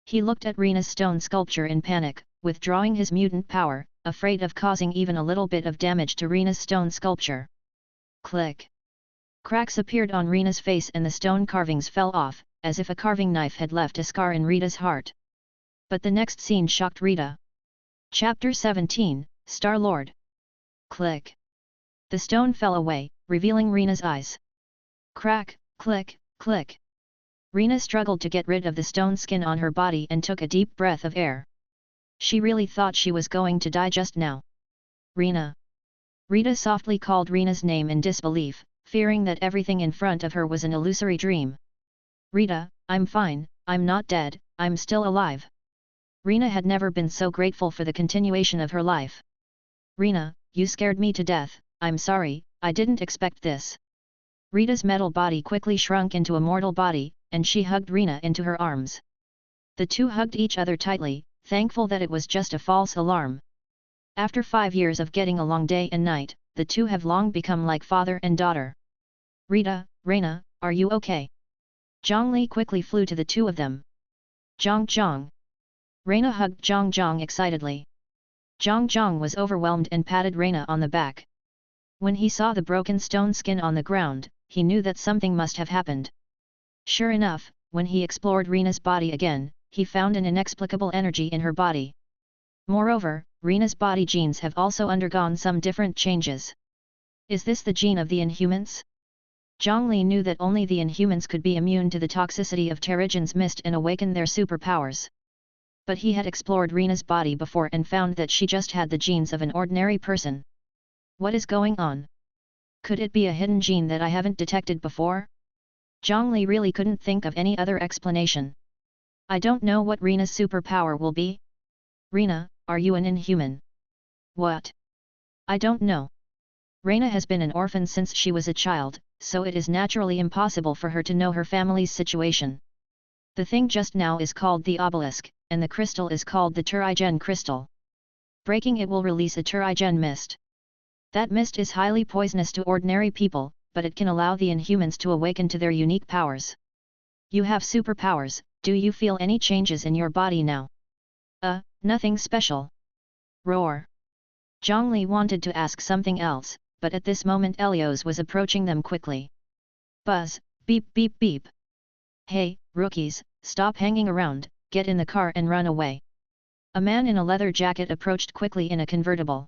He looked at Raina's stone sculpture in panic, withdrawing his mutant power, afraid of causing even a little bit of damage to Raina's stone sculpture. Click! Cracks appeared on Raina's face and the stone carvings fell off, as if a carving knife had left a scar in Ruda's heart. But the next scene shocked Ruda. Chapter 17, Star-Lord. Click! The stone fell away, revealing Raina's eyes. Crack, click, click! Raina struggled to get rid of the stone skin on her body and took a deep breath of air. She really thought she was going to die just now. Raina! Ruda softly called Raina's name in disbelief, fearing that everything in front of her was an illusory dream. Ruda, I'm fine, I'm not dead, I'm still alive. Raina had never been so grateful for the continuation of her life. Raina, you scared me to death, I'm sorry, I didn't expect this. Ruda's metal body quickly shrunk into a mortal body, and she hugged Raina into her arms. The two hugged each other tightly, thankful that it was just a false alarm. After 5 years of getting along day and night, the two have long become like father and daughter. Ruda, Raina, are you okay? Zhang Li quickly flew to the two of them. Jong. Raina hugged Jong excitedly. Jong was overwhelmed and patted Raina on the back. When he saw the broken stone skin on the ground, he knew that something must have happened. Sure enough, when he explored Raina's body again, he found an inexplicable energy in her body. Moreover, Raina's body genes have also undergone some different changes. Is this the gene of the Inhumans? Zhang Li knew that only the Inhumans could be immune to the toxicity of Terrigen's mist and awaken their superpowers. But he had explored Raina's body before and found that she just had the genes of an ordinary person. What is going on? Could it be a hidden gene that I haven't detected before? Zhang Li really couldn't think of any other explanation. I don't know what Raina's superpower will be. Raina, are you an inhuman? What? I don't know. Raina has been an orphan since she was a child, so it is naturally impossible for her to know her family's situation. The thing just now is called the obelisk, and the crystal is called the Terrigen Crystal. Breaking it will release a Terrigen mist. That mist is highly poisonous to ordinary people, but it can allow the Inhumans to awaken to their unique powers. You have superpowers, do you feel any changes in your body now? Nothing special. Roar. Zhang Li wanted to ask something else, but at this moment Elios was approaching them quickly. Buzz, beep beep beep. Hey, rookies, stop hanging around, get in the car and run away. A man in a leather jacket approached quickly in a convertible.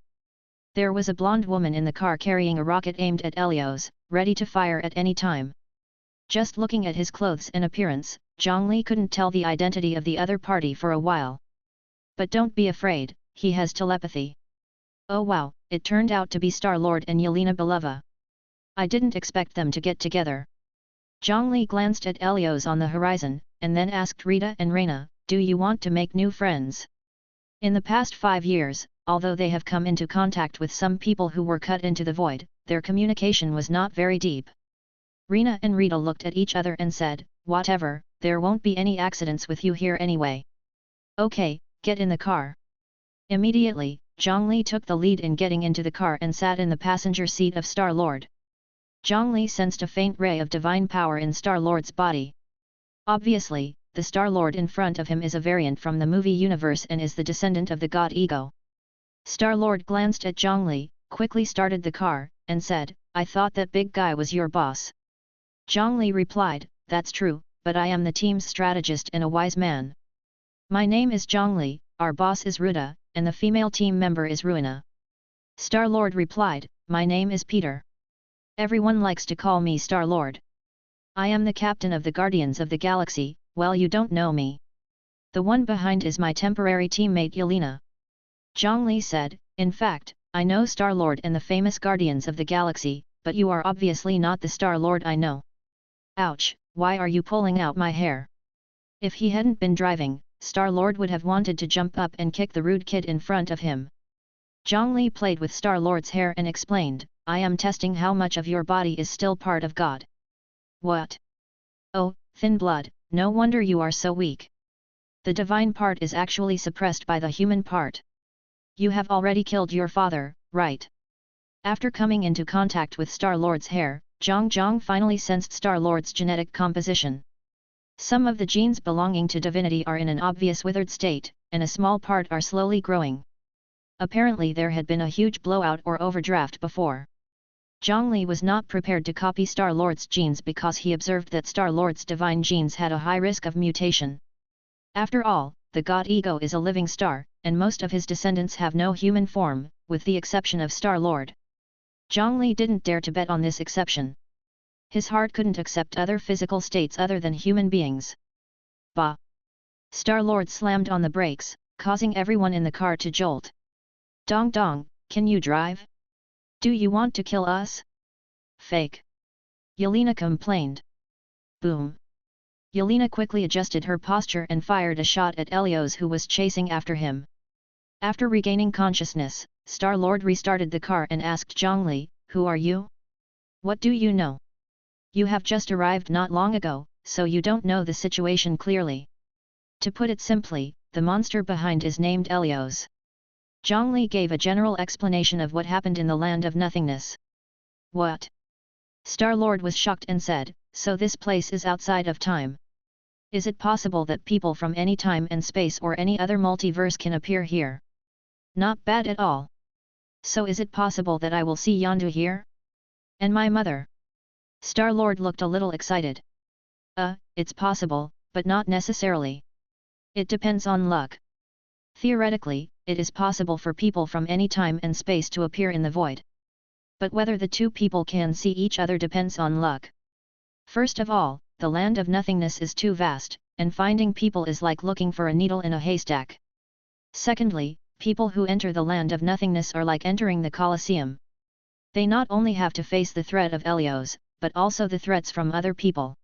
There was a blonde woman in the car carrying a rocket aimed at Elios, ready to fire at any time. Just looking at his clothes and appearance, Zhang Li couldn't tell the identity of the other party for a while. But don't be afraid, he has telepathy. Oh wow, it turned out to be Star-Lord and Yelena Belova. I didn't expect them to get together. Zhang Li glanced at Elios on the horizon, and then asked Rita and Raina, do you want to make new friends? In the past 5 years, although they have come into contact with some people who were cut into the void, their communication was not very deep. Raina and Rita looked at each other and said, whatever, there won't be any accidents with you here anyway. Okay, get in the car. Immediately, Zhang Li took the lead in getting into the car and sat in the passenger seat of Star-Lord. Zhang Li sensed a faint ray of divine power in Star-Lord's body. Obviously, the Star-Lord in front of him is a variant from the movie universe and is the descendant of the god Ego. Star-Lord glanced at Zhang Li, quickly started the car, and said, I thought that big guy was your boss. Zhang Li replied, that's true, but I am the team's strategist and a wise man. My name is Zhang Li, our boss is Ruda, and the female team member is Raina. Star-Lord replied, my name is Peter. Everyone likes to call me Star-Lord. I am the captain of the Guardians of the Galaxy, well you don't know me. The one behind is my temporary teammate Yelena. Zhang Li said, in fact, I know Star-Lord and the famous Guardians of the Galaxy, but you are obviously not the Star-Lord I know. Ouch, why are you pulling out my hair? If he hadn't been driving, Star-Lord would have wanted to jump up and kick the rude kid in front of him. Zhang Li played with Star-Lord's hair and explained, I am testing how much of your body is still part of God. What? Oh, thin blood, no wonder you are so weak. The divine part is actually suppressed by the human part. You have already killed your father, right? After coming into contact with Star-Lord's hair, Jong finally sensed Star-Lord's genetic composition. Some of the genes belonging to divinity are in an obvious withered state, and a small part are slowly growing. Apparently there had been a huge blowout or overdraft before. Zhang Li was not prepared to copy Star-Lord's genes because he observed that Star-Lord's divine genes had a high risk of mutation. After all, the god Ego is a living star, and most of his descendants have no human form, with the exception of Star-Lord. Zhang Li didn't dare to bet on this exception. His heart couldn't accept other physical states other than human beings. Bah! Star-Lord slammed on the brakes, causing everyone in the car to jolt. Dong dong, can you drive? Do you want to kill us? Fake! Yelena complained. Boom! Yelena quickly adjusted her posture and fired a shot at Elios who was chasing after him. After regaining consciousness, Star-Lord restarted the car and asked Zhang Li, who are you? What do you know? You have just arrived not long ago, so you don't know the situation clearly. To put it simply, the monster behind is named Elios. Zhang Li gave a general explanation of what happened in the Land of Nothingness. What? Star-Lord was shocked and said, so this place is outside of time. Is it possible that people from any time and space or any other multiverse can appear here? Not bad at all. So is it possible that I will see Yondu here? And my mother? Star-Lord looked a little excited. It's possible, but not necessarily. It depends on luck. Theoretically, it is possible for people from any time and space to appear in the void. But whether the two people can see each other depends on luck. First of all, the Land of Nothingness is too vast, and finding people is like looking for a needle in a haystack. Secondly, people who enter the Land of Nothingness are like entering the Colosseum. They not only have to face the threat of Helios, but also the threats from other people.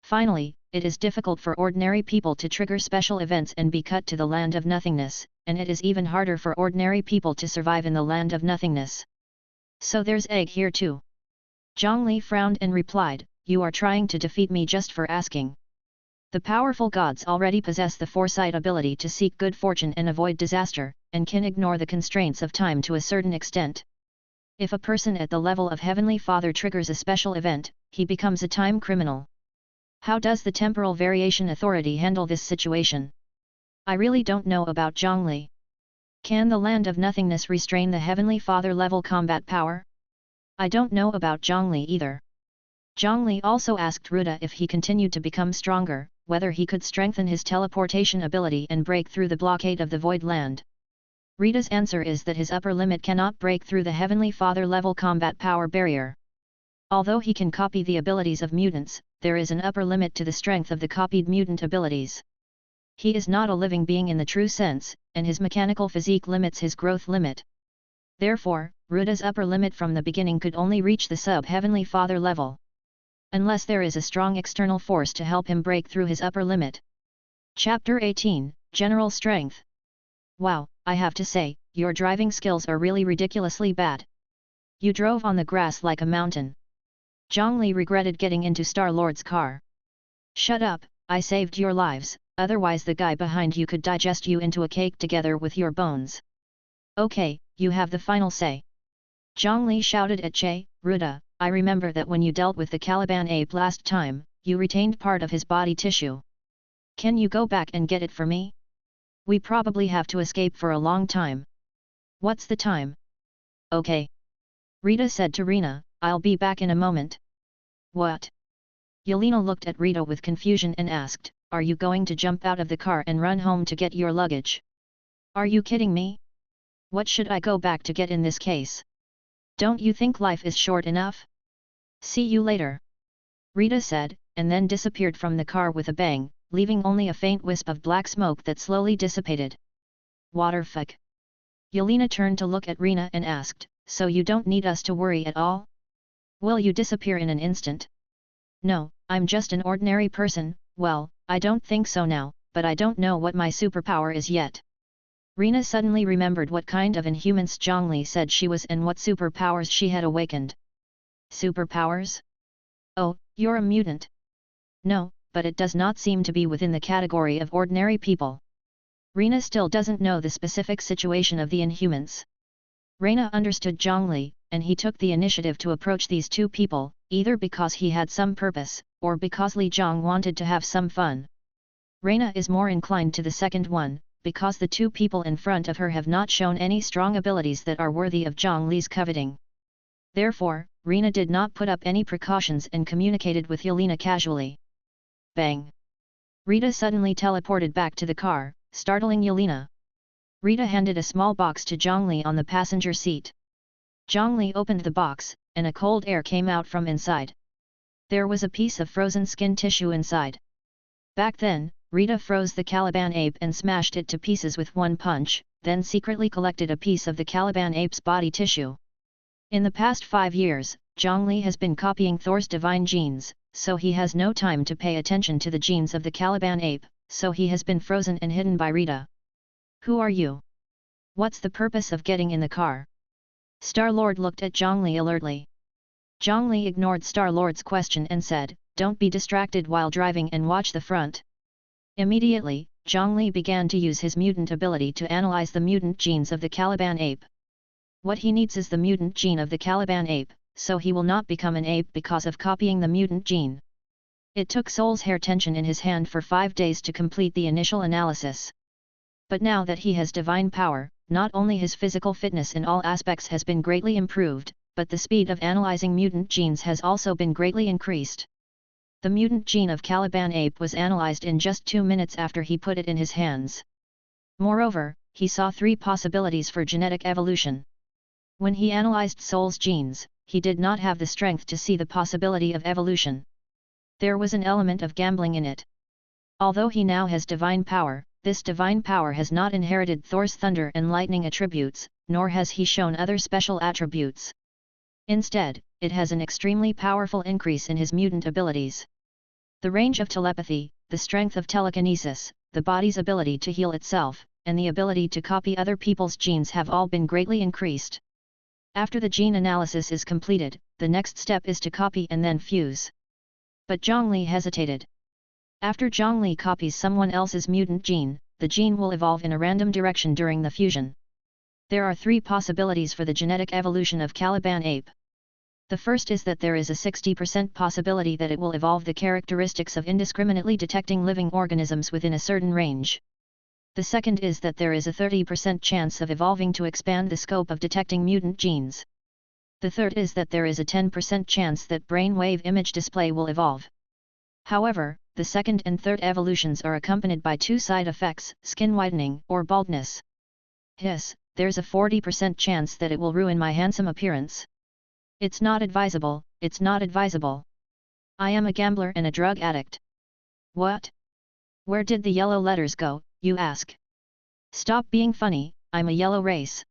Finally, it is difficult for ordinary people to trigger special events and be cut to the Land of Nothingness, and it is even harder for ordinary people to survive in the Land of Nothingness. So there's egg here too. Zhang Li frowned and replied, "You are trying to defeat me just for asking. The powerful gods already possess the foresight ability to seek good fortune and avoid disaster, and can ignore the constraints of time to a certain extent. If a person at the level of Heavenly Father triggers a special event, he becomes a time criminal. How does the Temporal Variation Authority handle this situation? I really don't know about Zhang Li. Can the Land of Nothingness restrain the Heavenly Father level combat power? I don't know about Zhang Li either." Zhang Li also asked Ruda if he continued to become stronger, whether he could strengthen his teleportation ability and break through the blockade of the Void Land. Rita's answer is that his upper limit cannot break through the Heavenly Father level combat power barrier. Although he can copy the abilities of mutants, there is an upper limit to the strength of the copied mutant abilities. He is not a living being in the true sense, and his mechanical physique limits his growth limit. Therefore, Ruda's upper limit from the beginning could only reach the sub-Heavenly Father level. Unless there is a strong external force to help him break through his upper limit. Chapter 18, General Strength. Wow, I have to say, your driving skills are really ridiculously bad. You drove on the grass like a mountain. Zhang Li regretted getting into Star-Lord's car. Shut up, I saved your lives, otherwise the guy behind you could digest you into a cake together with your bones. Okay, you have the final say. Zhang Li shouted at Ruda, I remember that when you dealt with the Caliban ape last time, you retained part of his body tissue. Can you go back and get it for me? We probably have to escape for a long time. What's the time? Okay. Rita said to Raina, I'll be back in a moment. What? Yelena looked at Rita with confusion and asked, are you going to jump out of the car and run home to get your luggage? Are you kidding me? What should I go back to get in this case? Don't you think life is short enough? See you later. Rita said, and then disappeared from the car with a bang, leaving only a faint wisp of black smoke that slowly dissipated. Waterfuck. Yelena turned to look at Raina and asked, so you don't need us to worry at all? Will you disappear in an instant? No, I'm just an ordinary person, well, I don't think so now, but I don't know what my superpower is yet. Raina suddenly remembered what kind of inhumans Zhang Li said she was and what superpowers she had awakened. Superpowers? Oh, you're a mutant. No, but it does not seem to be within the category of ordinary people. Raina still doesn't know the specific situation of the inhumans. Raina understood Zhang Li, and he took the initiative to approach these two people, either because he had some purpose, or because Li Zhang wanted to have some fun. Raina is more inclined to the second one, because the two people in front of her have not shown any strong abilities that are worthy of Zhang Li's coveting. Therefore, Raina did not put up any precautions and communicated with Yelena casually. Bang! Rita suddenly teleported back to the car, startling Yelena. Rita handed a small box to Zhang Li on the passenger seat. Zhang Li opened the box, and a cold air came out from inside. There was a piece of frozen skin tissue inside. Back then, Rita froze the Caliban ape and smashed it to pieces with one punch, then secretly collected a piece of the Caliban ape's body tissue. In the past 5 years, Zhang Li has been copying Thor's divine genes, so he has no time to pay attention to the genes of the Caliban ape, so he has been frozen and hidden by Rita. Who are you? What's the purpose of getting in the car? Star-Lord looked at Zhang Li alertly. Zhang Li ignored Star-Lord's question and said, don't be distracted while driving and watch the front. Immediately, Zhang Li began to use his mutant ability to analyze the mutant genes of the Caliban ape. What he needs is the mutant gene of the Caliban ape, so he will not become an ape because of copying the mutant gene. It took Soul's hair tension in his hand for 5 days to complete the initial analysis. But now that he has divine power, not only his physical fitness in all aspects has been greatly improved, but the speed of analyzing mutant genes has also been greatly increased. The mutant gene of Caliban ape was analyzed in just 2 minutes after he put it in his hands. Moreover, he saw 3 possibilities for genetic evolution. When he analyzed Soul's genes, he did not have the strength to see the possibility of evolution. There was an element of gambling in it. Although he now has divine power, this divine power has not inherited Thor's thunder and lightning attributes, nor has he shown other special attributes. Instead, it has an extremely powerful increase in his mutant abilities. The range of telepathy, the strength of telekinesis, the body's ability to heal itself, and the ability to copy other people's genes have all been greatly increased. After the gene analysis is completed, the next step is to copy and then fuse. But Zhang Li hesitated. After Zhang Li copies someone else's mutant gene, the gene will evolve in a random direction during the fusion. There are 3 possibilities for the genetic evolution of Caliban ape. The first is that there is a 60% possibility that it will evolve the characteristics of indiscriminately detecting living organisms within a certain range. The second is that there is a 30% chance of evolving to expand the scope of detecting mutant genes. The third is that there is a 10% chance that brainwave image display will evolve. However, the second and third evolutions are accompanied by 2 side effects, skin whitening or baldness. Hiss, there's a 40% chance that it will ruin my handsome appearance. It's not advisable, it's not advisable. I am a gambler and a drug addict. What? Where did the yellow letters go, you ask? Stop being funny, I'm a yellow race.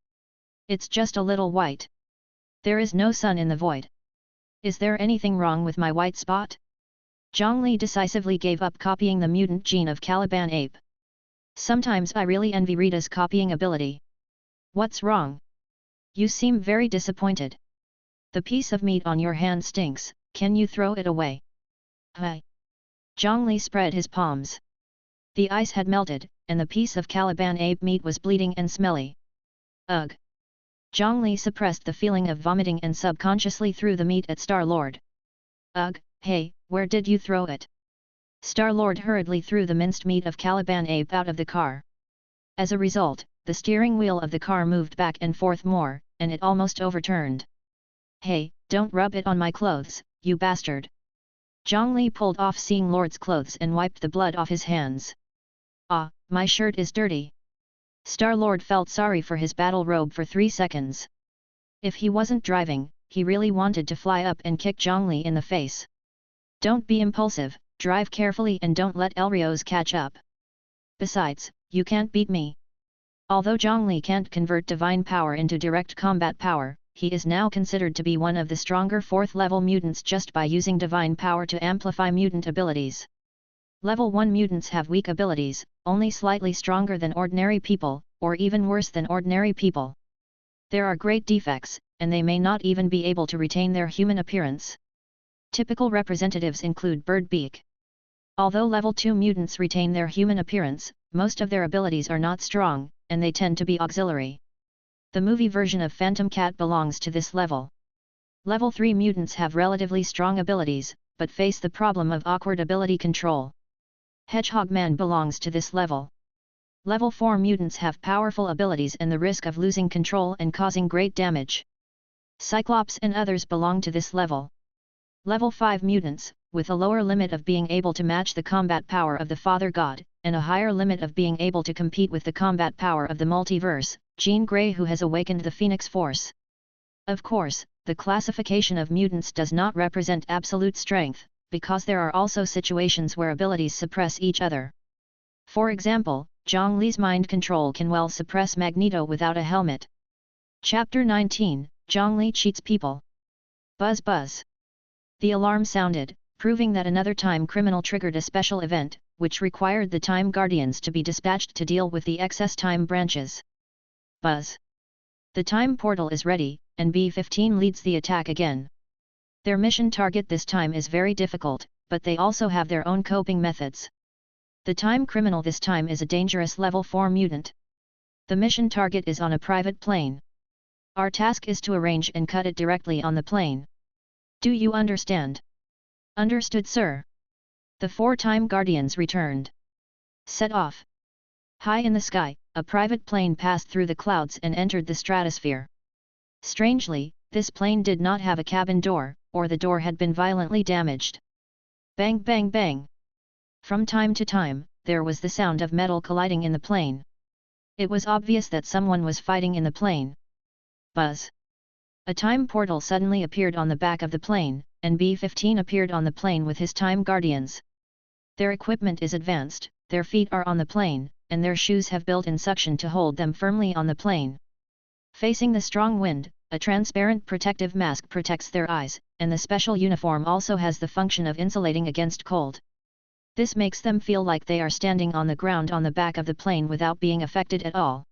It's just a little white. There is no sun in the void. Is there anything wrong with my white spot? Zhang Li decisively gave up copying the mutant gene of Caliban ape. Sometimes I really envy Rita's copying ability. What's wrong? You seem very disappointed. The piece of meat on your hand stinks, can you throw it away? Hi. Zhang Li spread his palms. The ice had melted, and the piece of Caliban ape meat was bleeding and smelly. Ugh. Zhang Li suppressed the feeling of vomiting and subconsciously threw the meat at Star-Lord. Ugh, hey, where did you throw it? Star-Lord hurriedly threw the minced meat of Caliban ape out of the car. As a result, the steering wheel of the car moved back and forth more, and it almost overturned. Hey, don't rub it on my clothes, you bastard! Zhang Li pulled off Seeing Lord's clothes and wiped the blood off his hands. Ah, my shirt is dirty. Star-Lord felt sorry for his battle robe for 3 seconds. If he wasn't driving, he really wanted to fly up and kick Zhang Li in the face. Don't be impulsive, drive carefully and don't let Elrios catch up. Besides, you can't beat me. Although Zhang Li can't convert divine power into direct combat power, he is now considered to be one of the stronger 4th-level mutants just by using divine power to amplify mutant abilities. Level 1 mutants have weak abilities, only slightly stronger than ordinary people, or even worse than ordinary people. There are great defects, and they may not even be able to retain their human appearance. Typical representatives include Birdbeak. Although level 2 mutants retain their human appearance, most of their abilities are not strong, and they tend to be auxiliary. The movie version of Phantom Cat belongs to this level. Level 3 mutants have relatively strong abilities, but face the problem of awkward ability control. Hedgehog Man belongs to this level. Level 4 mutants have powerful abilities and the risk of losing control and causing great damage. Cyclops and others belong to this level. Level 5 mutants, with a lower limit of being able to match the combat power of the Father God, and a higher limit of being able to compete with the combat power of the multiverse, Jean Grey who has awakened the Phoenix Force. Of course, the classification of mutants does not represent absolute strength, because there are also situations where abilities suppress each other. For example, Zhang Li's mind control can well suppress Magneto without a helmet. Chapter 19, Zhang Li cheats people. Buzz buzz. The alarm sounded, proving that another time criminal triggered a special event, which required the Time Guardians to be dispatched to deal with the excess time branches. Buzz. The time portal is ready, and B-15 leads the attack again. Their mission target this time is very difficult, but they also have their own coping methods. The time criminal this time is a dangerous level 4 mutant. The mission target is on a private plane. Our task is to arrange and cut it directly on the plane. Do you understand? Understood, sir. The 4 Time Guardians returned. Set off. High in the sky, a private plane passed through the clouds and entered the stratosphere. Strangely, this plane did not have a cabin door, or the door had been violently damaged. Bang bang bang. From time to time, there was the sound of metal colliding in the plane. It was obvious that someone was fighting in the plane. Buzz. A time portal suddenly appeared on the back of the plane, and B-15 appeared on the plane with his Time Guardians. Their equipment is advanced, their feet are on the plane, and their shoes have built-in suction to hold them firmly on the plane. Facing the strong wind, a transparent protective mask protects their eyes, and the special uniform also has the function of insulating against cold. This makes them feel like they are standing on the ground on the back of the plane without being affected at all.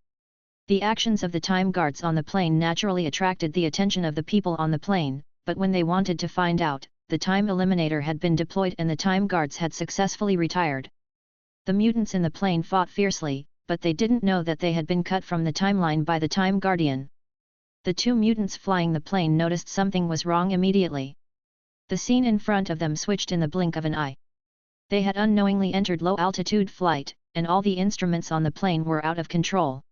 The actions of the time guards on the plane naturally attracted the attention of the people on the plane, but when they wanted to find out, the time eliminator had been deployed and the time guards had successfully retired. The mutants in the plane fought fiercely, but they didn't know that they had been cut from the timeline by the Time Guardian. The two mutants flying the plane noticed something was wrong immediately. The scene in front of them switched in the blink of an eye. They had unknowingly entered low-altitude flight, and all the instruments on the plane were out of control.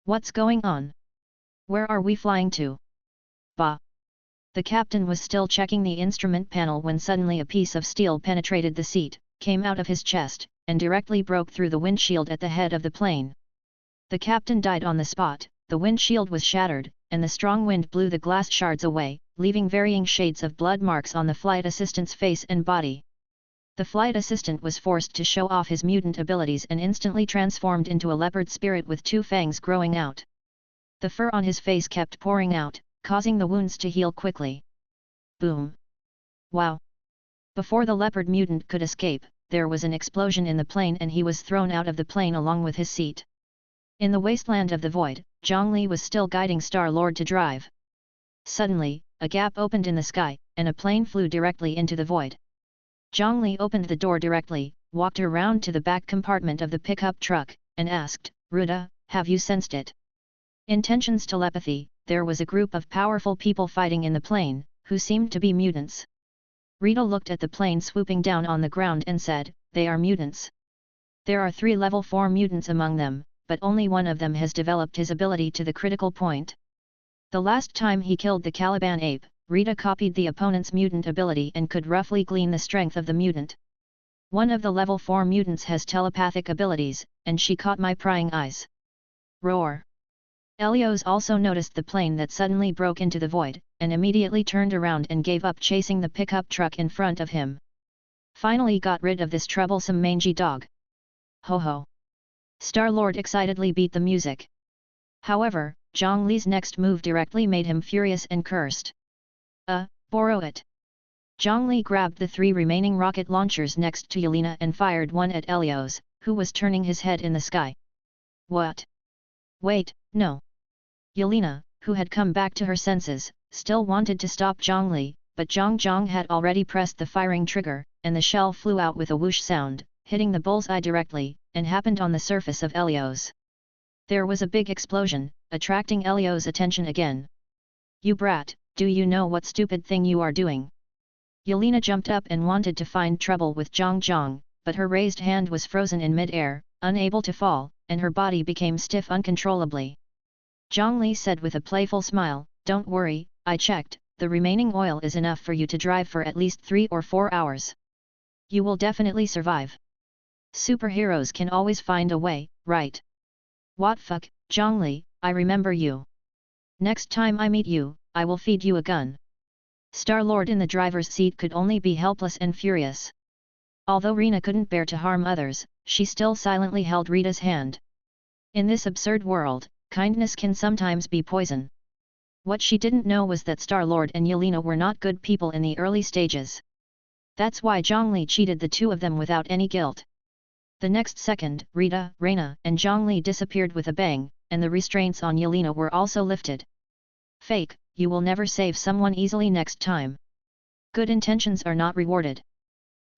What's going on? Where are we flying to? Bah! The captain was still checking the instrument panel when suddenly a piece of steel penetrated the seat, came out of his chest, and directly broke through the windshield at the head of the plane. The captain died on the spot, the windshield was shattered, and the strong wind blew the glass shards away, leaving varying shades of blood marks on the flight assistant's face and body. The flight assistant was forced to show off his mutant abilities and instantly transformed into a leopard spirit with two fangs growing out. The fur on his face kept pouring out, causing the wounds to heal quickly. Boom! Wow! Before the leopard mutant could escape, there was an explosion in the plane and he was thrown out of the plane along with his seat. In the wasteland of the void, Zhang Li was still guiding Star-Lord to drive. Suddenly, a gap opened in the sky, and a plane flew directly into the void. Zhang Li opened the door directly, walked around to the back compartment of the pickup truck, and asked, "Ruda, have you sensed it?" Intentions telepathy, there was a group of powerful people fighting in the plane, who seemed to be mutants. Rita looked at the plane swooping down on the ground and said, "They are mutants. There are 3 level 4 mutants among them, but only one of them has developed his ability to the critical point. The last time he killed the Caliban ape, Rita copied the opponent's mutant ability and could roughly glean the strength of the mutant. One of the level 4 mutants has telepathic abilities, and she caught my prying eyes." Roar! Elios also noticed the plane that suddenly broke into the void, and immediately turned around and gave up chasing the pickup truck in front of him. Finally got rid of this troublesome mangy dog. Ho ho! Star-Lord excitedly beat the music. However, Zhang Li's next move directly made him furious and cursed. Borrow it! Zhang Li grabbed the 3 remaining rocket launchers next to Yelena and fired one at Elios, who was turning his head in the sky. What? Wait, no! Yelena, who had come back to her senses, still wanted to stop Zhang Li, but Zhang had already pressed the firing trigger, and the shell flew out with a whoosh sound, hitting the bullseye directly, and happened on the surface of Elios. There was a big explosion, attracting Elios' attention again. "You brat, do you know what stupid thing you are doing?" Yelena jumped up and wanted to find trouble with Zhang, but her raised hand was frozen in mid-air, unable to fall, and her body became stiff uncontrollably. Zhang Li said with a playful smile, "Don't worry, I checked, the remaining oil is enough for you to drive for at least 3 or 4 hours. You will definitely survive. Superheroes can always find a way, right?" "What fuck, Zhang Li, I remember you. Next time I meet you, I will feed you a gun." Star-Lord in the driver's seat could only be helpless and furious. Although Raina couldn't bear to harm others, she still silently held Rita's hand. In this absurd world, kindness can sometimes be poison. What she didn't know was that Star-Lord and Yelena were not good people in the early stages. That's why Zhang Li cheated the 2 of them without any guilt. The next second, Rita, Raina, and Zhang Li disappeared with a bang, and the restraints on Yelena were also lifted. "Fake, you will never save someone easily next time. Good intentions are not rewarded."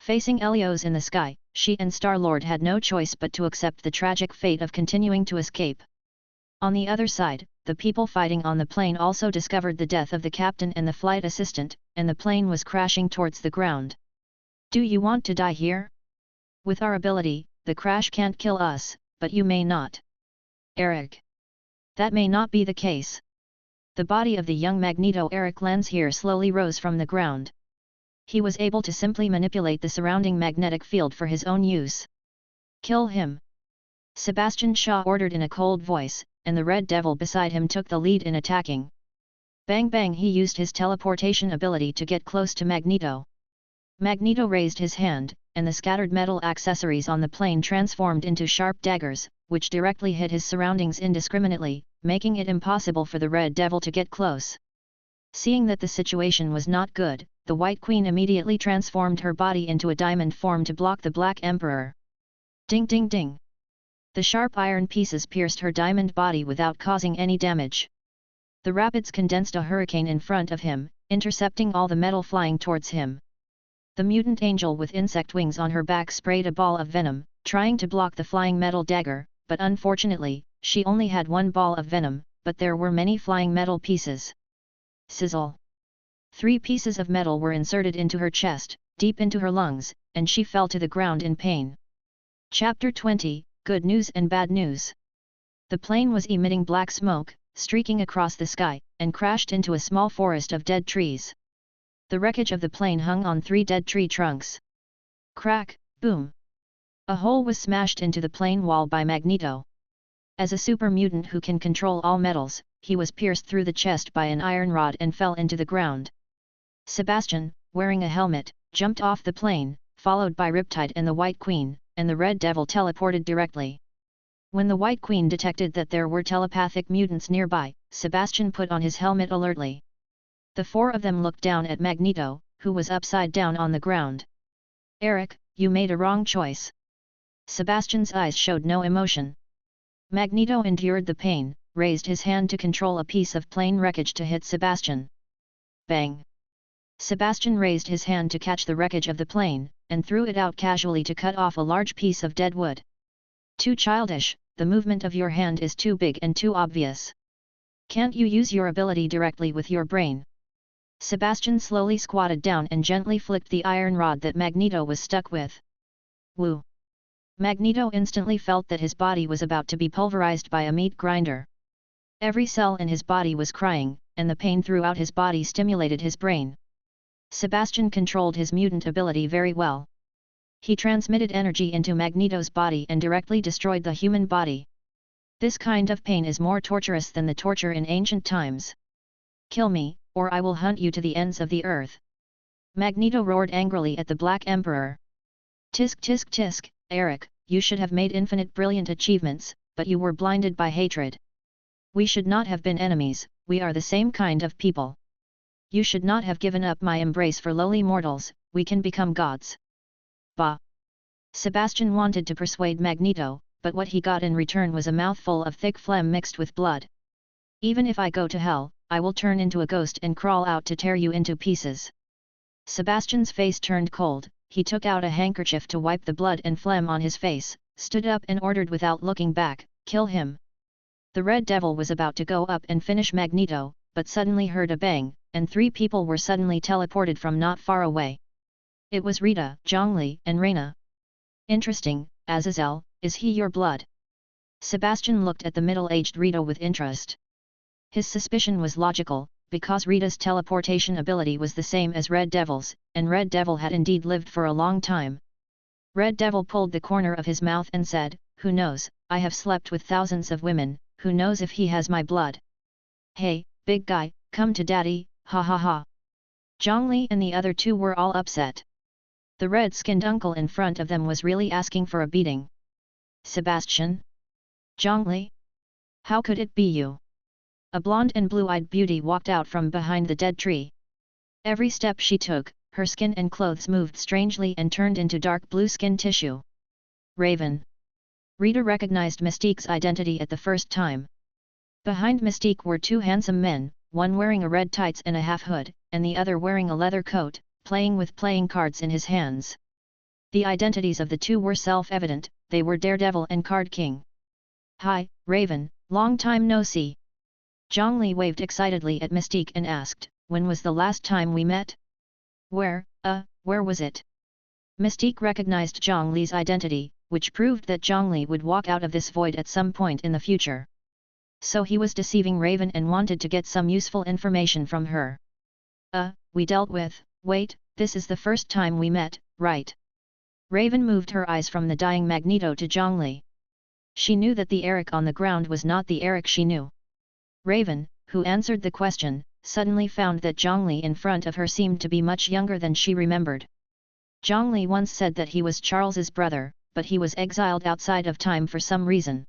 Facing Elios in the sky, she and Star-Lord had no choice but to accept the tragic fate of continuing to escape. On the other side, the people fighting on the plane also discovered the death of the captain and the flight assistant, and the plane was crashing towards the ground. "Do you want to die here? With our ability, the crash can't kill us, but you may not." "Eric. That may not be the case." The body of the young Magneto Eric Lenz here slowly rose from the ground. He was able to simply manipulate the surrounding magnetic field for his own use. "Kill him!" Sebastian Shaw ordered in a cold voice, and the Red Devil beside him took the lead in attacking. Bang bang, he used his teleportation ability to get close to Magneto. Magneto raised his hand, and the scattered metal accessories on the plane transformed into sharp daggers, which directly hit his surroundings indiscriminately, making it impossible for the Red Devil to get close. Seeing that the situation was not good, the White Queen immediately transformed her body into a diamond form to block the Black Emperor. Ding ding ding! The sharp iron pieces pierced her diamond body without causing any damage. The rapids condensed a hurricane in front of him, intercepting all the metal flying towards him. The mutant angel with insect wings on her back sprayed a ball of venom, trying to block the flying metal dagger, but unfortunately, she only had one ball of venom, but there were many flying metal pieces. Sizzle! 3 pieces of metal were inserted into her chest, deep into her lungs, and she fell to the ground in pain. Chapter 20, Good News and Bad News. The plane was emitting black smoke, streaking across the sky, and crashed into a small forest of dead trees. The wreckage of the plane hung on 3 dead tree trunks. Crack, boom! A hole was smashed into the plane wall by Magneto. As a super mutant who can control all metals, he was pierced through the chest by an iron rod and fell into the ground. Sebastian, wearing a helmet, jumped off the plane, followed by Riptide and the White Queen, and the Red Devil teleported directly. When the White Queen detected that there were telepathic mutants nearby, Sebastian put on his helmet alertly. The 4 of them looked down at Magneto, who was upside down on the ground. "Eric, you made a wrong choice." Sebastian's eyes showed no emotion. Magneto endured the pain, raised his hand to control a piece of plane wreckage to hit Sebastian. Bang! Sebastian raised his hand to catch the wreckage of the plane, and threw it out casually to cut off a large piece of dead wood. "Too childish, the movement of your hand is too big and too obvious. Can't you use your ability directly with your brain?" Sebastian slowly squatted down and gently flicked the iron rod that Magneto was stuck with. Woo! Magneto instantly felt that his body was about to be pulverized by a meat grinder. Every cell in his body was crying, and the pain throughout his body stimulated his brain. Sebastian controlled his mutant ability very well. He transmitted energy into Magneto's body and directly destroyed the human body. This kind of pain is more torturous than the torture in ancient times. "Kill me, or I will hunt you to the ends of the earth." Magneto roared angrily at the Black Emperor. "Tisk tisk tisk, Eric, you should have made infinite brilliant achievements, but you were blinded by hatred. We should not have been enemies, we are the same kind of people. You should not have given up my embrace for lowly mortals, we can become gods." Bah! Sebastian wanted to persuade Magneto, but what he got in return was a mouthful of thick phlegm mixed with blood. "Even if I go to hell, I will turn into a ghost and crawl out to tear you into pieces." Sebastian's face turned cold, he took out a handkerchief to wipe the blood and phlegm on his face, stood up and ordered without looking back, "Kill him." The Red Devil was about to go up and finish Magneto, but suddenly heard a bang, and 3 people were suddenly teleported from not far away. It was Ruda, Zhang Li, and Raina. "Interesting, Azazel, is he your blood?" Sebastian looked at the middle-aged Ruda with interest. His suspicion was logical, because Rita's teleportation ability was the same as Red Devil's, and Red Devil had indeed lived for a long time. Red Devil pulled the corner of his mouth and said, "Who knows, I have slept with thousands of women, who knows if he has my blood? Hey, big guy, come to daddy, ha ha ha." Zhang Li and the other 2 were all upset. The red-skinned uncle in front of them was really asking for a beating. "Sebastian? Zhang Li? How could it be you?" A blonde and blue-eyed beauty walked out from behind the dead tree. Every step she took, her skin and clothes moved strangely and turned into dark blue skin tissue. Raven. Rita recognized Mystique's identity at the first time. Behind Mystique were 2 handsome men, one wearing a red tights and a half-hood, and the other wearing a leather coat, playing with playing cards in his hands. The identities of the 2 were self-evident, they were Daredevil and Card King. "Hi, Raven, long time no see." Zhang Li waved excitedly at Mystique and asked, "When was the last time we met?" Where was it?" Mystique recognized Zhang Li's identity, which proved that Zhang Li would walk out of this void at some point in the future. So he was deceiving Raven and wanted to get some useful information from her. We dealt with, wait, this is the first time we met, right?" Raven moved her eyes from the dying Magneto to Zhang Li. She knew that the Eric on the ground was not the Eric she knew. Raven, who answered the question, suddenly found that Zhang Li in front of her seemed to be much younger than she remembered. Zhang Li once said that he was Charles's brother, but he was exiled outside of time for some reason.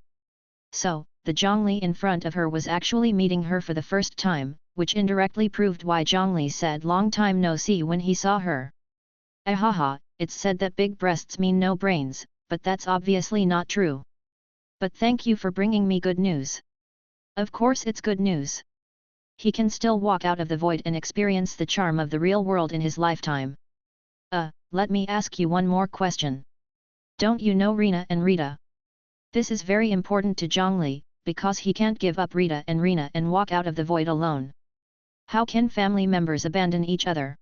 So, the Zhang Li in front of her was actually meeting her for the first time, which indirectly proved why Zhang Li said long time no see when he saw her. Ahaha, it's said that big breasts mean no brains, but that's obviously not true. But thank you for bringing me good news. Of course it's good news. He can still walk out of the void and experience the charm of the real world in his lifetime. Let me ask you one more question. Don't you know Raina and Rita? This is very important to Zhang Li, because he can't give up Rita and Raina and walk out of the void alone. How can family members abandon each other?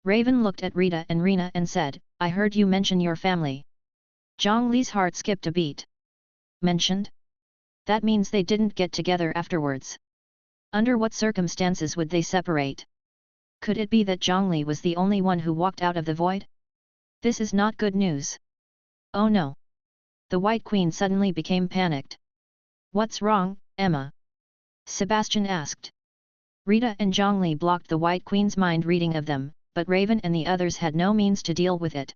Raven looked at Rita and Raina and said, I heard you mention your family. Zhang Li's heart skipped a beat. Mentioned? That means they didn't get together afterwards. Under what circumstances would they separate? Could it be that Zhang Li was the only one who walked out of the void? This is not good news. Oh no! The White Queen suddenly became panicked. What's wrong, Emma? Sebastian asked. Rita and Zhang Li blocked the White Queen's mind reading of them, but Raven and the others had no means to deal with it.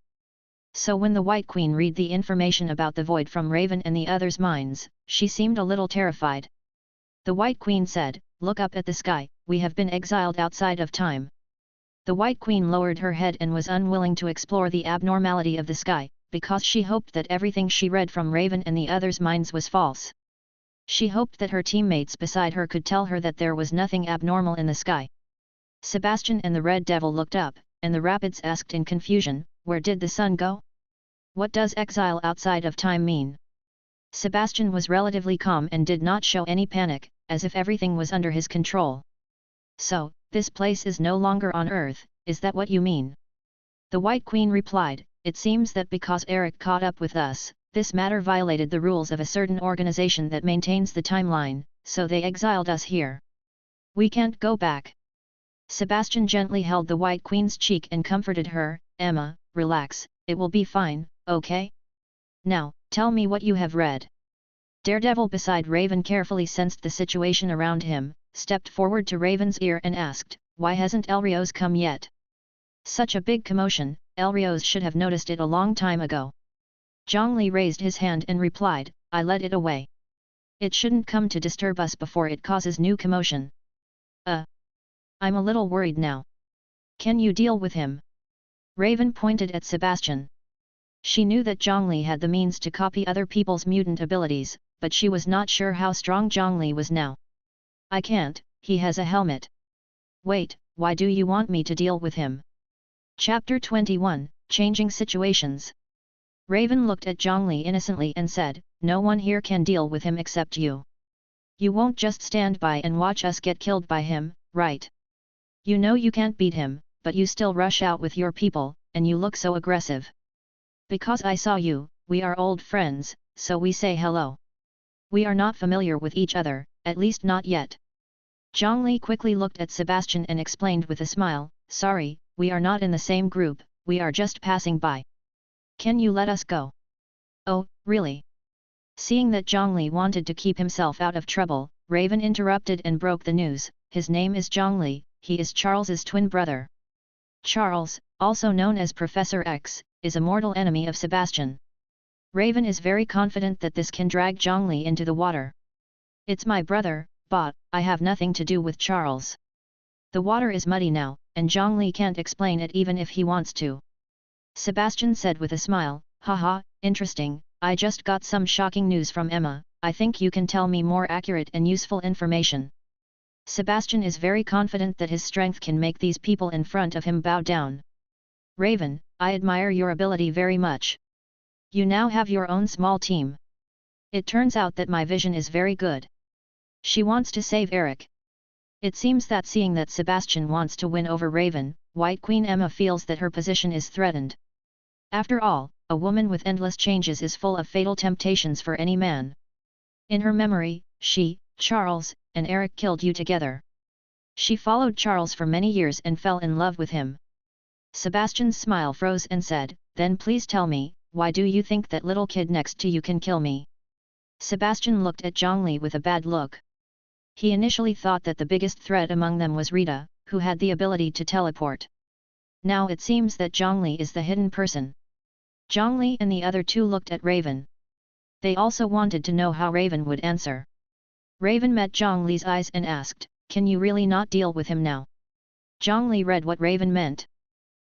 So when the White Queen read the information about the void from Raven and the others' minds, she seemed a little terrified. The White Queen said, Look up at the sky, we have been exiled outside of time. The White Queen lowered her head and was unwilling to explore the abnormality of the sky, because she hoped that everything she read from Raven and the others' minds was false. She hoped that her teammates beside her could tell her that there was nothing abnormal in the sky. Sebastian and the Red Devil looked up, and the Rapids asked in confusion, Where did the sun go? What does exile outside of time mean? Sebastian was relatively calm and did not show any panic, as if everything was under his control. So, this place is no longer on Earth, is that what you mean? The White Queen replied, It seems that because Eric caught up with us, this matter violated the rules of a certain organization that maintains the timeline, so they exiled us here. We can't go back. Sebastian gently held the White Queen's cheek and comforted her, Emma, relax, it will be fine, okay? Now, tell me what you have read. Daredevil beside Raven carefully sensed the situation around him, stepped forward to Raven's ear and asked, Why hasn't Elrios come yet? Such a big commotion, Elrios should have noticed it a long time ago. Zhang Li raised his hand and replied, I led it away. It shouldn't come to disturb us before it causes new commotion. I'm a little worried now. Can you deal with him? Raven pointed at Sebastian. She knew that Zhang Li had the means to copy other people's mutant abilities, but she was not sure how strong Zhang Li was now. I can't, he has a helmet. Wait, why do you want me to deal with him? Chapter 21, Changing Situations. Raven looked at Zhang Li innocently and said, No one here can deal with him except you. You won't just stand by and watch us get killed by him, right? You know you can't beat him, but you still rush out with your people, and you look so aggressive. Because I saw you, we are old friends, so we say hello. We are not familiar with each other, at least not yet. Zhang Li quickly looked at Sebastian and explained with a smile, Sorry, we are not in the same group, we are just passing by. Can you let us go? Oh, really? Seeing that Zhang Li wanted to keep himself out of trouble, Raven interrupted and broke the news, His name is Zhang Li, he is Charles's twin brother. Charles, also known as Professor X, is a mortal enemy of Sebastian. Raven is very confident that this can drag Zhang Li into the water. It's my brother, but I have nothing to do with Charles. The water is muddy now, and Zhang Li can't explain it even if he wants to. Sebastian said with a smile, Haha, interesting, I just got some shocking news from Emma, I think you can tell me more accurate and useful information. Sebastian is very confident that his strength can make these people in front of him bow down. Raven, I admire your ability very much. You now have your own small team. It turns out that my vision is very good. She wants to save Eric. It seems that seeing that Sebastian wants to win over Raven, White Queen Emma feels that her position is threatened. After all, a woman with endless changes is full of fatal temptations for any man. In her memory, she, Charles, and Eric killed you together. She followed Charles for many years and fell in love with him. Sebastian's smile froze and said, Then please tell me, why do you think that little kid next to you can kill me? Sebastian looked at Zhang Li with a bad look. He initially thought that the biggest threat among them was Rita, who had the ability to teleport. Now it seems that Zhang Li is the hidden person. Zhang Li and the other two looked at Raven. They also wanted to know how Raven would answer. Raven met Zhang Li's eyes and asked, "Can you really not deal with him now?" Zhang Li read what Raven meant.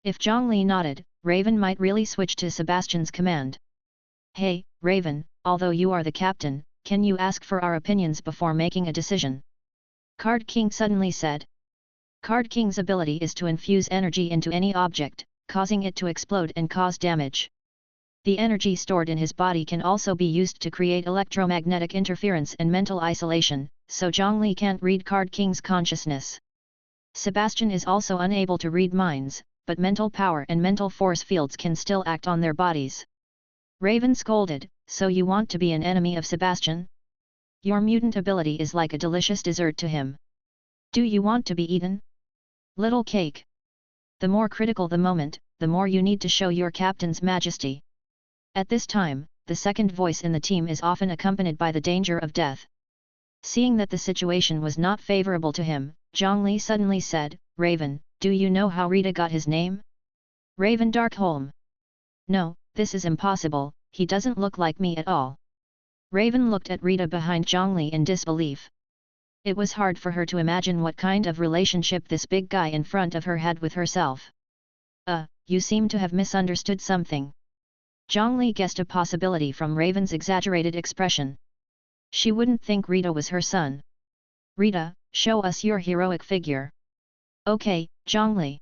If Zhang Li nodded, Raven might really switch to Sebastian's command. "Hey, Raven, although you are the captain, can you ask for our opinions before making a decision?" Card King suddenly said. Card King's ability is to infuse energy into any object, causing it to explode and cause damage. The energy stored in his body can also be used to create electromagnetic interference and mental isolation, so Zhang Li can't read Card King's consciousness. Sebastian is also unable to read minds, but mental power and mental force fields can still act on their bodies. Raven scolded, "So you want to be an enemy of Sebastian? Your mutant ability is like a delicious dessert to him. Do you want to be eaten? Little cake. The more critical the moment, the more you need to show your captain's majesty." At this time, the second voice in the team is often accompanied by the danger of death. Seeing that the situation was not favorable to him, Zhang Li suddenly said, "Raven, do you know how Rita got his name?" Raven Darkholm. "No, this is impossible, he doesn't look like me at all." Raven looked at Rita behind Zhang Li in disbelief. It was hard for her to imagine what kind of relationship this big guy in front of her had with herself. You seem to have misunderstood something." Zhang Li guessed a possibility from Raven's exaggerated expression. She wouldn't think Rita was her son. "Rita, show us your heroic figure." "Okay, Zhang Li."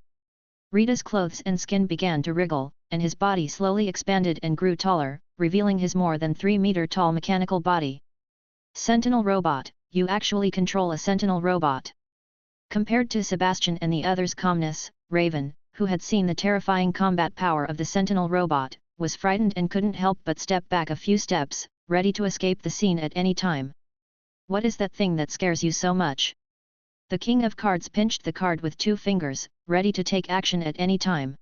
Rita's clothes and skin began to wriggle, and his body slowly expanded and grew taller, revealing his more than 3-meter-tall mechanical body. "Sentinel robot, you actually control a sentinel robot." Compared to Sebastian and the others' calmness, Raven, who had seen the terrifying combat power of the sentinel robot, was frightened and couldn't help but step back a few steps, ready to escape the scene at any time. "What is that thing that scares you so much?" The King of Cards pinched the card with 2 fingers, ready to take action at any time.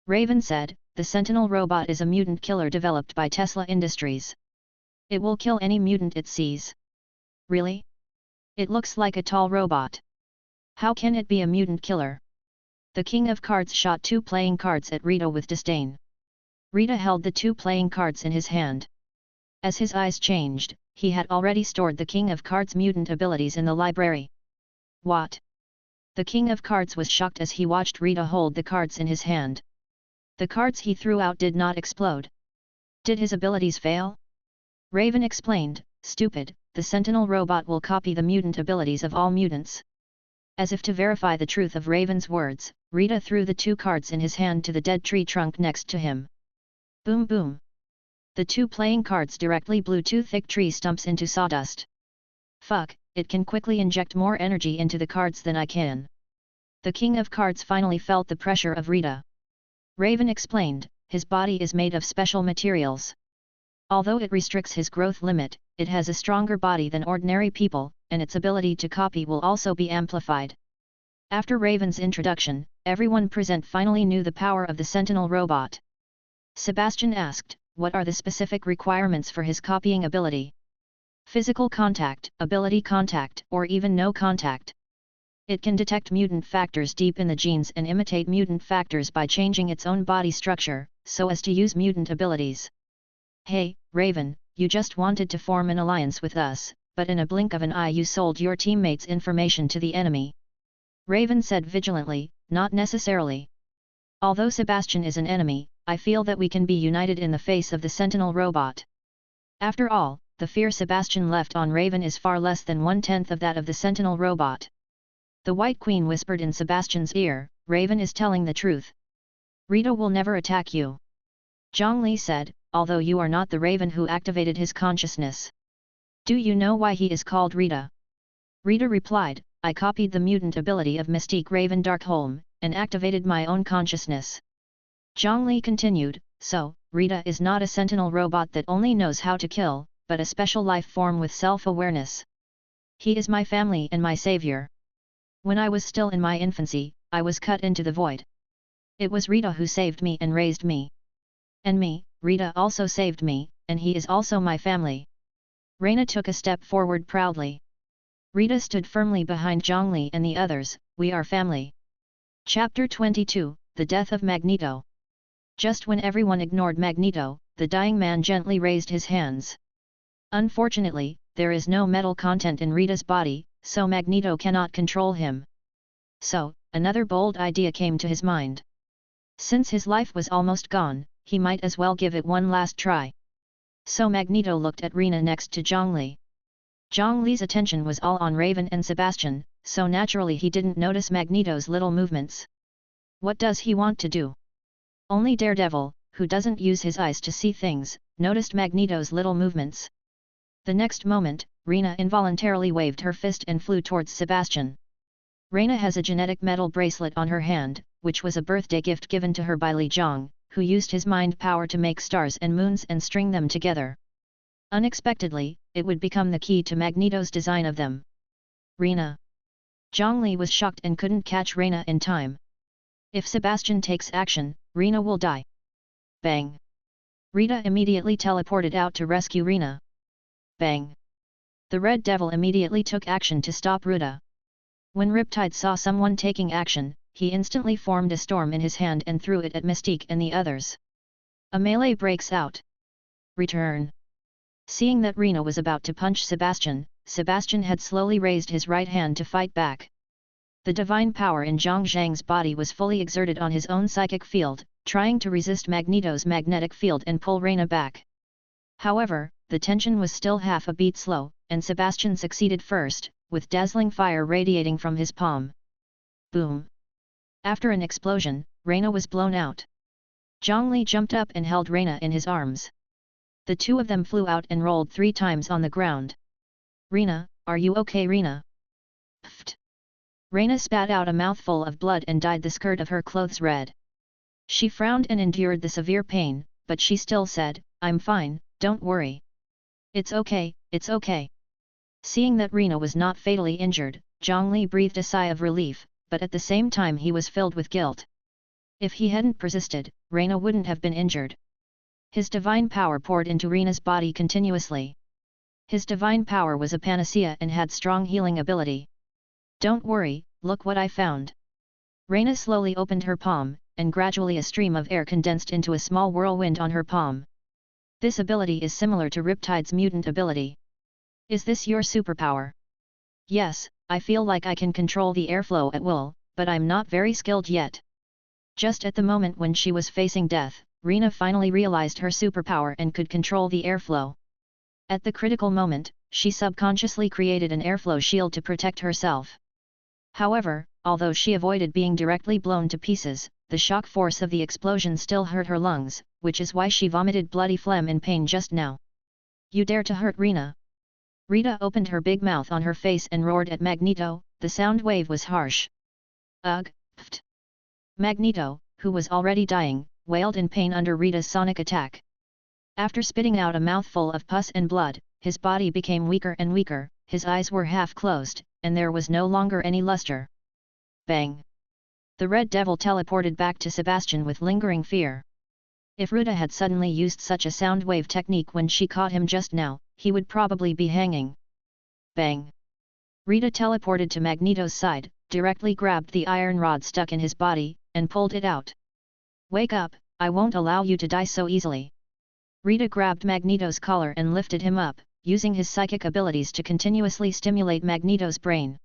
Raven said, "The Sentinel robot is a mutant killer developed by Tesla Industries. It will kill any mutant it sees." "Really? It looks like a tall robot. How can it be a mutant killer?" The King of Cards shot 2 playing cards at Rita with disdain. Rita held the 2 playing cards in his hand. As his eyes changed, he had already stored the King of Cards' mutant abilities in the library. "What?" The King of Cards was shocked as he watched Rita hold the cards in his hand. The cards he threw out did not explode. Did his abilities fail? Raven explained, "Stupid, the Sentinel robot will copy the mutant abilities of all mutants." As if to verify the truth of Raven's words, Rita threw the 2 cards in his hand to the dead tree trunk next to him. Boom boom! The 2 playing cards directly blew 2 thick tree stumps into sawdust. "Fuck, it can quickly inject more energy into the cards than I can." The King of Cards finally felt the pressure of Rita. Raven explained, "His body is made of special materials. Although it restricts his growth limit, it has a stronger body than ordinary people, and its ability to copy will also be amplified." After Raven's introduction, everyone present finally knew the power of the Sentinel robot. Sebastian asked, "What are the specific requirements for his copying ability?" "Physical contact, ability contact, or even no contact. It can detect mutant factors deep in the genes and imitate mutant factors by changing its own body structure, so as to use mutant abilities." "Hey, Raven, you just wanted to form an alliance with us, but in a blink of an eye you sold your teammates' information to the enemy." Raven said vigilantly, "Not necessarily. Although Sebastian is an enemy, I feel that we can be united in the face of the Sentinel robot. After all, the fear Sebastian left on Raven is far less than 1/10 of that of the Sentinel robot." The White Queen whispered in Sebastian's ear, "Raven is telling the truth. Rita will never attack you." Zhang Li said, "Although you are not the Raven who activated his consciousness. Do you know why he is called Rita?" Rita replied, "I copied the mutant ability of Mystique Raven Darkholm, and activated my own consciousness." Zhang Li continued, "So, Rita is not a sentinel robot that only knows how to kill, but a special life form with self-awareness. He is my family and my savior. When I was still in my infancy, I was cut into the void. It was Rita who saved me and raised me. And me, Rita also saved me, and he is also my family." Raina took a step forward proudly. Rita stood firmly behind Zhang Li and the others, "We are family." Chapter 22, the death of Magneto. Just when everyone ignored Magneto, the dying man gently raised his hands. Unfortunately, there is no metal content in Rita's body, so Magneto cannot control him. So, another bold idea came to his mind. Since his life was almost gone, he might as well give it one last try. So Magneto looked at Raina next to Zhang Li. Zhang Li's attention was all on Raven and Sebastian, so naturally he didn't notice Magneto's little movements. What does he want to do? Only Daredevil, who doesn't use his eyes to see things, noticed Magneto's little movements. The next moment, Raina involuntarily waved her fist and flew towards Sebastian. Raina has a genetic metal bracelet on her hand, which was a birthday gift given to her by Li Jong, who used his mind power to make stars and moons and string them together. Unexpectedly, it would become the key to Magneto's design of them. Raina. Zhang Li was shocked and couldn't catch Raina in time. If Sebastian takes action, Raina will die. Bang! Rita immediately teleported out to rescue Raina. Bang! The Red Devil immediately took action to stop Ruda. When Riptide saw someone taking action, he instantly formed a storm in his hand and threw it at Mystique and the others. A melee breaks out. Return! Seeing that Raina was about to punch Sebastian, Sebastian had slowly raised his right hand to fight back. The divine power in Zhang's body was fully exerted on his own psychic field, trying to resist Magneto's magnetic field and pull Raina back. However, the tension was still half a beat slow, and Sebastian succeeded first, with dazzling fire radiating from his palm. Boom! After an explosion, Raina was blown out. Zhang Li jumped up and held Raina in his arms. The two of them flew out and rolled 3 times on the ground. Raina, are you okay, Raina? Pfft! Raina spat out a mouthful of blood and dyed the skirt of her clothes red. She frowned and endured the severe pain, but she still said, I'm fine, don't worry. It's okay, it's okay. Seeing that Raina was not fatally injured, Zhang Li breathed a sigh of relief, but at the same time he was filled with guilt. If he hadn't persisted, Raina wouldn't have been injured. His divine power poured into Raina's body continuously. His divine power was a panacea and had strong healing ability. Don't worry, look what I found. Raina slowly opened her palm, and gradually a stream of air condensed into a small whirlwind on her palm. This ability is similar to Riptide's mutant ability. Is this your superpower? Yes, I feel like I can control the airflow at will, but I'm not very skilled yet. Just at the moment when she was facing death, Raina finally realized her superpower and could control the airflow. At the critical moment, she subconsciously created an airflow shield to protect herself. However, although she avoided being directly blown to pieces, the shock force of the explosion still hurt her lungs, which is why she vomited bloody phlegm in pain just now. You dare to hurt Raina? Rita opened her big mouth on her face and roared at Magneto. The sound wave was harsh. Ugh, pfft. Magneto, who was already dying, wailed in pain under Rita's sonic attack. After spitting out a mouthful of pus and blood, his body became weaker and weaker, his eyes were half closed, and there was no longer any luster. Bang! The Red Devil teleported back to Sebastian with lingering fear. If Ruda had suddenly used such a sound wave technique when she caught him just now, he would probably be hanging. Bang! Rita teleported to Magneto's side, directly grabbed the iron rod stuck in his body, and pulled it out. Wake up, I won't allow you to die so easily. Rita grabbed Magneto's collar and lifted him up, using his psychic abilities to continuously stimulate Magneto's brain.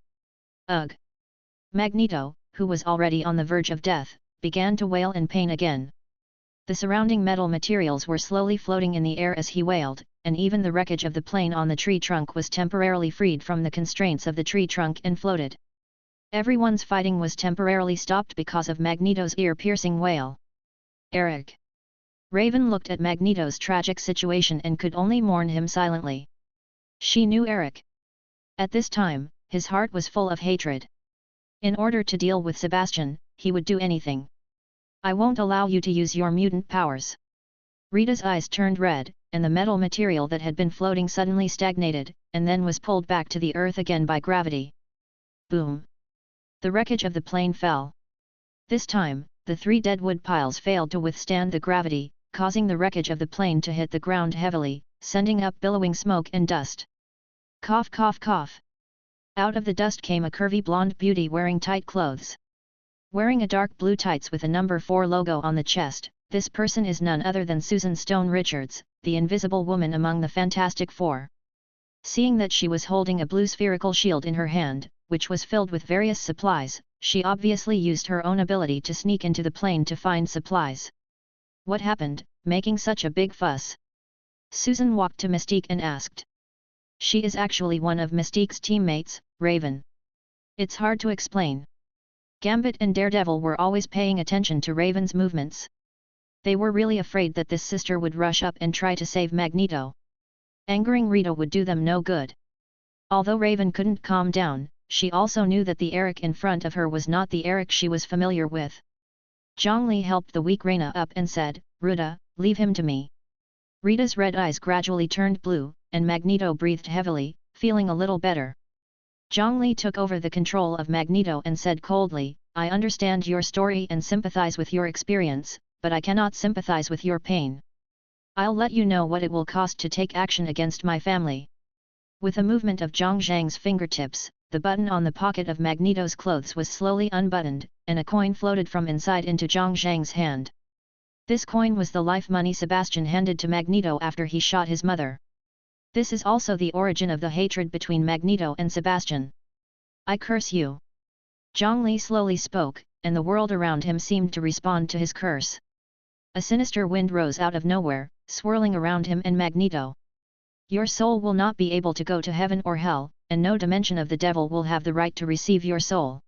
Ugh! Magneto, who was already on the verge of death, began to wail in pain again. The surrounding metal materials were slowly floating in the air as he wailed, and even the wreckage of the plane on the tree trunk was temporarily freed from the constraints of the tree trunk and floated. Everyone's fighting was temporarily stopped because of Magneto's ear-piercing wail. Eric. Raven looked at Magneto's tragic situation and could only mourn him silently. She knew Eric. At this time, his heart was full of hatred. In order to deal with Sebastian, he would do anything. I won't allow you to use your mutant powers. Rita's eyes turned red, and the metal material that had been floating suddenly stagnated, and then was pulled back to the earth again by gravity. Boom! The wreckage of the plane fell. This time, the 3 dead wood piles failed to withstand the gravity, causing the wreckage of the plane to hit the ground heavily, sending up billowing smoke and dust. Cough cough cough! Out of the dust came a curvy blonde beauty wearing tight clothes. Wearing a dark blue tights with a number 4 logo on the chest, this person is none other than Susan Stone Richards, the Invisible Woman among the Fantastic Four. Seeing that she was holding a blue spherical shield in her hand, which was filled with various supplies, she obviously used her own ability to sneak into the plane to find supplies. What happened, making such a big fuss? Susan walked to Mystique and asked. She is actually one of Mystique's teammates, Raven. It's hard to explain. Gambit and Daredevil were always paying attention to Raven's movements. They were really afraid that this sister would rush up and try to save Magneto. Angering Rita would do them no good. Although Raven couldn't calm down, she also knew that the Eric in front of her was not the Eric she was familiar with. Zhang Li helped the weak Raina up and said, Ruda, leave him to me. Rita's red eyes gradually turned blue, and Magneto breathed heavily, feeling a little better. Zhang Li took over the control of Magneto and said coldly, I understand your story and sympathize with your experience, but I cannot sympathize with your pain. I'll let you know what it will cost to take action against my family. With a movement of Zhang Zhang's fingertips, the button on the pocket of Magneto's clothes was slowly unbuttoned, and a coin floated from inside into Zhang Zhang's hand. This coin was the life money Sebastian handed to Magneto after he shot his mother. This is also the origin of the hatred between Magneto and Sebastian. I curse you. Zhang Li slowly spoke, and the world around him seemed to respond to his curse. A sinister wind rose out of nowhere, swirling around him and Magneto. Your soul will not be able to go to heaven or hell, and no dimension of the devil will have the right to receive your soul.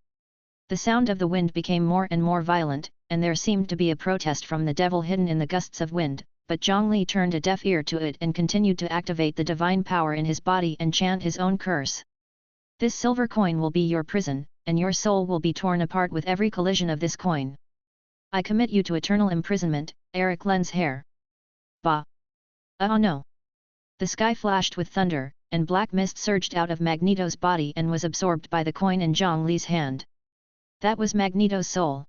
The sound of the wind became more and more violent, and there seemed to be a protest from the devil hidden in the gusts of wind, but Zhang Li turned a deaf ear to it and continued to activate the divine power in his body and chant his own curse. This silver coin will be your prison, and your soul will be torn apart with every collision of this coin. I commit you to eternal imprisonment, Eric Len's hair. Bah! Oh no! The sky flashed with thunder, and black mist surged out of Magneto's body and was absorbed by the coin in Zhang Li's hand. That was Magneto's soul.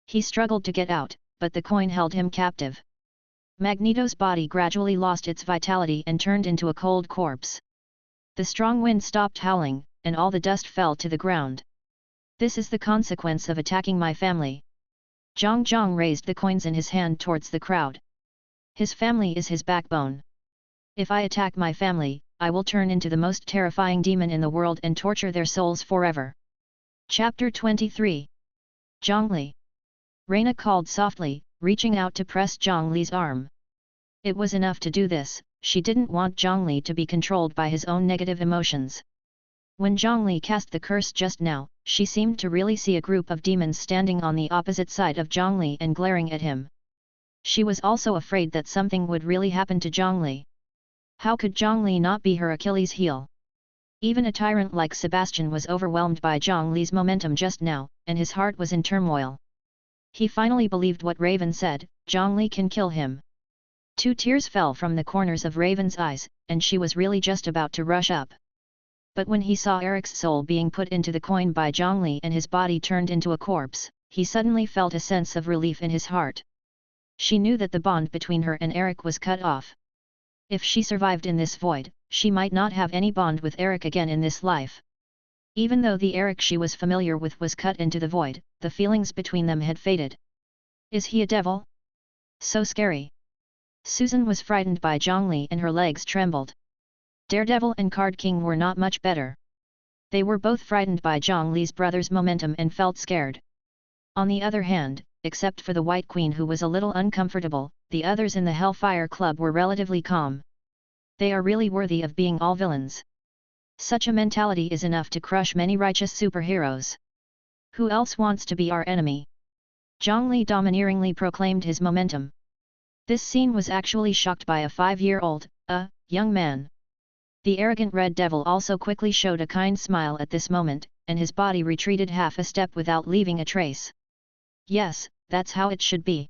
He struggled to get out, but the coin held him captive. Magneto's body gradually lost its vitality and turned into a cold corpse. The strong wind stopped howling, and all the dust fell to the ground. This is the consequence of attacking my family. Zhang raised the coins in his hand towards the crowd. His family is his backbone. If I attack my family, I will turn into the most terrifying demon in the world and torture their souls forever. Chapter 23. Zhang Li. Raina called softly, reaching out to press Zhang Li's arm. It was enough to do this, she didn't want Zhang Li to be controlled by his own negative emotions. When Zhang Li cast the curse just now, she seemed to really see a group of demons standing on the opposite side of Zhang Li and glaring at him. She was also afraid that something would really happen to Zhang Li. How could Zhang Li not be her Achilles heel? Even a tyrant like Sebastian was overwhelmed by Zhang Li's momentum just now, and his heart was in turmoil. He finally believed what Raven said, Zhang Li can kill him. 2 tears fell from the corners of Raven's eyes, and she was really just about to rush up. But when he saw Eric's soul being put into the coin by Zhang Li and his body turned into a corpse, he suddenly felt a sense of relief in his heart. She knew that the bond between her and Eric was cut off. If she survived in this void, she might not have any bond with Eric again in this life. Even though the Eric she was familiar with was cut into the void, the feelings between them had faded. Is he a devil? So scary. Susan was frightened by Zhang Li and her legs trembled. Daredevil and Card King were not much better. They were both frightened by Zhang Li's brother's momentum and felt scared. On the other hand, except for the White Queen who was a little uncomfortable, the others in the Hellfire Club were relatively calm. They are really worthy of being all villains. Such a mentality is enough to crush many righteous superheroes. Who else wants to be our enemy? Zhang Li domineeringly proclaimed his momentum. This scene was actually shocked by a 5-year-old, young man. The arrogant Red Devil also quickly showed a kind smile at this moment, and his body retreated half a step without leaving a trace. Yes, that's how it should be.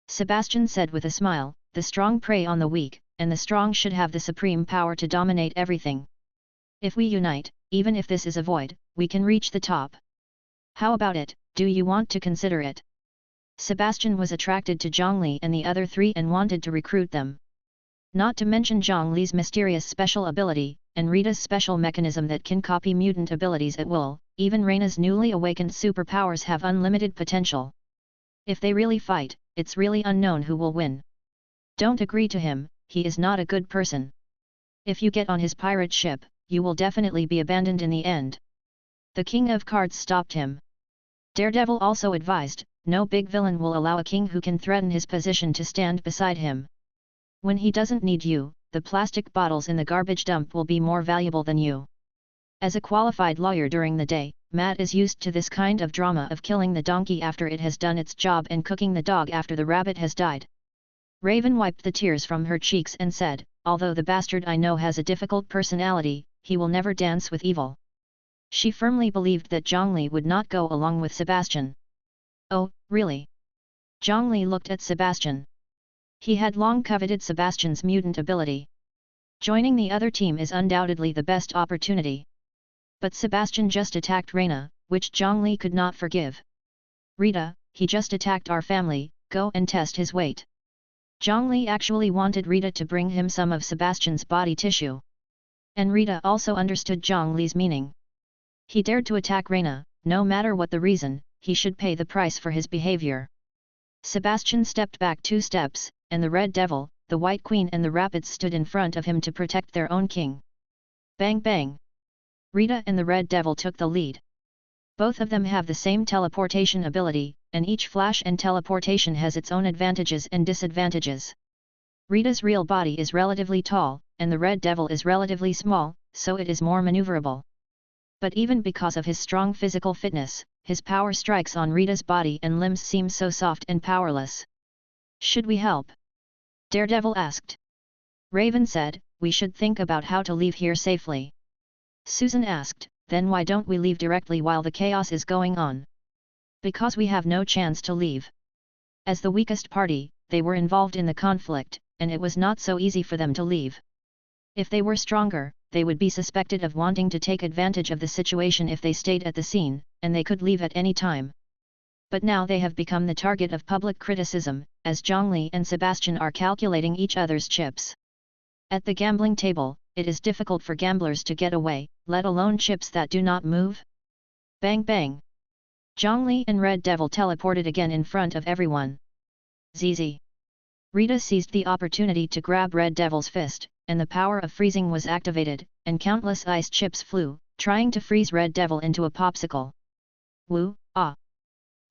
Sebastian said with a smile, the strong prey on the weak, and the strong should have the supreme power to dominate everything. If we unite, even if this is a void, we can reach the top. How about it, do you want to consider it? Sebastian was attracted to Zhang Li and the other 3 and wanted to recruit them. Not to mention Zhang Li's mysterious special ability, and Rita's special mechanism that can copy mutant abilities at will, even Raina's newly awakened superpowers have unlimited potential. If they really fight, it's really unknown who will win. Don't agree to him, he is not a good person. If you get on his pirate ship, you will definitely be abandoned in the end. The King of Cards stopped him. Daredevil also advised, no big villain will allow a king who can threaten his position to stand beside him. When he doesn't need you, the plastic bottles in the garbage dump will be more valuable than you. As a qualified lawyer during the day, Matt is used to this kind of drama of killing the donkey after it has done its job and cooking the dog after the rabbit has died. Raven wiped the tears from her cheeks and said, although the bastard I know has a difficult personality, he will never dance with evil. She firmly believed that Zhang Li would not go along with Sebastian. Oh, really? Zhang Li looked at Sebastian. He had long coveted Sebastian's mutant ability. Joining the other team is undoubtedly the best opportunity. But Sebastian just attacked Raina, which Zhang Li could not forgive. Rita, he just attacked our family, go and test his weight. Zhang Li actually wanted Rita to bring him some of Sebastian's body tissue. And Rita also understood Zhang Li's meaning. He dared to attack Raina, no matter what the reason, he should pay the price for his behavior. Sebastian stepped back 2 steps, and the Red Devil, the White Queen and the Rapids stood in front of him to protect their own king. Bang bang! Rita and the Red Devil took the lead. Both of them have the same teleportation ability, and each flash and teleportation has its own advantages and disadvantages. Rita's real body is relatively tall, and the Red Devil is relatively small, so it is more maneuverable. But even because of his strong physical fitness, his power strikes on Rita's body and limbs seem so soft and powerless. Should we help? Daredevil asked. Raven said, we should think about how to leave here safely. Susan asked, then why don't we leave directly while the chaos is going on? Because we have no chance to leave. As the weakest party, they were involved in the conflict, and it was not so easy for them to leave. If they were stronger, they would be suspected of wanting to take advantage of the situation if they stayed at the scene, and they could leave at any time. But now they have become the target of public criticism, as Zhang Li and Sebastian are calculating each other's chips. At the gambling table, it is difficult for gamblers to get away, let alone chips that do not move. Bang bang! Zhang Li and Red Devil teleported again in front of everyone. ZZ. Rita seized the opportunity to grab Red Devil's fist, and the power of freezing was activated, and countless ice chips flew, trying to freeze Red Devil into a popsicle. Woo, ah!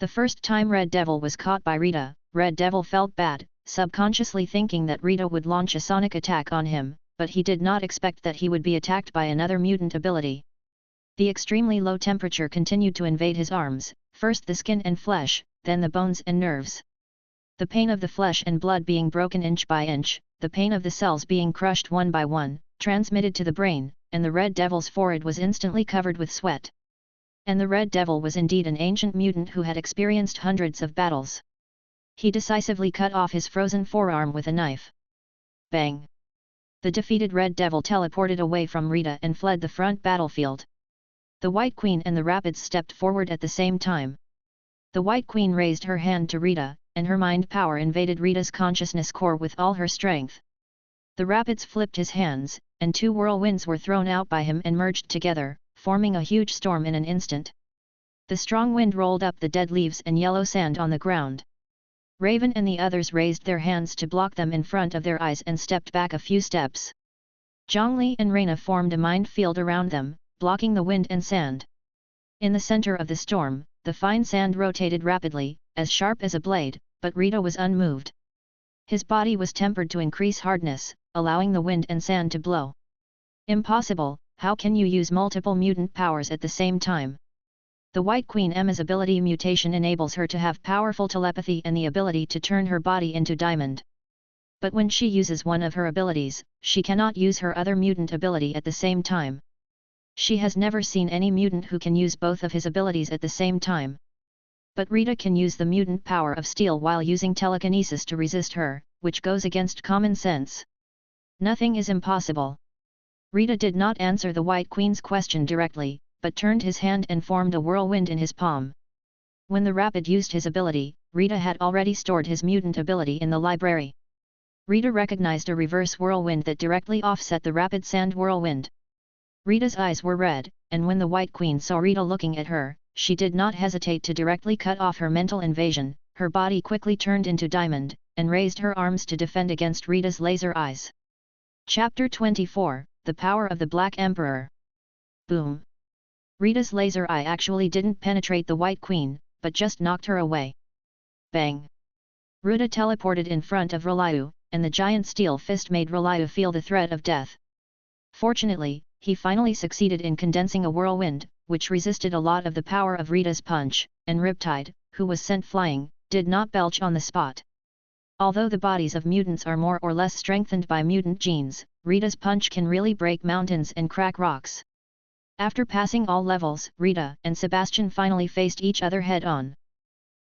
The first time Red Devil was caught by Rita, Red Devil felt bad, subconsciously thinking that Rita would launch a sonic attack on him, but he did not expect that he would be attacked by another mutant ability. The extremely low temperature continued to invade his arms, first the skin and flesh, then the bones and nerves. The pain of the flesh and blood being broken inch by inch, the pain of the cells being crushed one by one, transmitted to the brain, and the Red Devil's forehead was instantly covered with sweat. And the Red Devil was indeed an ancient mutant who had experienced hundreds of battles. He decisively cut off his frozen forearm with a knife. Bang! The defeated Red Devil teleported away from Rita and fled the front battlefield. The White Queen and the Rapids stepped forward at the same time. The White Queen raised her hand to Rita, and her mind power invaded Rita's consciousness core with all her strength. The Rapids flipped his hands, and 2 whirlwinds were thrown out by him and merged together, forming a huge storm in an instant. The strong wind rolled up the dead leaves and yellow sand on the ground. Raven and the others raised their hands to block them in front of their eyes and stepped back a few steps. Zhang Li and Raina formed a mind field around them, blocking the wind and sand. In the center of the storm, the fine sand rotated rapidly, as sharp as a blade, but Rita was unmoved. His body was tempered to increase hardness, allowing the wind and sand to blow. Impossible, how can you use multiple mutant powers at the same time? The White Queen Emma's ability mutation enables her to have powerful telepathy and the ability to turn her body into diamond. But when she uses one of her abilities, she cannot use her other mutant ability at the same time. She has never seen any mutant who can use both of his abilities at the same time. But Rita can use the mutant power of steel while using telekinesis to resist her, which goes against common sense. Nothing is impossible. Rita did not answer the White Queen's question directly, but turned his hand and formed a whirlwind in his palm. When the Rapid used his ability, Rita had already stored his mutant ability in the library. Rita recognized a reverse whirlwind that directly offset the Rapid sand whirlwind. Rita's eyes were red, and when the White Queen saw Rita looking at her, she did not hesitate to directly cut off her mental invasion. Her body quickly turned into diamond, and raised her arms to defend against Rita's laser eyes. Chapter 24, The Power of the Black Emperor. Boom! Rita's laser eye actually didn't penetrate the White Queen, but just knocked her away. Bang! Ruda teleported in front of Ryu, and the giant steel fist made Ryu feel the threat of death. Fortunately, he finally succeeded in condensing a whirlwind, which resisted a lot of the power of Rita's punch, and Riptide, who was sent flying, did not belch on the spot. Although the bodies of mutants are more or less strengthened by mutant genes, Rita's punch can really break mountains and crack rocks. After passing all levels, Rita and Sebastian finally faced each other head-on.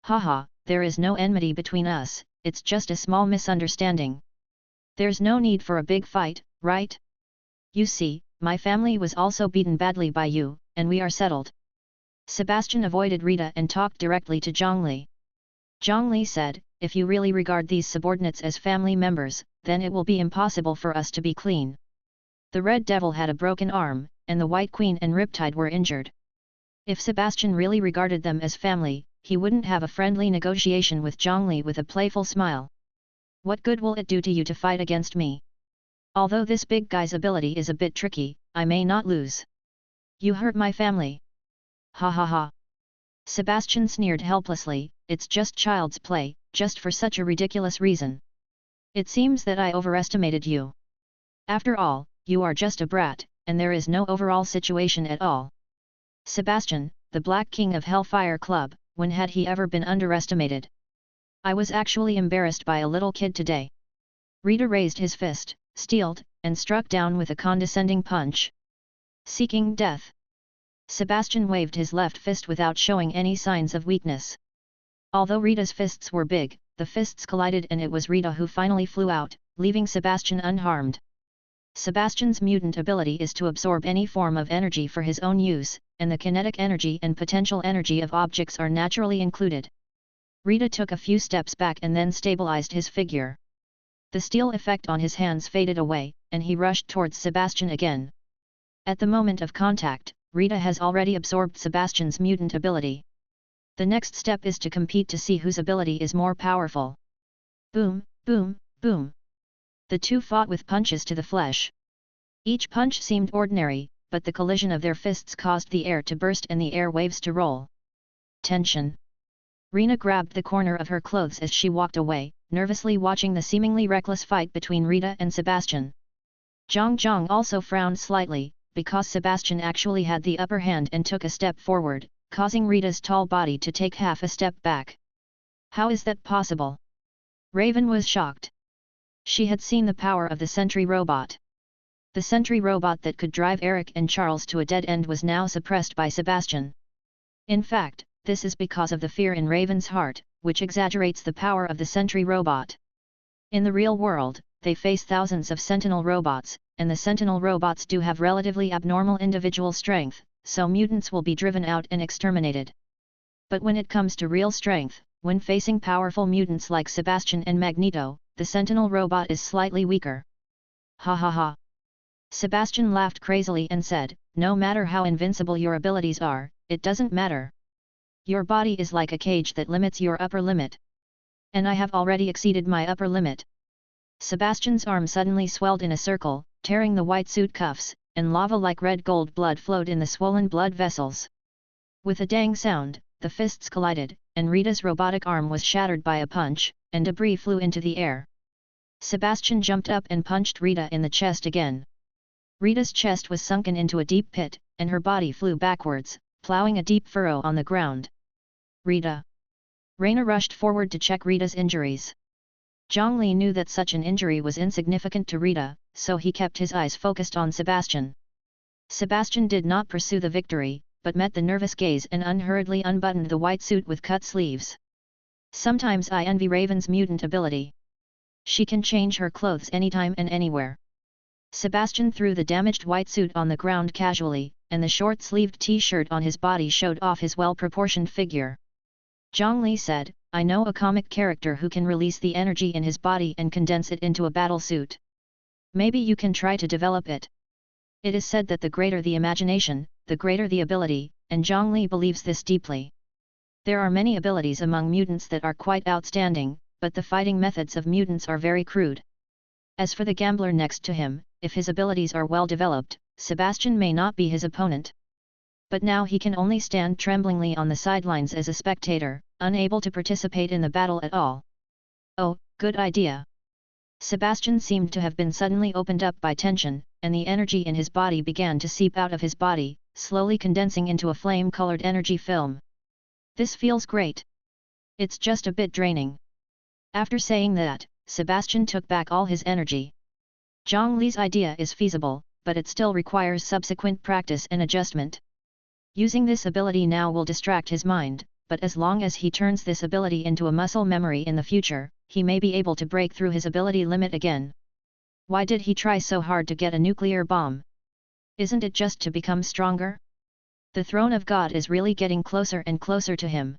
Haha, there is no enmity between us, it's just a small misunderstanding. There's no need for a big fight, right? You see, my family was also beaten badly by you, and we are settled. Sebastian avoided Rita and talked directly to Zhang Li. Zhang Li said, if you really regard these subordinates as family members, then it will be impossible for us to be clean. The Red Devil had a broken arm, and the White Queen and Riptide were injured. If Sebastian really regarded them as family, he wouldn't have a friendly negotiation with Zhang Li with a playful smile. What good will it do to you to fight against me? Although this big guy's ability is a bit tricky, I may not lose. You hurt my family. Ha ha ha. Sebastian sneered helplessly, it's just child's play, just for such a ridiculous reason. It seems that I overestimated you. After all, you are just a brat, and there is no overall situation at all. Sebastian, the Black King of Hellfire Club, when had he ever been underestimated? I was actually embarrassed by a little kid today. Rita raised his fist, steeled, and struck down with a condescending punch. Seeking death. Sebastian waved his left fist without showing any signs of weakness. Although Rita's fists were big, the fists collided and it was Rita who finally flew out, leaving Sebastian unharmed. Sebastian's mutant ability is to absorb any form of energy for his own use, and the kinetic energy and potential energy of objects are naturally included. Rita took a few steps back and then stabilized his figure. The steel effect on his hands faded away, and he rushed towards Sebastian again. At the moment of contact, Rita has already absorbed Sebastian's mutant ability. The next step is to compete to see whose ability is more powerful. Boom, boom, boom. The two fought with punches to the flesh. Each punch seemed ordinary, but the collision of their fists caused the air to burst and the air waves to roll. Tension. Raina grabbed the corner of her clothes as she walked away, nervously watching the seemingly reckless fight between Rita and Sebastian. Jong also frowned slightly, because Sebastian actually had the upper hand and took a step forward, causing Rita's tall body to take half a step back. How is that possible? Raven was shocked. She had seen the power of the sentry robot. The sentry robot that could drive Eric and Charles to a dead end was now suppressed by Sebastian. In fact, this is because of the fear in Raven's heart, which exaggerates the power of the sentry robot. In the real world, they face thousands of sentinel robots, and the sentinel robots do have relatively abnormal individual strength, so mutants will be driven out and exterminated. But when it comes to real strength, when facing powerful mutants like Sebastian and Magneto, the sentinel robot is slightly weaker. Ha ha ha. Sebastian laughed crazily and said, no matter how invincible your abilities are, it doesn't matter. Your body is like a cage that limits your upper limit. And I have already exceeded my upper limit. Sebastian's arm suddenly swelled in a circle, tearing the white suit cuffs, and lava-like red gold blood flowed in the swollen blood vessels. With a dang sound, the fists collided, and Rita's robotic arm was shattered by a punch, and debris flew into the air. Sebastian jumped up and punched Rita in the chest again. Rita's chest was sunken into a deep pit, and her body flew backwards, plowing a deep furrow on the ground. Rita. Raina rushed forward to check Rita's injuries. Zhang Li knew that such an injury was insignificant to Rita, so he kept his eyes focused on Sebastian. Sebastian did not pursue the victory, but met the nervous gaze and unhurriedly unbuttoned the white suit with cut sleeves. Sometimes I envy Raven's mutant ability. She can change her clothes anytime and anywhere. Sebastian threw the damaged white suit on the ground casually, and the short-sleeved t-shirt on his body showed off his well-proportioned figure. Zhang Li said, I know a comic character who can release the energy in his body and condense it into a battle suit. Maybe you can try to develop it. It is said that the greater the imagination, the greater the ability, and Zhang Li believes this deeply. There are many abilities among mutants that are quite outstanding, but the fighting methods of mutants are very crude. As for the gambler next to him, if his abilities are well developed, Sebastian may not be his opponent. But now he can only stand tremblingly on the sidelines as a spectator, unable to participate in the battle at all. Oh, good idea. Sebastian seemed to have been suddenly opened up by tension, and the energy in his body began to seep out of his body, slowly condensing into a flame-colored energy film. This feels great. It's just a bit draining. After saying that, Sebastian took back all his energy. Zhang Li's idea is feasible, but it still requires subsequent practice and adjustment. Using this ability now will distract his mind, but as long as he turns this ability into a muscle memory in the future, he may be able to break through his ability limit again. Why did he try so hard to get a nuclear bomb? Isn't it just to become stronger? The throne of God is really getting closer and closer to him.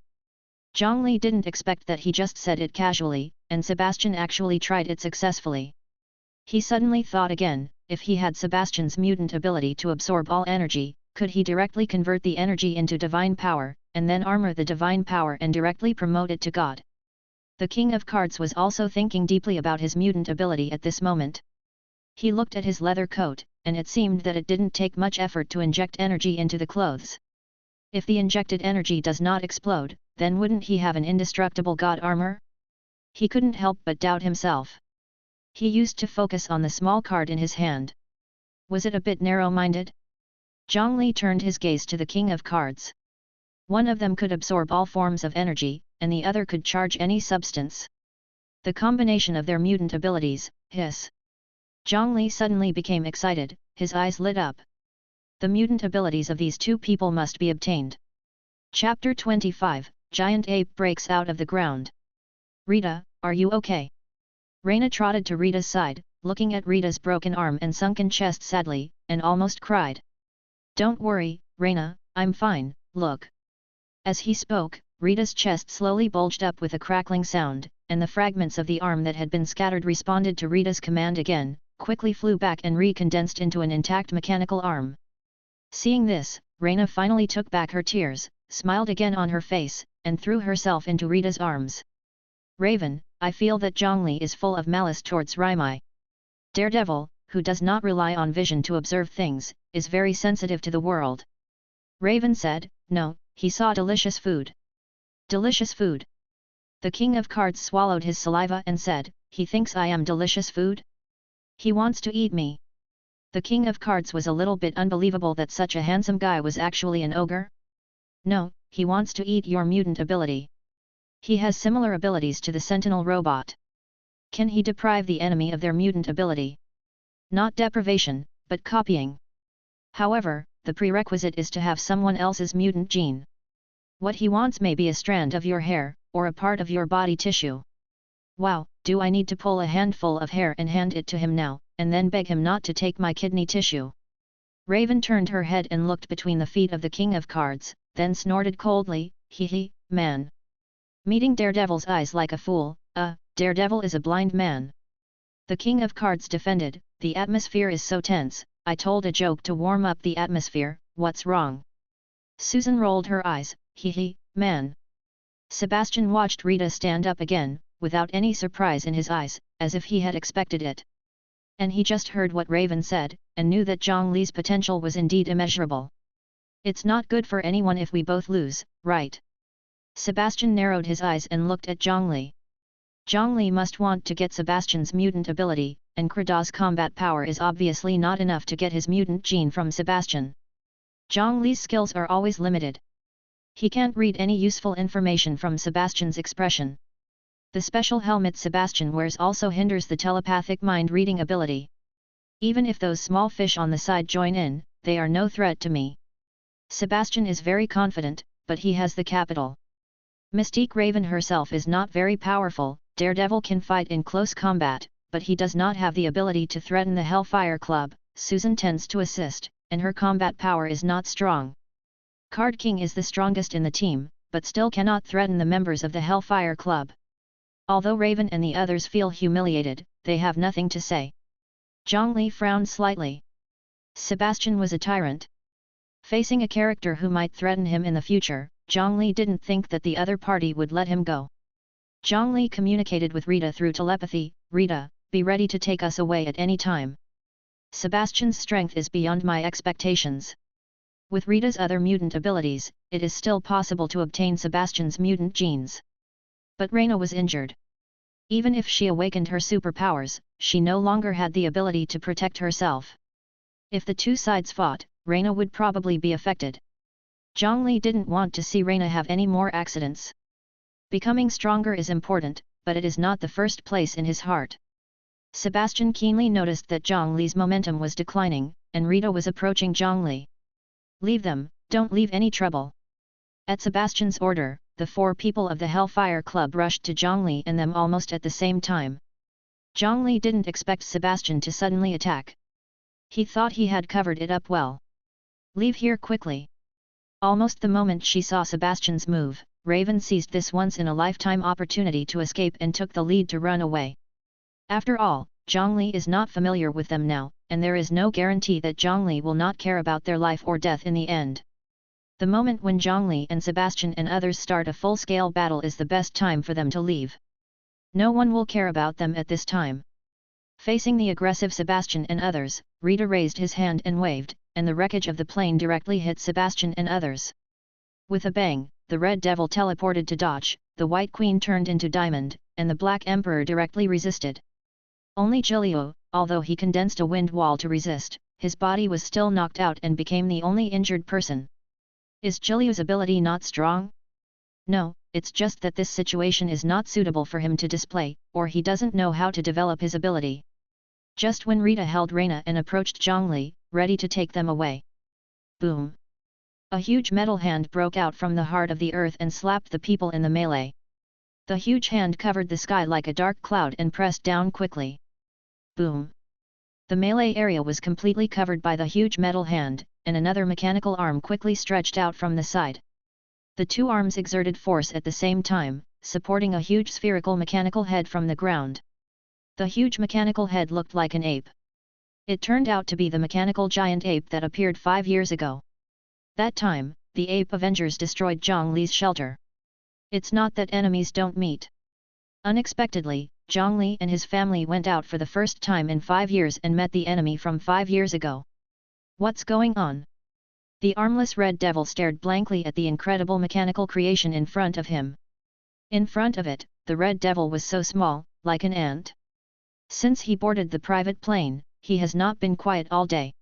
Zhang Li didn't expect that he just said it casually, and Sebastian actually tried it successfully. He suddenly thought again, if he had Sebastian's mutant ability to absorb all energy, could he directly convert the energy into divine power, and then armor the divine power and directly promote it to God? The King of Cards was also thinking deeply about his mutant ability at this moment. He looked at his leather coat, and it seemed that it didn't take much effort to inject energy into the clothes. If the injected energy does not explode, then wouldn't he have an indestructible God armor? He couldn't help but doubt himself. He used to focus on the small card in his hand. Was it a bit narrow-minded? Zhang Li turned his gaze to the King of Cards. One of them could absorb all forms of energy, and the other could charge any substance. The combination of their mutant abilities, hiss. Zhang Li suddenly became excited, his eyes lit up. The mutant abilities of these two people must be obtained. Chapter 25, Giant Ape breaks out of the ground. Rita, are you okay? Raina trotted to Rita's side, looking at Rita's broken arm and sunken chest sadly, and almost cried. Don't worry, Raina, I'm fine, look. As he spoke, Rita's chest slowly bulged up with a crackling sound, and the fragments of the arm that had been scattered responded to Rita's command again, quickly flew back and recondensed into an intact mechanical arm. Seeing this, Raina finally took back her tears, smiled again on her face, and threw herself into Rita's arms. Raven, I feel that Zhang Li is full of malice towards Raimai. Daredevil, who does not rely on vision to observe things, is very sensitive to the world. Raven said, no, he saw delicious food. Delicious food. The King of Cards swallowed his saliva and said, he thinks I am delicious food? He wants to eat me. The King of Cards was a little bit unbelievable that such a handsome guy was actually an ogre. No, he wants to eat your mutant ability. He has similar abilities to the Sentinel robot. Can he deprive the enemy of their mutant ability? Not deprivation, but copying. However, the prerequisite is to have someone else's mutant gene. What he wants may be a strand of your hair, or a part of your body tissue. Wow, do I need to pull a handful of hair and hand it to him now, and then beg him not to take my kidney tissue? Raven turned her head and looked between the feet of the King of Cards, then snorted coldly, hee, man. Meeting Daredevil's eyes like a fool, Daredevil is a blind man. The King of Cards defended, the atmosphere is so tense, I told a joke to warm up the atmosphere, what's wrong? Susan rolled her eyes, hee, man. Sebastian watched Rita stand up again, without any surprise in his eyes, as if he had expected it. And he just heard what Raven said, and knew that Zhang Li's potential was indeed immeasurable. It's not good for anyone if we both lose, right? Sebastian narrowed his eyes and looked at Zhang Li. Zhang Li must want to get Sebastian's mutant ability, and Ruda's combat power is obviously not enough to get his mutant gene from Sebastian. Zhang Li's skills are always limited. He can't read any useful information from Sebastian's expression. The special helmet Sebastian wears also hinders the telepathic mind-reading ability. Even if those small fish on the side join in, they are no threat to me. Sebastian is very confident, but he has the capital. Mystique Raven herself is not very powerful, Daredevil can fight in close combat, but he does not have the ability to threaten the Hellfire Club. Susan tends to assist, and her combat power is not strong. Card King is the strongest in the team, but still cannot threaten the members of the Hellfire Club. Although Raven and the others feel humiliated, they have nothing to say. Zhang Li frowned slightly. Sebastian was a tyrant. Facing a character who might threaten him in the future, Zhang Li didn't think that the other party would let him go. Zhang Li communicated with Rita through telepathy. Rita, be ready to take us away at any time. Sebastian's strength is beyond my expectations. With Rita's other mutant abilities, it is still possible to obtain Sebastian's mutant genes. But Raina was injured. Even if she awakened her superpowers, she no longer had the ability to protect herself. If the two sides fought, Raina would probably be affected. Zhang Li didn't want to see Raina have any more accidents. Becoming stronger is important, but it is not the first place in his heart. Sebastian keenly noticed that Zhang Li's momentum was declining, and Rita was approaching Zhang Li. Leave them, don't leave any trouble. At Sebastian's order, the 4 people of the Hellfire Club rushed to Zhang Li and them almost at the same time. Zhang Li didn't expect Sebastian to suddenly attack. He thought he had covered it up well. Leave here quickly. Almost the moment she saw Sebastian's move, Raven seized this once-in-a-lifetime opportunity to escape and took the lead to run away. After all, Zhang Li is not familiar with them now, and there is no guarantee that Zhang Li will not care about their life or death in the end. The moment when Zhang Li and Sebastian and others start a full-scale battle is the best time for them to leave. No one will care about them at this time. Facing the aggressive Sebastian and others, Rita raised his hand and waved, and the wreckage of the plane directly hit Sebastian and others. With a bang, the Red Devil teleported to dodge, the White Queen turned into Diamond, and the Black Emperor directly resisted. Only Giulio, although he condensed a wind wall to resist, his body was still knocked out and became the only injured person. Is Giulio's ability not strong? No, it's just that this situation is not suitable for him to display, or he doesn't know how to develop his ability. Just when Rita held Raina and approached Zhang Li, ready to take them away. Boom! A huge metal hand broke out from the heart of the earth and slapped the people in the melee. The huge hand covered the sky like a dark cloud and pressed down quickly. Boom! The melee area was completely covered by the huge metal hand, and another mechanical arm quickly stretched out from the side. The 2 arms exerted force at the same time, supporting a huge spherical mechanical head from the ground. The huge mechanical head looked like an ape. It turned out to be the mechanical giant ape that appeared 5 years ago. That time, the Ape Avengers destroyed Zhang Li's shelter. It's not that enemies don't meet. Unexpectedly, Zhang Li and his family went out for the first time in 5 years and met the enemy from 5 years ago. What's going on? The armless Red Devil stared blankly at the incredible mechanical creation in front of him. In front of it, the Red Devil was so small, like an ant. Since he boarded the private plane, he has not been quiet all day.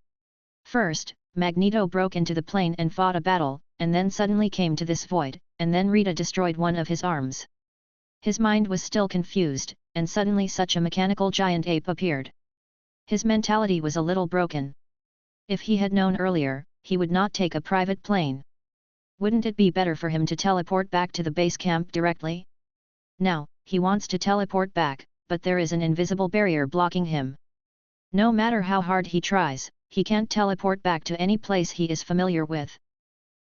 First, Magneto broke into the plane and fought a battle, and then suddenly came to this void, and then Rita destroyed one of his arms. His mind was still confused, and suddenly such a mechanical giant ape appeared. His mentality was a little broken. If he had known earlier, he would not take a private plane. Wouldn't it be better for him to teleport back to the base camp directly? Now, he wants to teleport back, but there is an invisible barrier blocking him. No matter how hard he tries, he can't teleport back to any place he is familiar with.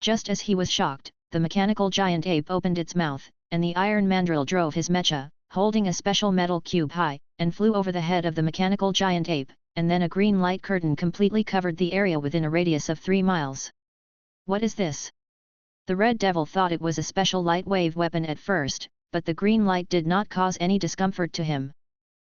Just as he was shocked, the mechanical giant ape opened its mouth, and the iron mandrill drove his mecha, holding a special metal cube high, and flew over the head of the mechanical giant ape, and then a green light curtain completely covered the area within a radius of 3 miles. What is this? The Red Devil thought it was a special light wave weapon at first, but the green light did not cause any discomfort to him.